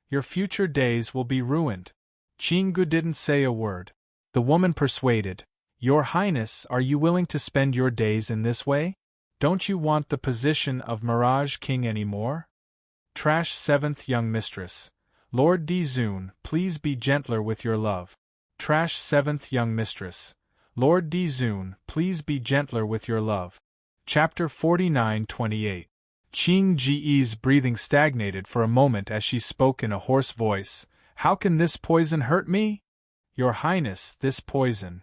Speaker 1: Your future days will be ruined. Qinggu didn't say a word. The woman persuaded, Your Highness, are you willing to spend your days in this way? Don't you want the position of Mirage King anymore? Trash 7th Young Mistress. Lord Dizun, please be gentler with your love. Trash 7th Young Mistress. Lord Dizun, please be gentler with your love. Chapter 49-28. Qing Ji's breathing stagnated for a moment as she spoke in a hoarse voice. How can this poison hurt me? Your Highness, this poison.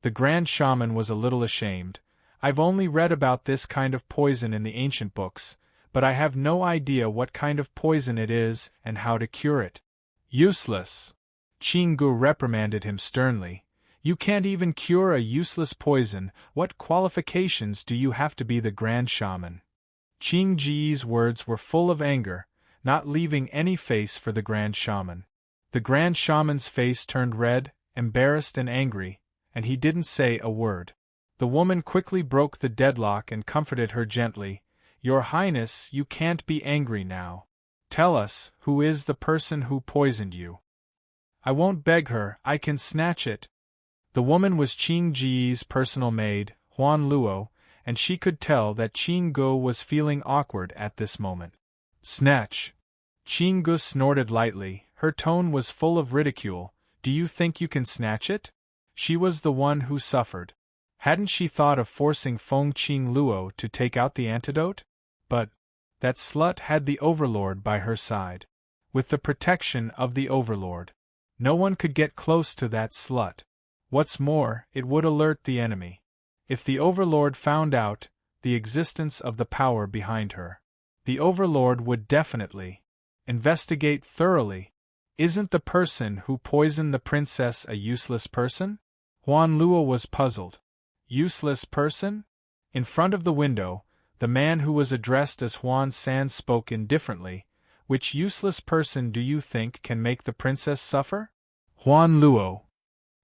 Speaker 1: The Grand Shaman was a little ashamed. I've only read about this kind of poison in the ancient books, but I have no idea what kind of poison it is and how to cure it. Useless. Qinggu reprimanded him sternly. You can't even cure a useless poison. What qualifications do you have to be the Grand Shaman? Qing Ji's words were full of anger, not leaving any face for the Grand Shaman. The Grand Shaman's face turned red, embarrassed and angry, and he didn't say a word. The woman quickly broke the deadlock and comforted her gently. Your Highness, you can't be angry now. Tell us, who is the person who poisoned you? I won't beg her, I can snatch it. The woman was Qing Ji's personal maid, Huan Luo, and she could tell that Qinggu was feeling awkward at this moment. Snatch. Qinggu snorted lightly, her tone was full of ridicule. Do you think you can snatch it? She was the one who suffered. Hadn't she thought of forcing Feng Qing Luo to take out the antidote? But that slut had the Overlord by her side. With the protection of the Overlord, no one could get close to that slut. What's more, it would alert the enemy. If the Overlord found out the existence of the power behind her, the Overlord would definitely investigate thoroughly. Isn't the person who poisoned the princess a useless person? Huan Luo was puzzled. Useless person? In front of the window, the man who was addressed as Huan San spoke indifferently. Which useless person do you think can make the princess suffer? Huan Luo.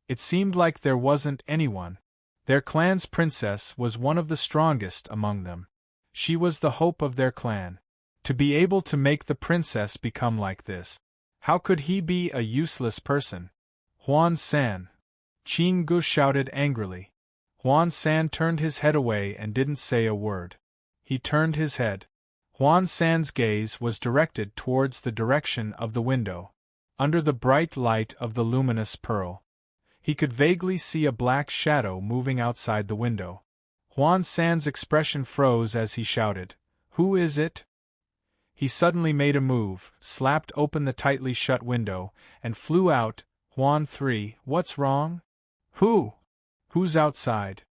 Speaker 1: It seemed like there wasn't anyone. Their clan's princess was one of the strongest among them. She was the hope of their clan. To be able to make the princess become like this. How could he be a useless person? Huan San. Qinggu shouted angrily. Huan San turned his head away and didn't say a word. He turned his head. Huan San's gaze was directed towards the direction of the window. Under the bright light of the luminous pearl, he could vaguely see a black shadow moving outside the window. Huan San's expression froze as he shouted, Who is it? He suddenly made a move, slapped open the tightly shut window, and flew out. Huan 3, what's wrong? Who? Who's outside?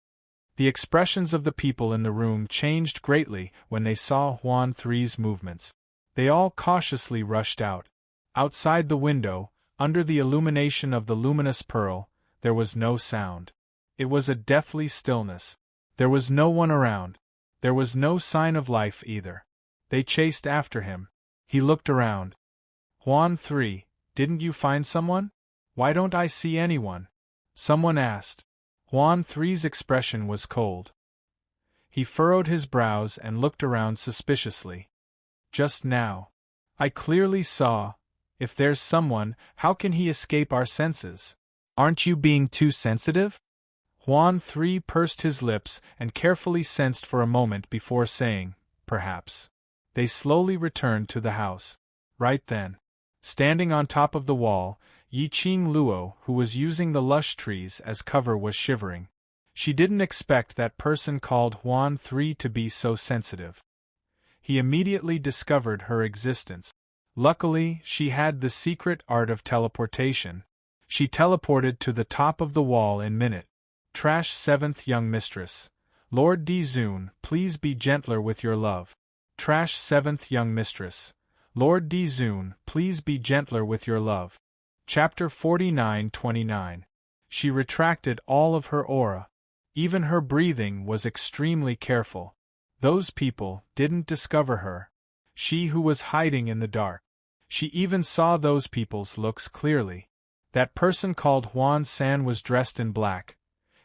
Speaker 1: The expressions of the people in the room changed greatly when they saw Huan 3's movements. They all cautiously rushed out. Outside the window, under the illumination of the luminous pearl, there was no sound. It was a deathly stillness. There was no one around. There was no sign of life either. They chased after him. He looked around. Huan 3, didn't you find someone? Why don't I see anyone? Someone asked. Huan 3's expression was cold. He furrowed his brows and looked around suspiciously. Just now. I clearly saw. If there's someone, how can he escape our senses? Aren't you being too sensitive? Huan 3 pursed his lips and carefully sensed for a moment before saying, perhaps. They slowly returned to the house. Right then, standing on top of the wall, Yiqing Luo, who was using the lush trees as cover, was shivering. She didn't expect that person called Huan 3 to be so sensitive. He immediately discovered her existence. Luckily, she had the secret art of teleportation. She teleported to the top of the wall in minute. Trash 7th Young Mistress. Lord Dizun, please be gentler with your love. Trash 7th Young Mistress. Lord Dizun, please be gentler with your love. Chapter 49-29. She retracted all of her aura. Even her breathing was extremely careful. Those people didn't discover her. She who was hiding in the dark. She even saw those people's looks clearly. That person called Huan San was dressed in black,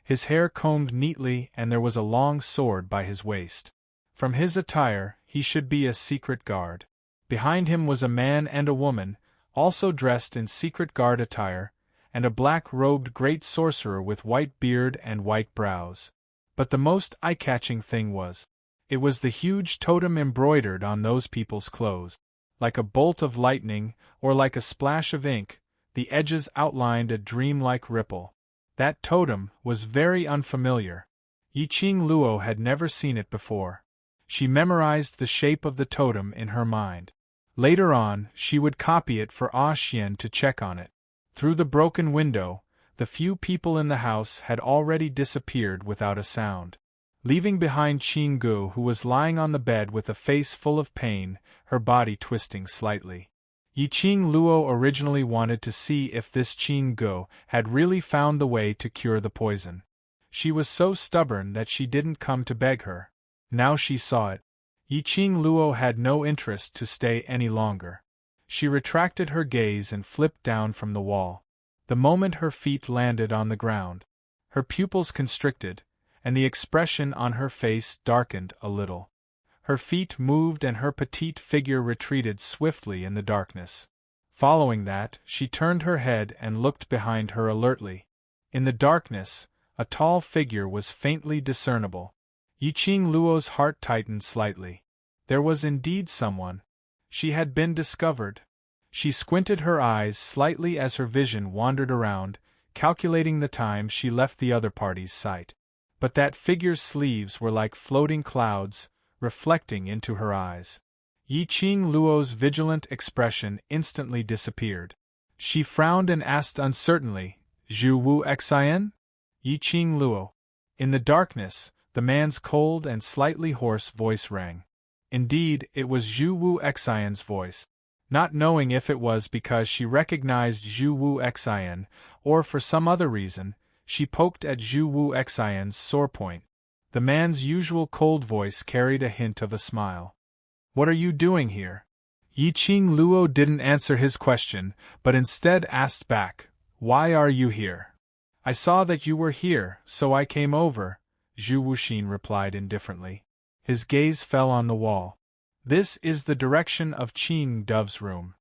Speaker 1: his hair combed neatly, and there was a long sword by his waist. From his attire, he should be a secret guard. Behind him was a man and a woman, also dressed in secret guard attire, and a black-robed great sorcerer with white beard and white brows. But the most eye-catching thing was, it was the huge totem embroidered on those people's clothes. Like a bolt of lightning, or like a splash of ink, the edges outlined a dreamlike ripple. That totem was very unfamiliar. Yiqing Luo had never seen it before. She memorized the shape of the totem in her mind. Later on, she would copy it for Ah Xian to check on it. Through the broken window, the few people in the house had already disappeared without a sound, leaving behind Qing Gu, who was lying on the bed with a face full of pain, her body twisting slightly. Yiqing Luo originally wanted to see if this Qing Gu had really found the way to cure the poison. She was so stubborn that she didn't come to beg her. Now she saw it. Yiqing Luo had no interest to stay any longer. She retracted her gaze and flipped down from the wall. The moment her feet landed on the ground, her pupils constricted, and the expression on her face darkened a little. Her feet moved and her petite figure retreated swiftly in the darkness. Following that, she turned her head and looked behind her alertly. In the darkness, a tall figure was faintly discernible. Yiqing Luo's heart tightened slightly. There was indeed someone. She had been discovered. She squinted her eyes slightly as her vision wandered around, calculating the time she left the other party's sight. But that figure's sleeves were like floating clouds, reflecting into her eyes. Yiqing Luo's vigilant expression instantly disappeared. She frowned and asked uncertainly, "Zhu Wu Xian?" Yiqing Luo. In the darkness, the man's cold and slightly hoarse voice rang. Indeed, it was Zhu Wu Xian's voice. Not knowing if it was because she recognized Zhu Wu Xian, or for some other reason, she poked at Zhu Wu Xian's sore point. The man's usual cold voice carried a hint of a smile. "What are you doing here?" Yiqing Luo didn't answer his question, but instead asked back, "Why are you here?" "I saw that you were here, so I came over," Zhu Wuxin replied indifferently. His gaze fell on the wall. "This is the direction of Qing Dove's room."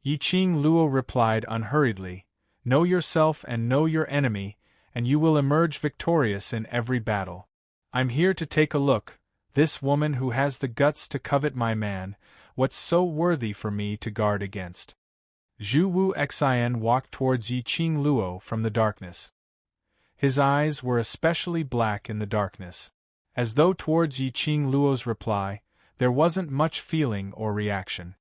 Speaker 1: Yiqing Luo replied unhurriedly, "Know yourself and know your enemy, and you will emerge victorious in every battle. I'm here to take a look, this woman who has the guts to covet my man, what's so worthy for me to guard against." Zhu Wu Xian walked towards Yiqing Luo from the darkness. His eyes were especially black in the darkness. As though towards Yiqing Luo's reply, there wasn't much feeling or reaction.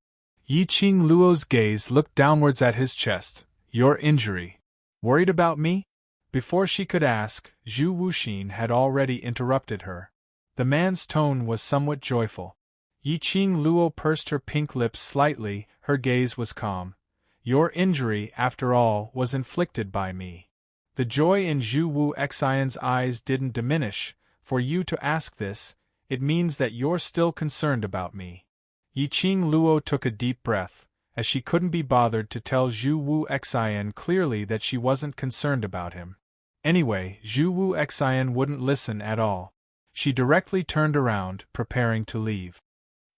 Speaker 1: Yiqing Luo's gaze looked downwards at his chest. "Your injury. Worried about me?" Before she could ask, Zhu Wuxin had already interrupted her. The man's tone was somewhat joyful. Yiqing Luo pursed her pink lips slightly, her gaze was calm. "Your injury, after all, was inflicted by me." The joy in Zhu Wu Xian's eyes didn't diminish. "For you to ask this, it means that you're still concerned about me." Yiqing Luo took a deep breath, as she couldn't be bothered to tell Zhu Wu Xian clearly that she wasn't concerned about him. Anyway, Zhu Wu Xian wouldn't listen at all. She directly turned around, preparing to leave.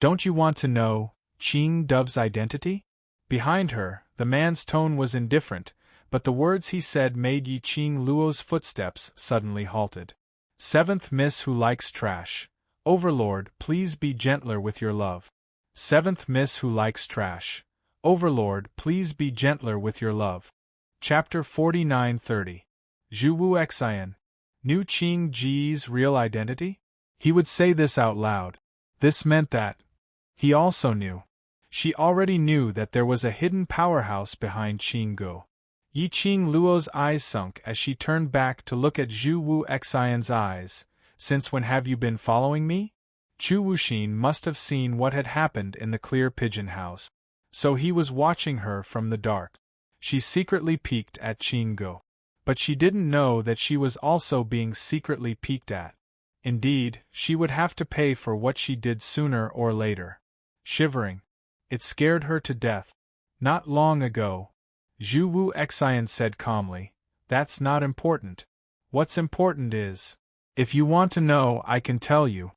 Speaker 1: "Don't you want to know Qing Dove's identity?" Behind her, the man's tone was indifferent, but the words he said made Yiqing Luo's footsteps suddenly halted. "Seventh Miss who likes trash. Overlord, please be gentler with your love." Seventh Miss who likes trash. Overlord, please be gentler with your love. Chapter 49-30. Zhu Wu Xian. Knew Qing Ji's real identity? He would say this out loud. This meant that he also knew. She already knew that there was a hidden powerhouse behind Qing Gu. Yiqing Luo's eyes sunk as she turned back to look at Zhu Wu Xian's eyes. "Since when have you been following me?" Zhu Wuxin must have seen what had happened in the clear pigeon house. So he was watching her from the dark. She secretly peeked at Qing Gu. But she didn't know that she was also being secretly peeked at. Indeed, she would have to pay for what she did sooner or later. shivering. It scared her to death. Not long ago. Zhu Wu Xian said calmly. That's not important. What's important is. If you want to know, I can tell you.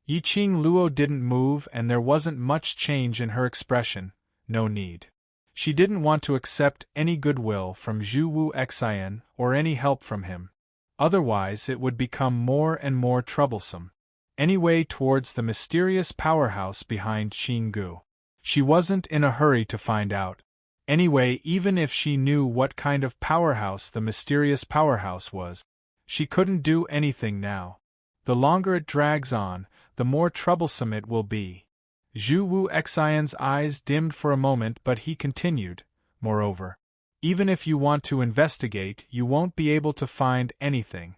Speaker 1: Yiqing Luo didn't move and there wasn't much change in her expression. No need. She didn't want to accept any goodwill from Zhu Wu Xian or any help from him. Otherwise it would become more and more troublesome. Anyway, towards the mysterious powerhouse behind Xinggu. She wasn't in a hurry to find out. Anyway, even if she knew what kind of powerhouse the mysterious powerhouse was, she couldn't do anything now. The longer it drags on, the more troublesome it will be. Zhu Wu Xian's eyes dimmed for a moment, but he continued, moreover. Even if you want to investigate, you won't be able to find anything.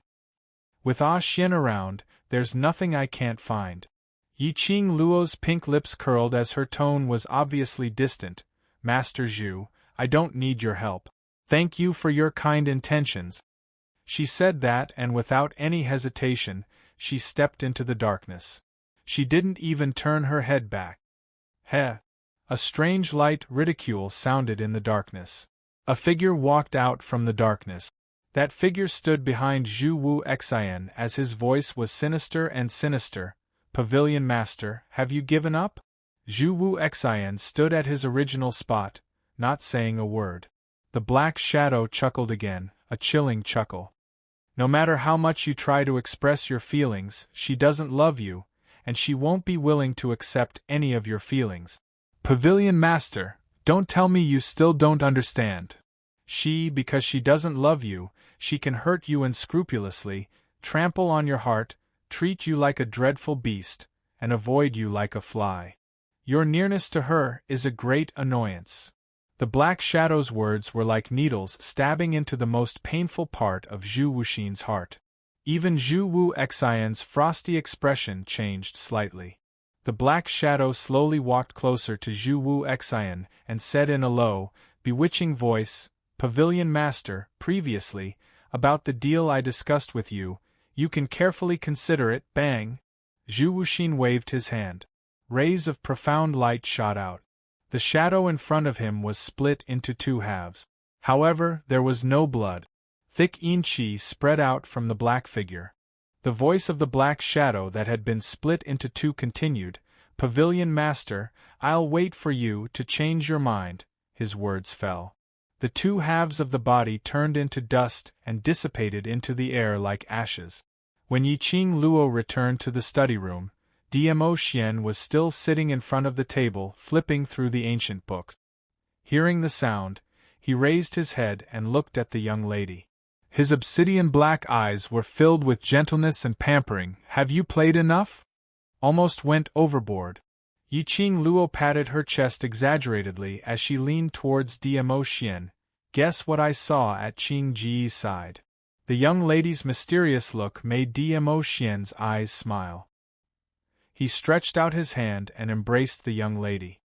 Speaker 1: With Ah Xian around, there's nothing I can't find. Yiqing Luo's pink lips curled as her tone was obviously distant. Master Zhu, I don't need your help. Thank you for your kind intentions. She said that, and without any hesitation, she stepped into the darkness. She didn't even turn her head back. Heh! A strange light ridicule sounded in the darkness. A figure walked out from the darkness. That figure stood behind Zhu Wu Xian as his voice was sinister and sinister. Pavilion Master, have you given up? Zhu Wu Xian stood at his original spot, not saying a word. The black shadow chuckled again, a chilling chuckle. No matter how much you try to express your feelings, she doesn't love you, and she won't be willing to accept any of your feelings. Pavilion Master, don't tell me you still don't understand. Because she doesn't love you, she can hurt you unscrupulously, trample on your heart, treat you like a dreadful beast, and avoid you like a fly. Your nearness to her is a great annoyance. The black shadow's words were like needles stabbing into the most painful part of Zhu Wuxin's heart. Even Zhu Wu Xian's frosty expression changed slightly. The black shadow slowly walked closer to Zhu Wu Xian and said in a low, bewitching voice, Pavilion Master, previously, about the deal I discussed with you, you can carefully consider it. Bang! Zhu Wuxin waved his hand. Rays of profound light shot out. The shadow in front of him was split into two halves. However, there was no blood. Thick yin qi spread out from the black figure. The voice of the black shadow that had been split into two continued, Pavilion Master, I'll wait for you to change your mind. His words fell. The two halves of the body turned into dust and dissipated into the air like ashes. When Yiqing Luo returned to the study room, Dmo Xian was still sitting in front of the table, flipping through the ancient books. Hearing the sound, he raised his head and looked at the young lady. His obsidian-black eyes were filled with gentleness and pampering. Have you played enough? Almost went overboard. Yiqing Luo patted her chest exaggeratedly as she leaned towards Dmo Xian. Guess what I saw at Qing Ji's side. The young lady's mysterious look made Dmo Xian's eyes smile. He stretched out his hand and embraced the young lady.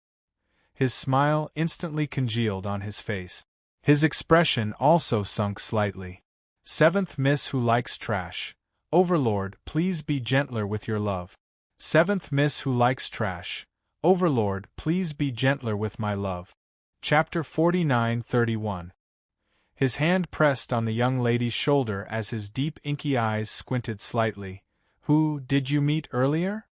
Speaker 1: His smile instantly congealed on his face. His expression also sunk slightly. Seventh Miss Who Likes Trash. Overlord, please be gentler with your love. Seventh Miss Who Likes Trash. Overlord, please be gentler with my love. Chapter 49-31. His hand pressed on the young lady's shoulder as his deep inky eyes squinted slightly. Who did you meet earlier?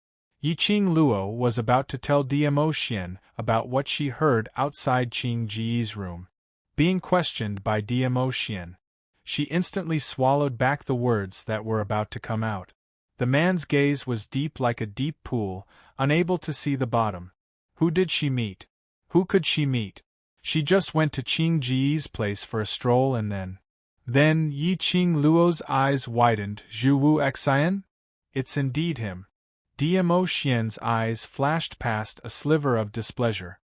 Speaker 1: Yiqing Luo was about to tell Dmo Xian about what she heard outside Qing Ji's room. Being questioned by Dmo Xian, she instantly swallowed back the words that were about to come out. The man's gaze was deep like a deep pool, unable to see the bottom. Who did she meet? Who could she meet? She just went to Qing Ji's place for a stroll and then Yiqing Luo's eyes widened. Zhu Wu Xian? It's indeed him. Dmo Xian's eyes flashed past a sliver of displeasure.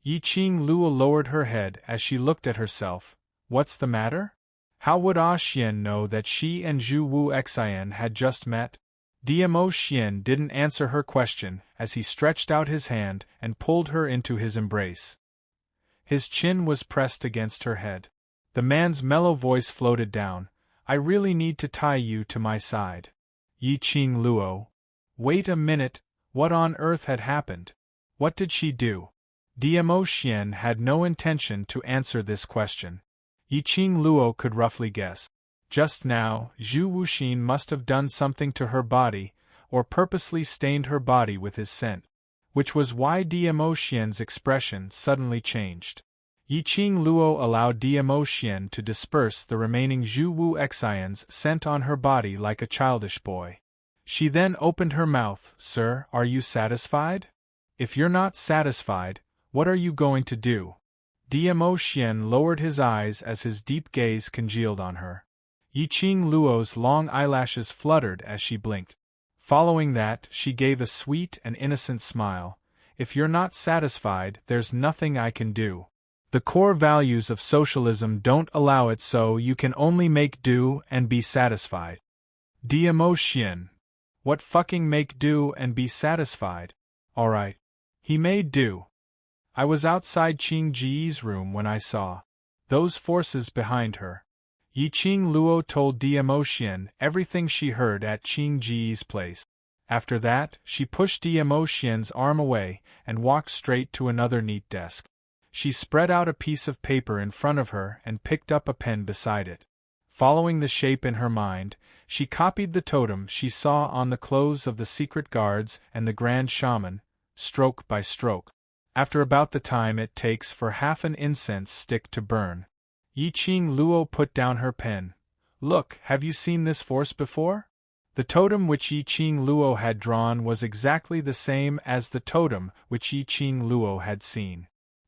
Speaker 1: Yiqing Luo lowered her head as she looked at herself. What's the matter? How would Ah Xian know that she and Zhu Wu Xian had just met? Dmo Xian didn't answer her question as he stretched out his hand and pulled her into his embrace. His chin was pressed against her head. The man's mellow voice floated down. I really need to tie you to my side. Yiqing Luo. Wait a minute, what on earth had happened? What did she do? Diamo Xian had no intention to answer this question. Yiqing Luo could roughly guess. Just now, Zhu Wuxin must have done something to her body, or purposely stained her body with his scent. Which was why Diamo Xian's expression suddenly changed. Yiqing Luo allowed Diamo Xian to disperse the remaining Zhu Wu Xian's scent on her body like a childish boy. She then opened her mouth. Sir, are you satisfied? If you're not satisfied, what are you going to do? Diamo Xian lowered his eyes as his deep gaze congealed on her. Yiqing Luo's long eyelashes fluttered as she blinked. Following that, she gave a sweet and innocent smile. If you're not satisfied, there's nothing I can do. The core values of socialism don't allow it, so you can only make do and be satisfied. Diamo Xian. What fucking make do and be satisfied? Alright. He made do. I was outside Qing Ji's room when I saw those forces behind her. Yiqing Luo told Diamo Xian everything she heard at Qing Ji's place. After that, she pushed Diamo Xian's arm away and walked straight to another neat desk. She spread out a piece of paper in front of her and picked up a pen beside it. Following the shape in her mind, she copied the totem she saw on the clothes of the secret guards and the Grand Shaman, stroke by stroke. After about the time it takes for half an incense stick to burn, Yiqing Luo put down her pen. Look, have you seen this force before? The totem which Yiqing Luo had drawn was exactly the same as the totem which Yiqing Luo had seen.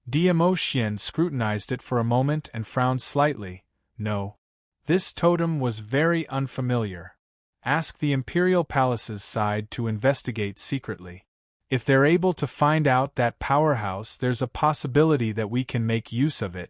Speaker 1: Diamo Xian scrutinized it for a moment and frowned slightly. No. This totem was very unfamiliar. Ask the Imperial Palace's side to investigate secretly. If they're able to find out that powerhouse, there's a possibility that we can make use of it.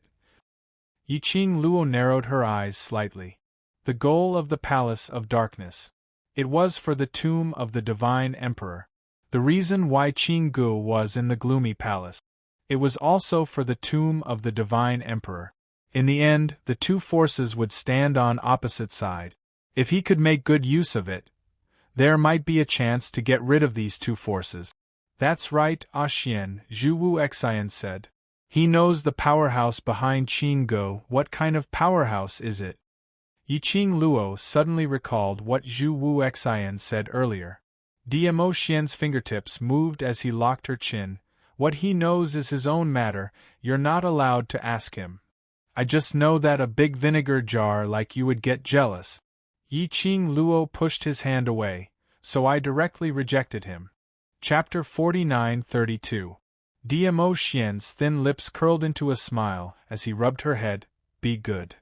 Speaker 1: Yiqing Luo narrowed her eyes slightly. The goal of the Palace of Darkness. It was for the tomb of the Divine Emperor. The reason why Qing Gu was in the gloomy palace. It was also for the tomb of the Divine Emperor. In the end, the two forces would stand on opposite sides. If he could make good use of it, there might be a chance to get rid of these two forces. That's right, Ah Xian, Zhu Wu Xian said. He knows the powerhouse behind Qing Gu. What kind of powerhouse is it? Yiqing Luo suddenly recalled what Zhu Wu Xian said earlier. Diamo Xian's fingertips moved as he locked her chin. What he knows is his own matter, you're not allowed to ask him. I just know that a big vinegar jar like you would get jealous. Yiqing Luo pushed his hand away, so I directly rejected him. Chapter 49-32. Diamo Xian's thin lips curled into a smile as he rubbed her head. Be good.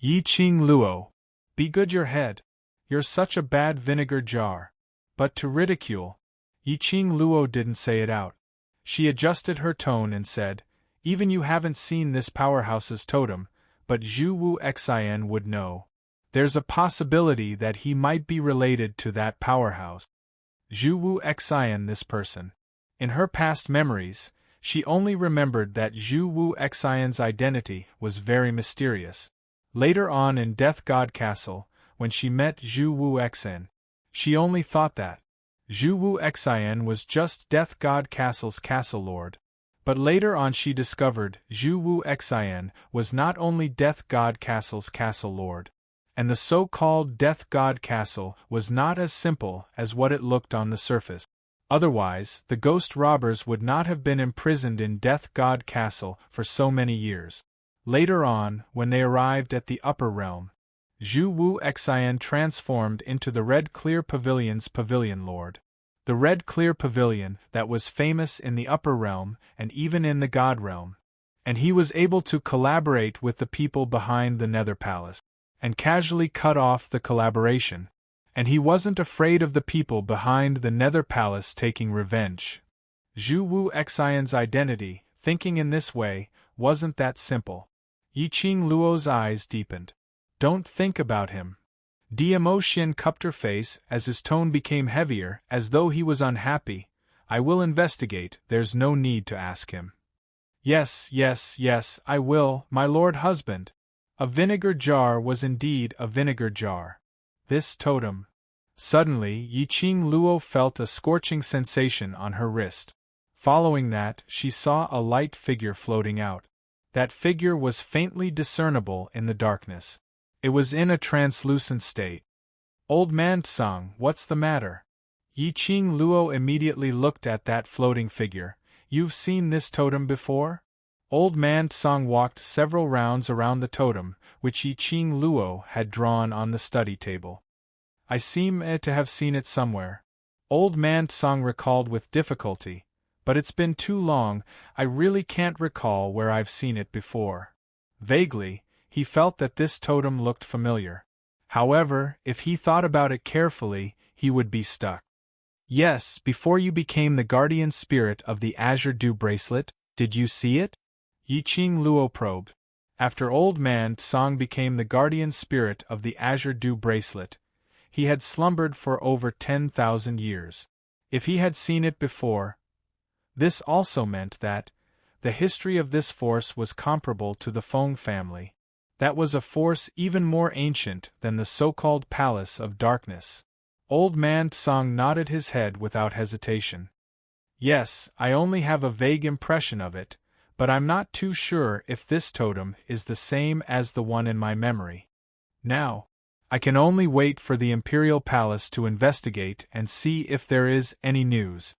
Speaker 1: Yiqing Luo. Be good your head. You're such a bad vinegar jar. But to ridicule. Yiqing Luo didn't say it out. She adjusted her tone and said, even you haven't seen this powerhouse's totem, but Zhu Wu Xian would know. There's a possibility that he might be related to that powerhouse. Zhu Wu Xian, this person. In her past memories, she only remembered that Zhu Wu Xian's identity was very mysterious. Later on in Death God Castle, when she met Zhu Wu Xian, she only thought that Zhu Wu Xian was just Death God Castle's castle lord. But later on she discovered Zhu Wu Xian was not only Death God Castle's castle lord, and the so-called Death God Castle was not as simple as what it looked on the surface. Otherwise, the ghost robbers would not have been imprisoned in Death God Castle for so many years. Later on, when they arrived at the upper realm, Zhu Wu Xian transformed into the Red Clear Pavilion's Pavilion Lord. The Red Clear Pavilion that was famous in the upper realm and even in the God realm. And he was able to collaborate with the people behind the Nether Palace, and casually cut off the collaboration. And he wasn't afraid of the people behind the Nether Palace taking revenge. Zhu Wu Xian's identity, thinking in this way, wasn't that simple. Yiqing Luo's eyes deepened. Don't think about him. Diamo Xian cupped her face as his tone became heavier, as though he was unhappy. I will investigate, there's no need to ask him. Yes, I will, my lord husband. A vinegar jar was indeed a vinegar jar. This totem. Suddenly, Yiqing Luo felt a scorching sensation on her wrist. Following that, she saw a light figure floating out. That figure was faintly discernible in the darkness. It was in a translucent state. Old man Tsang, what's the matter? Yi Qing Luo immediately looked at that floating figure. You've seen this totem before? Old man Tsang walked several rounds around the totem, which Yi Qing Luo had drawn on the study table. I seem to have seen it somewhere. Old man Tsang recalled with difficulty. But it's been too long, I really can't recall where I've seen it before. Vaguely, he felt that this totem looked familiar. However, if he thought about it carefully, he would be stuck. Yes, before you became the guardian spirit of the Azure Dew Bracelet, did you see it? Yi Qing Luo probed. After Old Man Tsang became the guardian spirit of the Azure Dew Bracelet, he had slumbered for over 10,000 years. If he had seen it before, this also meant that the history of this force was comparable to the Feng family. That was a force even more ancient than the so-called Palace of Darkness. Old Man Tsang nodded his head without hesitation. Yes, I only have a vague impression of it, but I'm not too sure if this totem is the same as the one in my memory. Now, I can only wait for the Imperial Palace to investigate and see if there is any news.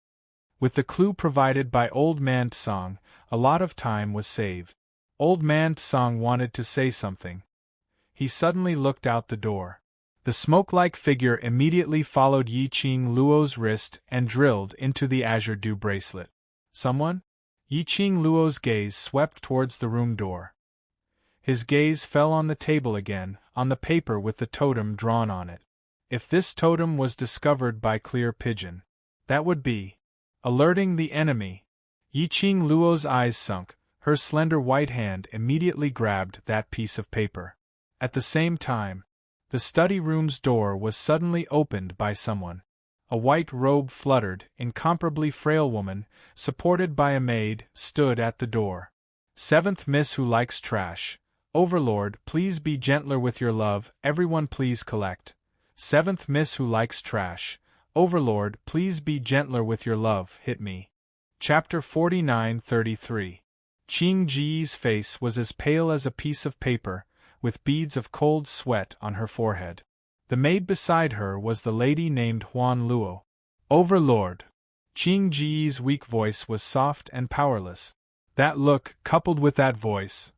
Speaker 1: With the clue provided by Old Man Tsang, a lot of time was saved. Old Man Tsang wanted to say something. He suddenly looked out the door. The smoke-like figure immediately followed Yi Qing Luo's wrist and drilled into the Azure Dew Bracelet. Someone? Yi Qing Luo's gaze swept towards the room door. His gaze fell on the table again, on the paper with the totem drawn on it. If this totem was discovered by Clear Pigeon, that would be alerting the enemy. Yi Qing Luo's eyes sunk, her slender white hand immediately grabbed that piece of paper. At the same time, the study room's door was suddenly opened by someone. A white robe fluttered, incomparably frail woman, supported by a maid, stood at the door. Seventh Miss Who Likes Trash. Overlord, please be gentler with your love, everyone please collect. Seventh Miss Who Likes Trash. Overlord, please be gentler with your love, hit me. Chapter 49-33. Qing Ji's face was as pale as a piece of paper, with beads of cold sweat on her forehead. The maid beside her was the lady named Huan Luo. Overlord. Qing Ji's weak voice was soft and powerless. That look, coupled with that voice,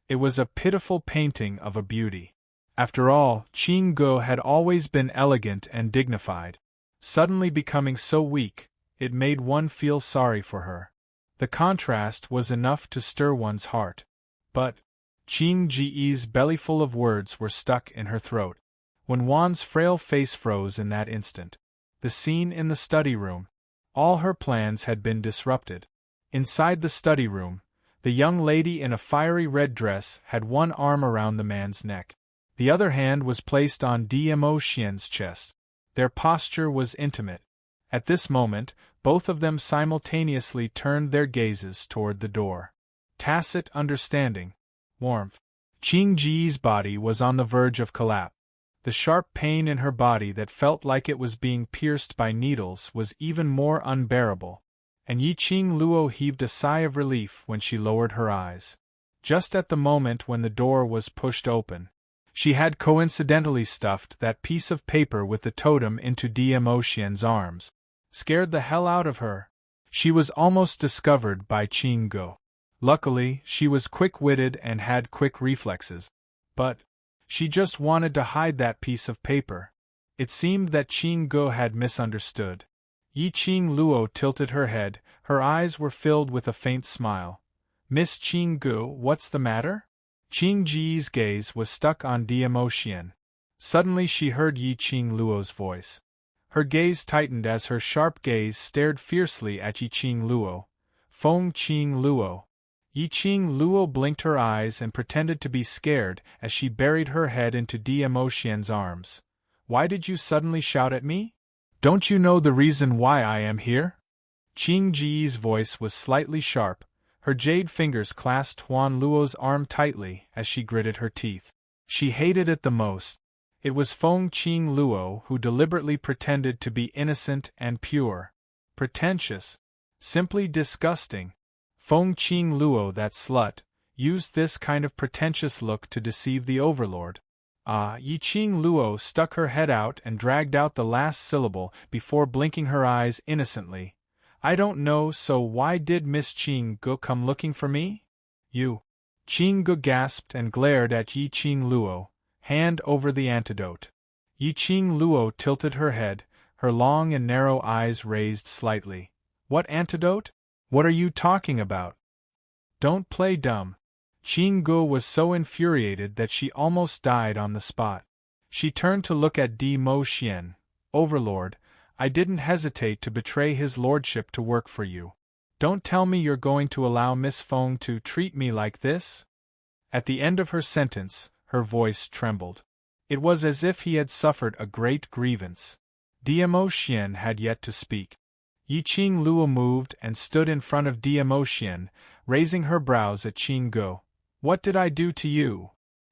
Speaker 1: it was a pitiful painting of a beauty. After all, Qing Go had always been elegant and dignified. Suddenly becoming so weak, it made one feel sorry for her. The contrast was enough to stir one's heart. But Qing Ji's bellyful of words were stuck in her throat. When Wan's frail face froze in that instant. The scene in the study room. All her plans had been disrupted. Inside the study room, the young lady in a fiery red dress had one arm around the man's neck. The other hand was placed on Dmo Xian's chest. Their posture was intimate. At this moment, both of them simultaneously turned their gazes toward the door. Tacit understanding. Warmth. Qing Ji's body was on the verge of collapse. The sharp pain in her body that felt like it was being pierced by needles was even more unbearable, and Yi Qing Luo heaved a sigh of relief when she lowered her eyes. Just at the moment when the door was pushed open, she had coincidentally stuffed that piece of paper with the totem into Dmo Xian's arms. Scared the hell out of her. She was almost discovered by Qing Go. Luckily, she was quick-witted and had quick reflexes. But she just wanted to hide that piece of paper. It seemed that Qing Go had misunderstood. Yi Qing Luo tilted her head, her eyes were filled with a faint smile. Miss Qing Go, what's the matter? Qing Ji's gaze was stuck on Dmo Xian. Suddenly she heard Yi Qing Luo's voice. Her gaze tightened as her sharp gaze stared fiercely at Yi Qing Luo. Feng Qing Luo. Yi Qing Luo blinked her eyes and pretended to be scared as she buried her head into Dmo Xian's arms. Why did you suddenly shout at me? Don't you know the reason why I am here? Qing Ji's voice was slightly sharp. Her jade fingers clasped Huan Luo's arm tightly as she gritted her teeth. She hated it the most. It was Feng Qing Luo who deliberately pretended to be innocent and pure. Pretentious. Simply disgusting. Feng Qing Luo, that slut, used this kind of pretentious look to deceive the Overlord. Yi Qing Luo stuck her head out and dragged out the last syllable before blinking her eyes innocently. I don't know, so why did Miss Qing Gu come looking for me? You. Qing Gu gasped and glared at Yi Qing Luo. Hand over the antidote. Yi Qing Luo tilted her head, her long and narrow eyes raised slightly. What antidote? What are you talking about? Don't play dumb. Qing Gu was so infuriated that she almost died on the spot. She turned to look at Di Mo Xian. Overlord, I didn't hesitate to betray his lordship to work for you. Don't tell me you're going to allow Miss Feng to treat me like this? At the end of her sentence, her voice trembled. It was as if he had suffered a great grievance. Di Mo Xian had yet to speak. Yi Qing Luo moved and stood in front of Di Mo Xian, raising her brows at Qing Gu. What did I do to you?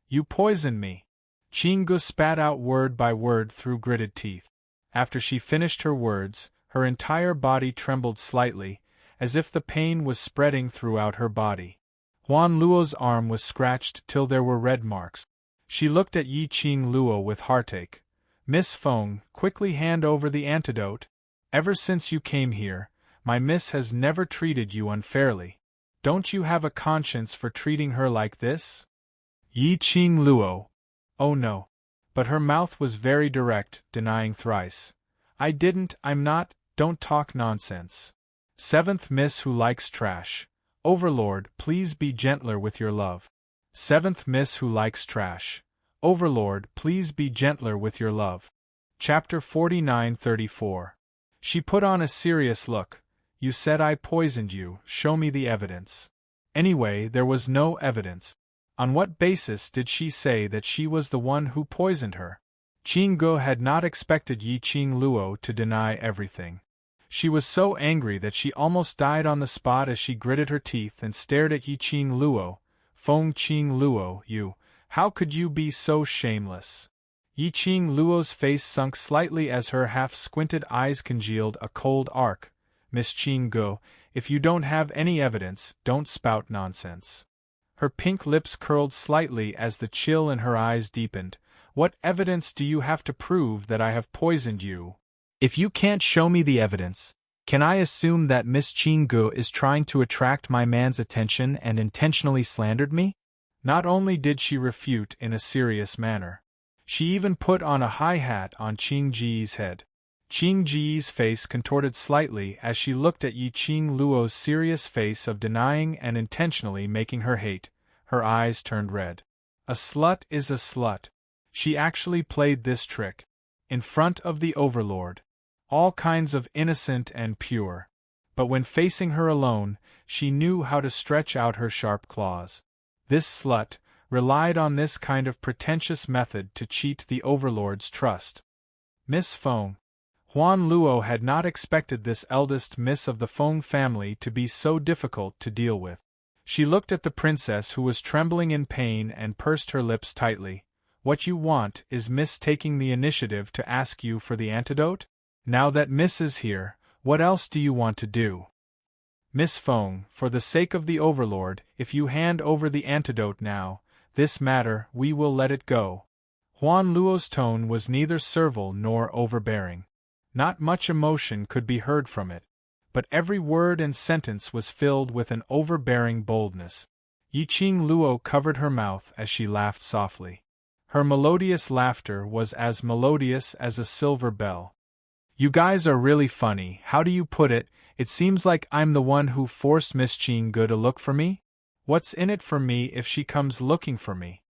Speaker 1: You poisoned me. Qing Gu spat out word by word through gritted teeth. After she finished her words, her entire body trembled slightly, as if the pain was spreading throughout her body. Huan Luo's arm was scratched till there were red marks. She looked at Yi Qing Luo with heartache. Miss Feng, quickly hand over the antidote. Ever since you came here, my miss has never treated you unfairly. Don't you have a conscience for treating her like this? Yi Qing Luo. Oh no. But her mouth was very direct, denying thrice. I didn't, I'm not, don't talk nonsense. Seventh Miss who likes trash. Overlord, please be gentler with your love. Seventh Miss who likes trash. Overlord, please be gentler with your love. Chapter 49-34. She put on a serious look. You said I poisoned you, show me the evidence. Anyway, there was no evidence. On what basis did she say that she was the one who poisoned her? Qing Gu had not expected Yi Qing Luo to deny everything. She was so angry that she almost died on the spot as she gritted her teeth and stared at Yi Qing Luo. Feng Qing Luo, you, how could you be so shameless? Yi Qing Luo's face sunk slightly as her half-squinted eyes congealed a cold arc. Miss Qing Gu, if you don't have any evidence, don't spout nonsense. Her pink lips curled slightly as the chill in her eyes deepened. What evidence do you have to prove that I have poisoned you? If you can't show me the evidence, can I assume that Miss Qing Gu is trying to attract my man's attention and intentionally slandered me? Not only did she refute in a serious manner, she even put on a high hat on Qing Ji's head. Qing Ji's face contorted slightly as she looked at Yi Qing Luo's serious face of denying and intentionally making her hate. Her eyes turned red. A slut is a slut. She actually played this trick. In front of the Overlord. All kinds of innocent and pure. But when facing her alone, she knew how to stretch out her sharp claws. This slut relied on this kind of pretentious method to cheat the Overlord's trust. Miss Feng. Huan Luo had not expected this eldest miss of the Feng family to be so difficult to deal with. She looked at the princess who was trembling in pain and pursed her lips tightly. What you want is Miss taking the initiative to ask you for the antidote? Now that Miss is here, what else do you want to do? Miss Feng, for the sake of the Overlord, if you hand over the antidote now, this matter, we will let it go. Huan Luo's tone was neither servile nor overbearing. Not much emotion could be heard from it, but every word and sentence was filled with an overbearing boldness. Yi Qing Luo covered her mouth as she laughed softly. Her melodious laughter was as melodious as a silver bell. You guys are really funny, how do you put it? It seems like I'm the one who forced Miss Qing Gu to look for me? What's in it for me if she comes looking for me?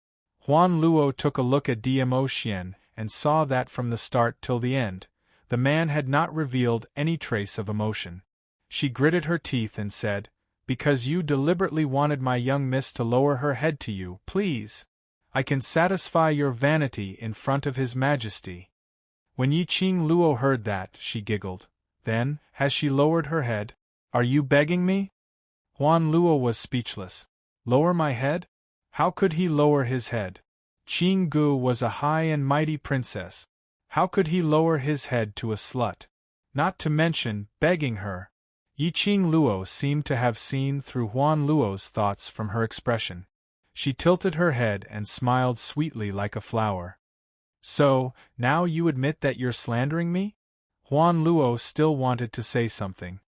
Speaker 1: Huan Luo took a look at Di Mo Xian and saw that from the start till the end, the man had not revealed any trace of emotion. She gritted her teeth and said, because you deliberately wanted my young miss to lower her head to you, please. I can satisfy your vanity in front of His Majesty. When Yi Qing Luo heard that, she giggled. Then, has she lowered her head? Are you begging me? Huan Luo was speechless. Lower my head? How could he lower his head? Qing Gu was a high and mighty princess. How could he lower his head to a slut? Not to mention begging her. Yiqing Luo seemed to have seen through Huan Luo's thoughts from her expression. She tilted her head and smiled sweetly like a flower. So, now you admit that you're slandering me? Huan Luo still wanted to say something.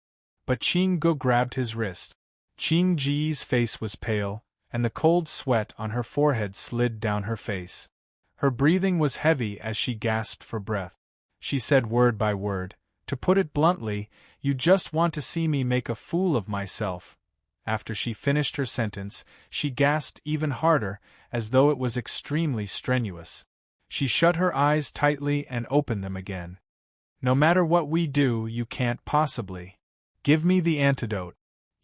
Speaker 1: But Qing Gu grabbed his wrist. Qing Ji's face was pale, and the cold sweat on her forehead slid down her face. Her breathing was heavy as she gasped for breath. She said word by word, "To put it bluntly, you just want to see me make a fool of myself." After she finished her sentence, she gasped even harder, as though it was extremely strenuous. She shut her eyes tightly and opened them again. "No matter what we do, you can't possibly. Give me the antidote."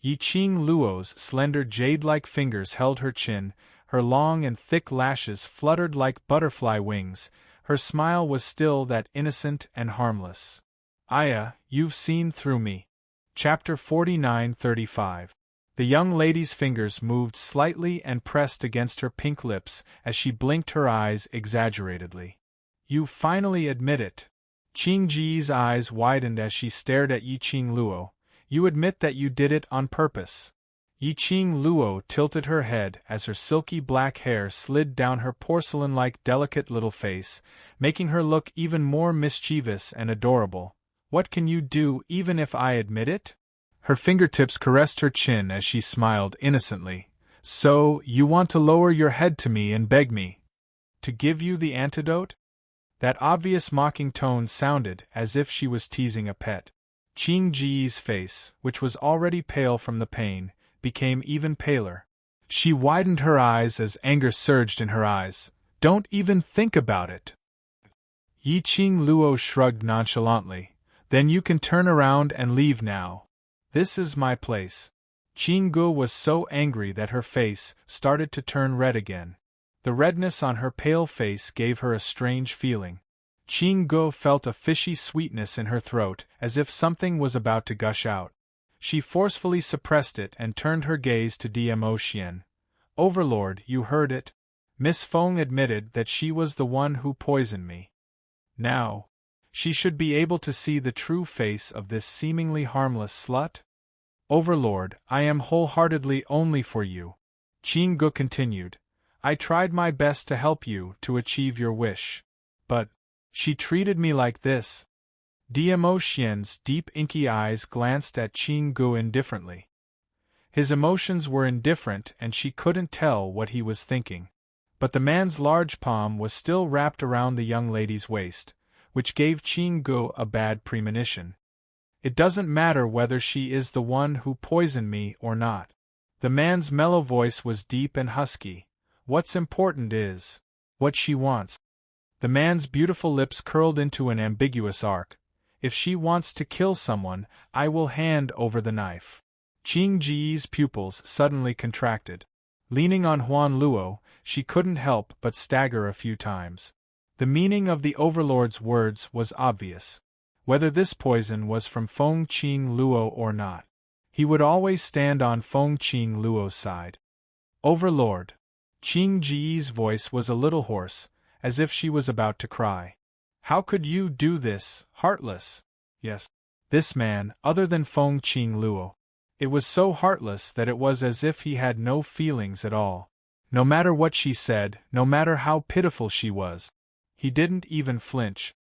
Speaker 1: Yiqing Luo's slender jade-like fingers held her chin, her long and thick lashes fluttered like butterfly wings, her smile was still that innocent and harmless. "Aya, you've seen through me." Chapter 49-35. The young lady's fingers moved slightly and pressed against her pink lips as she blinked her eyes exaggeratedly. "You finally admit it." Qing Ji's eyes widened as she stared at Yiqing Luo. "You admit that you did it on purpose." Yiqing Luo tilted her head as her silky black hair slid down her porcelain-like delicate little face, making her look even more mischievous and adorable. "What can you do even if I admit it?" Her fingertips caressed her chin as she smiled innocently. "So, you want to lower your head to me and beg me to give you the antidote?" That obvious mocking tone sounded as if she was teasing a pet. Qing Ji's face, which was already pale from the pain, became even paler. She widened her eyes as anger surged in her eyes. "Don't even think about it." Yiqing Luo shrugged nonchalantly. "Then you can turn around and leave now. This is my place." Qing Gu was so angry that her face started to turn red again. The redness on her pale face gave her a strange feeling. Qing Gu felt a fishy sweetness in her throat, as if something was about to gush out. She forcefully suppressed it and turned her gaze to Dmo Xian. "Overlord, you heard it. Miss Feng admitted that she was the one who poisoned me. Now, she should be able to see the true face of this seemingly harmless slut?" "Overlord, I am wholeheartedly only for you," Qing Gu continued. "I tried my best to help you to achieve your wish. But she treated me like this." Dmo Xian's deep inky eyes glanced at Qing Gu indifferently. His emotions were indifferent and she couldn't tell what he was thinking. But the man's large palm was still wrapped around the young lady's waist, which gave Qing Gu a bad premonition. "It doesn't matter whether she is the one who poisoned me or not." The man's mellow voice was deep and husky. "What's important is what she wants." The man's beautiful lips curled into an ambiguous arc. "If she wants to kill someone, I will hand over the knife." Qing Ji's pupils suddenly contracted. Leaning on Huan Luo, she couldn't help but stagger a few times. The meaning of the Overlord's words was obvious. Whether this poison was from Feng Qing Luo or not, he would always stand on Feng Qing Luo's side. "Overlord." Qing Ji's voice was a little hoarse, as if she was about to cry. "How could you do this, heartless?" Yes, this man, other than Feng Qing Luo. It was so heartless that it was as if he had no feelings at all. No matter what she said, no matter how pitiful she was, he didn't even flinch.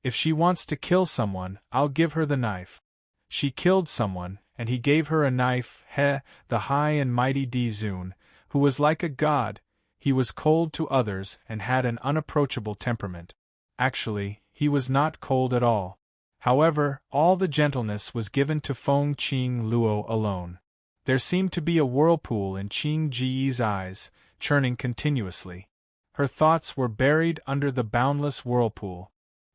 Speaker 1: "If she wants to kill someone, I'll give her the knife." She killed someone, and he gave her a knife. The high and mighty Di Zun, who was like a god, he was cold to others and had an unapproachable temperament. Actually, he was not cold at all. However, all the gentleness was given to Feng Qing Luo alone. There seemed to be a whirlpool in Qing Ji's eyes, churning continuously. Her thoughts were buried under the boundless whirlpool.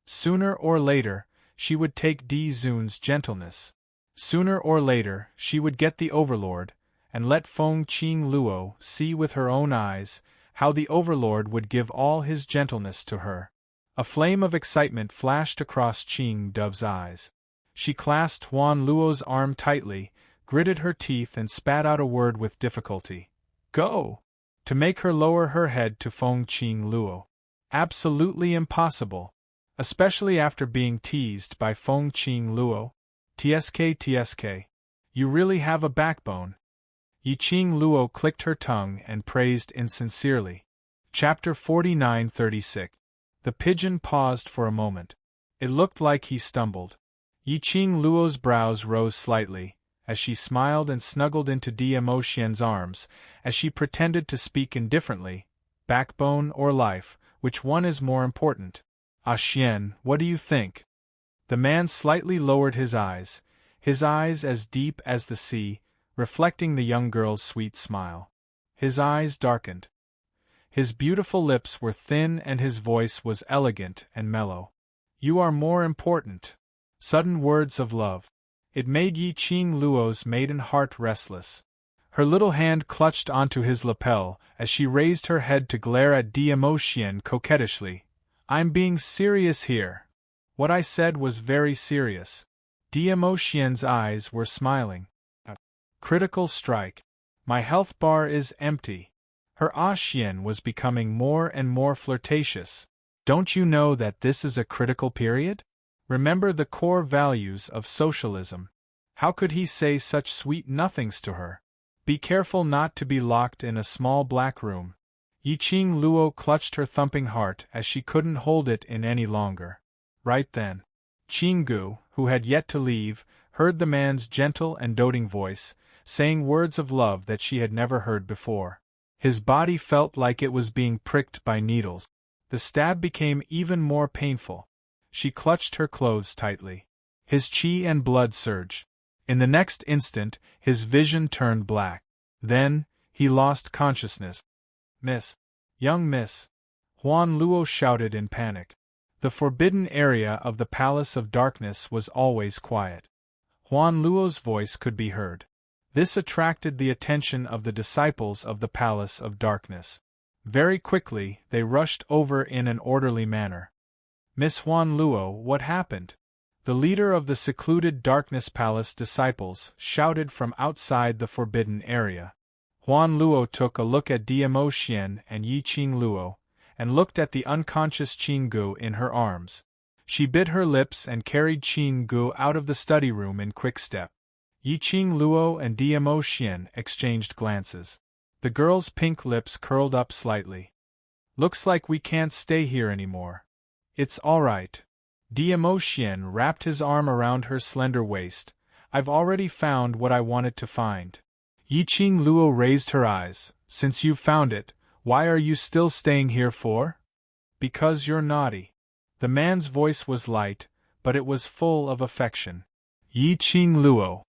Speaker 1: Sooner or later, she would take Di Zun's gentleness. Sooner or later, she would get the Overlord, and let Feng Qing Luo see with her own eyes how the Overlord would give all his gentleness to her. A flame of excitement flashed across Qing Dove's eyes. She clasped Huan Luo's arm tightly, gritted her teeth and spat out a word with difficulty. "Go!" To make her lower her head to Feng Qing Luo. Absolutely impossible. Especially after being teased by Feng Qing Luo. "Tsk. You really have a backbone. Yiqing Luo clicked her tongue and praised insincerely. Chapter 49-36. The pigeon paused for a moment. It looked like he stumbled. Yiqing Luo's brows rose slightly, as she smiled and snuggled into Diamo Xian's arms, as she pretended to speak indifferently. Backbone or life, which one is more important? Ah Xian, what do you think? The man slightly lowered his eyes as deep as the sea, reflecting the young girl's sweet smile. His eyes darkened. His beautiful lips were thin and his voice was elegant and mellow. You are more important. Sudden words of love. It made Yiqing Luo's maiden heart restless. Her little hand clutched onto his lapel as she raised her head to glare at Diamo Xian coquettishly. I'm being serious here. What I said was very serious. Diamo Xian's eyes were smiling. Critical strike. My health bar is empty. Her Ah Xian was becoming more and more flirtatious. Don't you know that this is a critical period? Remember the core values of socialism. How could he say such sweet nothings to her? Be careful not to be locked in a small black room. Yiqing Luo clutched her thumping heart as she couldn't hold it in any longer. Right then, Qinggu, who had yet to leave, heard the man's gentle and doting voice, saying words of love that she had never heard before. His body felt like it was being pricked by needles. The stab became even more painful. She clutched her clothes tightly. His qi and blood surged. In the next instant, his vision turned black. Then, he lost consciousness. Miss! Young miss! Huan Luo shouted in panic. The forbidden area of the Palace of Darkness was always quiet. Huan Luo's voice could be heard. This attracted the attention of the disciples of the Palace of Darkness. Very quickly, they rushed over in an orderly manner. Miss Huan Luo, what happened? The leader of the secluded Darkness Palace disciples shouted from outside the forbidden area. Huan Luo took a look at Diamo Xian and Yiqing Luo, and looked at the unconscious Qinggu in her arms. She bit her lips and carried Qinggu out of the study room in quick step. Yiqing Luo and Diamo Xian exchanged glances. The girl's pink lips curled up slightly. Looks like we can't stay here anymore. It's all right. Diamo Xian wrapped his arm around her slender waist. I've already found what I wanted to find. Yiqing Luo raised her eyes. Since you've found it, why are you still staying here for? Because you're naughty. The man's voice was light, but it was full of affection. Yiqing Luo.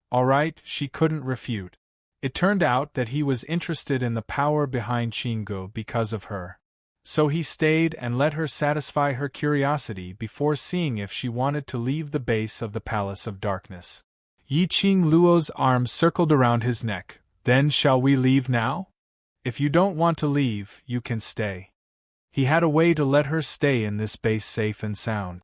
Speaker 1: All right, she couldn't refute. It turned out that he was interested in the power behind Qinggu because of her. So he stayed and let her satisfy her curiosity before seeing if she wanted to leave the base of the Palace of Darkness. Yiqing Luo's arms circled around his neck. Then shall we leave now? If you don't want to leave, you can stay. He had a way to let her stay in this base safe and sound.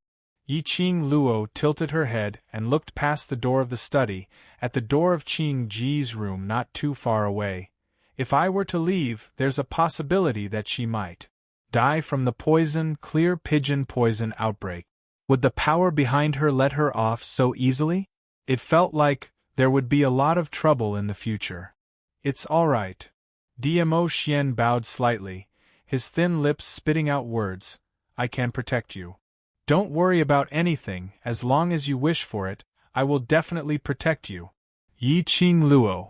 Speaker 1: Yiqing Luo tilted her head and looked past the door of the study, at the door of Qing Ji's room not too far away. If I were to leave, there's a possibility that she might die from the clear pigeon poison outbreak. Would the power behind her let her off so easily? It felt like there would be a lot of trouble in the future. It's all right. Diamo Xian bowed slightly, his thin lips spitting out words. I can protect you. Don't worry about anything, as long as you wish for it, I will definitely protect you. Yiqing Luo.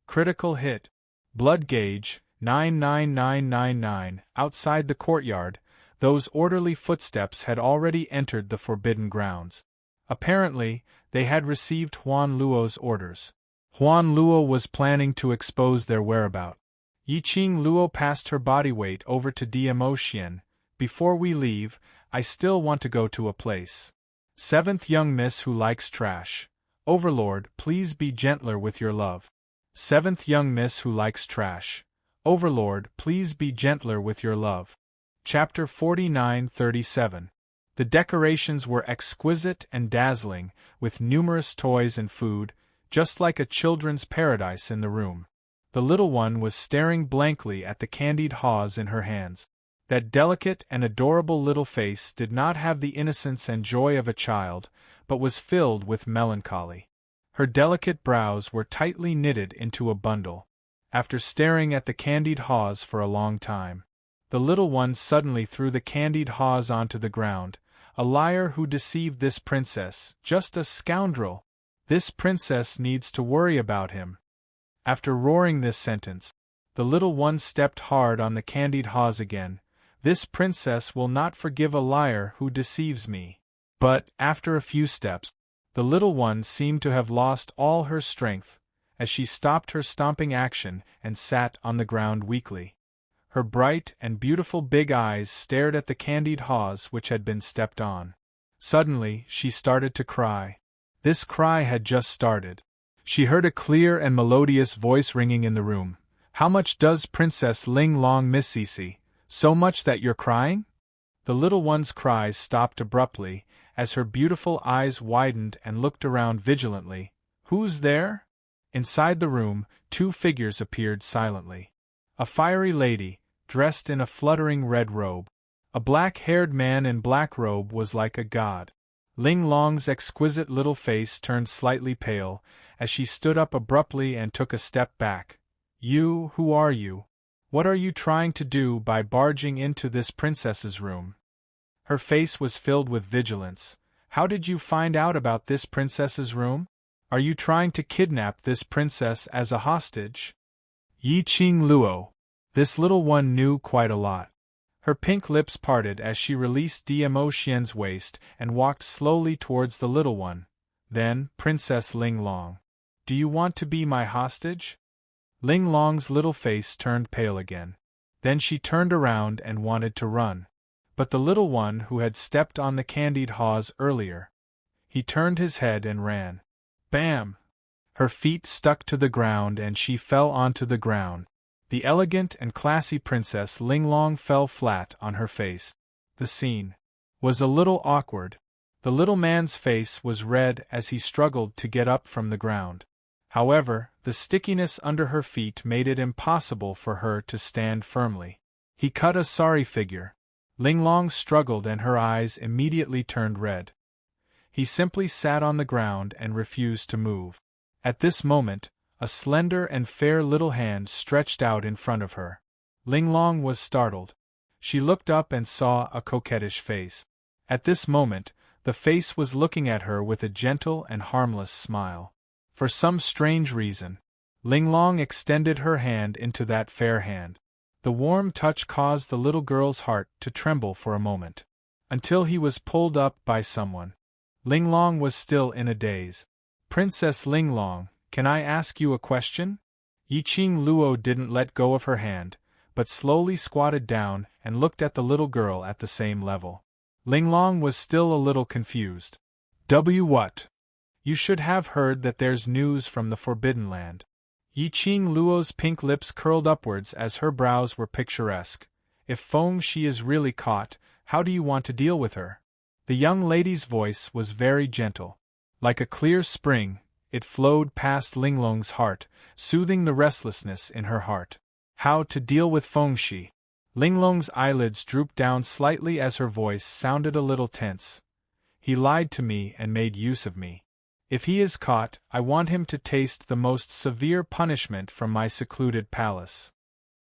Speaker 1: Critical hit. Blood gauge, 99999. Outside the courtyard, those orderly footsteps had already entered the forbidden grounds. Apparently, they had received Huan Luo's orders. Huan Luo was planning to expose their whereabouts. Yiqing Luo passed her body weight over to Diamo Xian. Before we leave, I still want to go to a place. Seventh young miss who likes trash. Overlord, please be gentler with your love. Seventh young miss who likes trash. Overlord, please be gentler with your love. Chapter 49-37. The decorations were exquisite and dazzling, with numerous toys and food, just like a children's paradise in the room. The little one was staring blankly at the candied haws in her hands. That delicate and adorable little face did not have the innocence and joy of a child, but was filled with melancholy. Her delicate brows were tightly knitted into a bundle. After staring at the candied haws for a long time, the little one suddenly threw the candied haws onto the ground. A liar who deceived this princess, just a scoundrel. This princess needs to worry about him. After roaring this sentence, the little one stepped hard on the candied haws again. This princess will not forgive a liar who deceives me. But, after a few steps, the little one seemed to have lost all her strength, as she stopped her stomping action and sat on the ground weakly. Her bright and beautiful big eyes stared at the candied haws which had been stepped on. Suddenly, she started to cry. This cry had just started. She heard a clear and melodious voice ringing in the room. "How much does Princess Ling Long miss Cece? So much that you're crying?" The little one's cries stopped abruptly, as her beautiful eyes widened and looked around vigilantly. "Who's there?" Inside the room, two figures appeared silently. A fiery lady, dressed in a fluttering red robe. A black-haired man in black robe was like a god. Ling Long's exquisite little face turned slightly pale, as she stood up abruptly and took a step back. "You, who are you? What are you trying to do by barging into this princess's room?" Her face was filled with vigilance. "How did you find out about this princess's room? Are you trying to kidnap this princess as a hostage?" Yi Qing Luo. This little one knew quite a lot. Her pink lips parted as she released Dmo Xian's waist and walked slowly towards the little one. "Then, Princess Ling Long, do you want to be my hostage?" Ling Long's little face turned pale again. Then she turned around and wanted to run. But the little one who had stepped on the candied haws earlier. He turned his head and ran. Bam! Her feet stuck to the ground and she fell onto the ground. The elegant and classy Princess Ling Long fell flat on her face. The scene was a little awkward. The little man's face was red as he struggled to get up from the ground. However, the stickiness under her feet made it impossible for her to stand firmly. He cut a sorry figure. Ling Long struggled and her eyes immediately turned red. He simply sat on the ground and refused to move. At this moment, a slender and fair little hand stretched out in front of her. Ling Long was startled. She looked up and saw a coquettish face. At this moment, the face was looking at her with a gentle and harmless smile. For some strange reason, Ling Long extended her hand into that fair hand. The warm touch caused the little girl's heart to tremble for a moment. Until he was pulled up by someone. Ling Long was still in a daze. "Princess Ling Long, can I ask you a question?" Yi Qing Luo didn't let go of her hand, but slowly squatted down and looked at the little girl at the same level. Ling Long was still a little confused. What? You should have heard that there's news from the Forbidden Land." Yi Qing Luo's pink lips curled upwards as her brows were picturesque. "If Feng Shi is really caught, how do you want to deal with her?" The young lady's voice was very gentle. Like a clear spring, it flowed past Ling Long's heart, soothing the restlessness in her heart. "How to deal with Feng Shi?" Ling Long's eyelids drooped down slightly as her voice sounded a little tense. "He lied to me and made use of me. If he is caught, I want him to taste the most severe punishment from my secluded palace."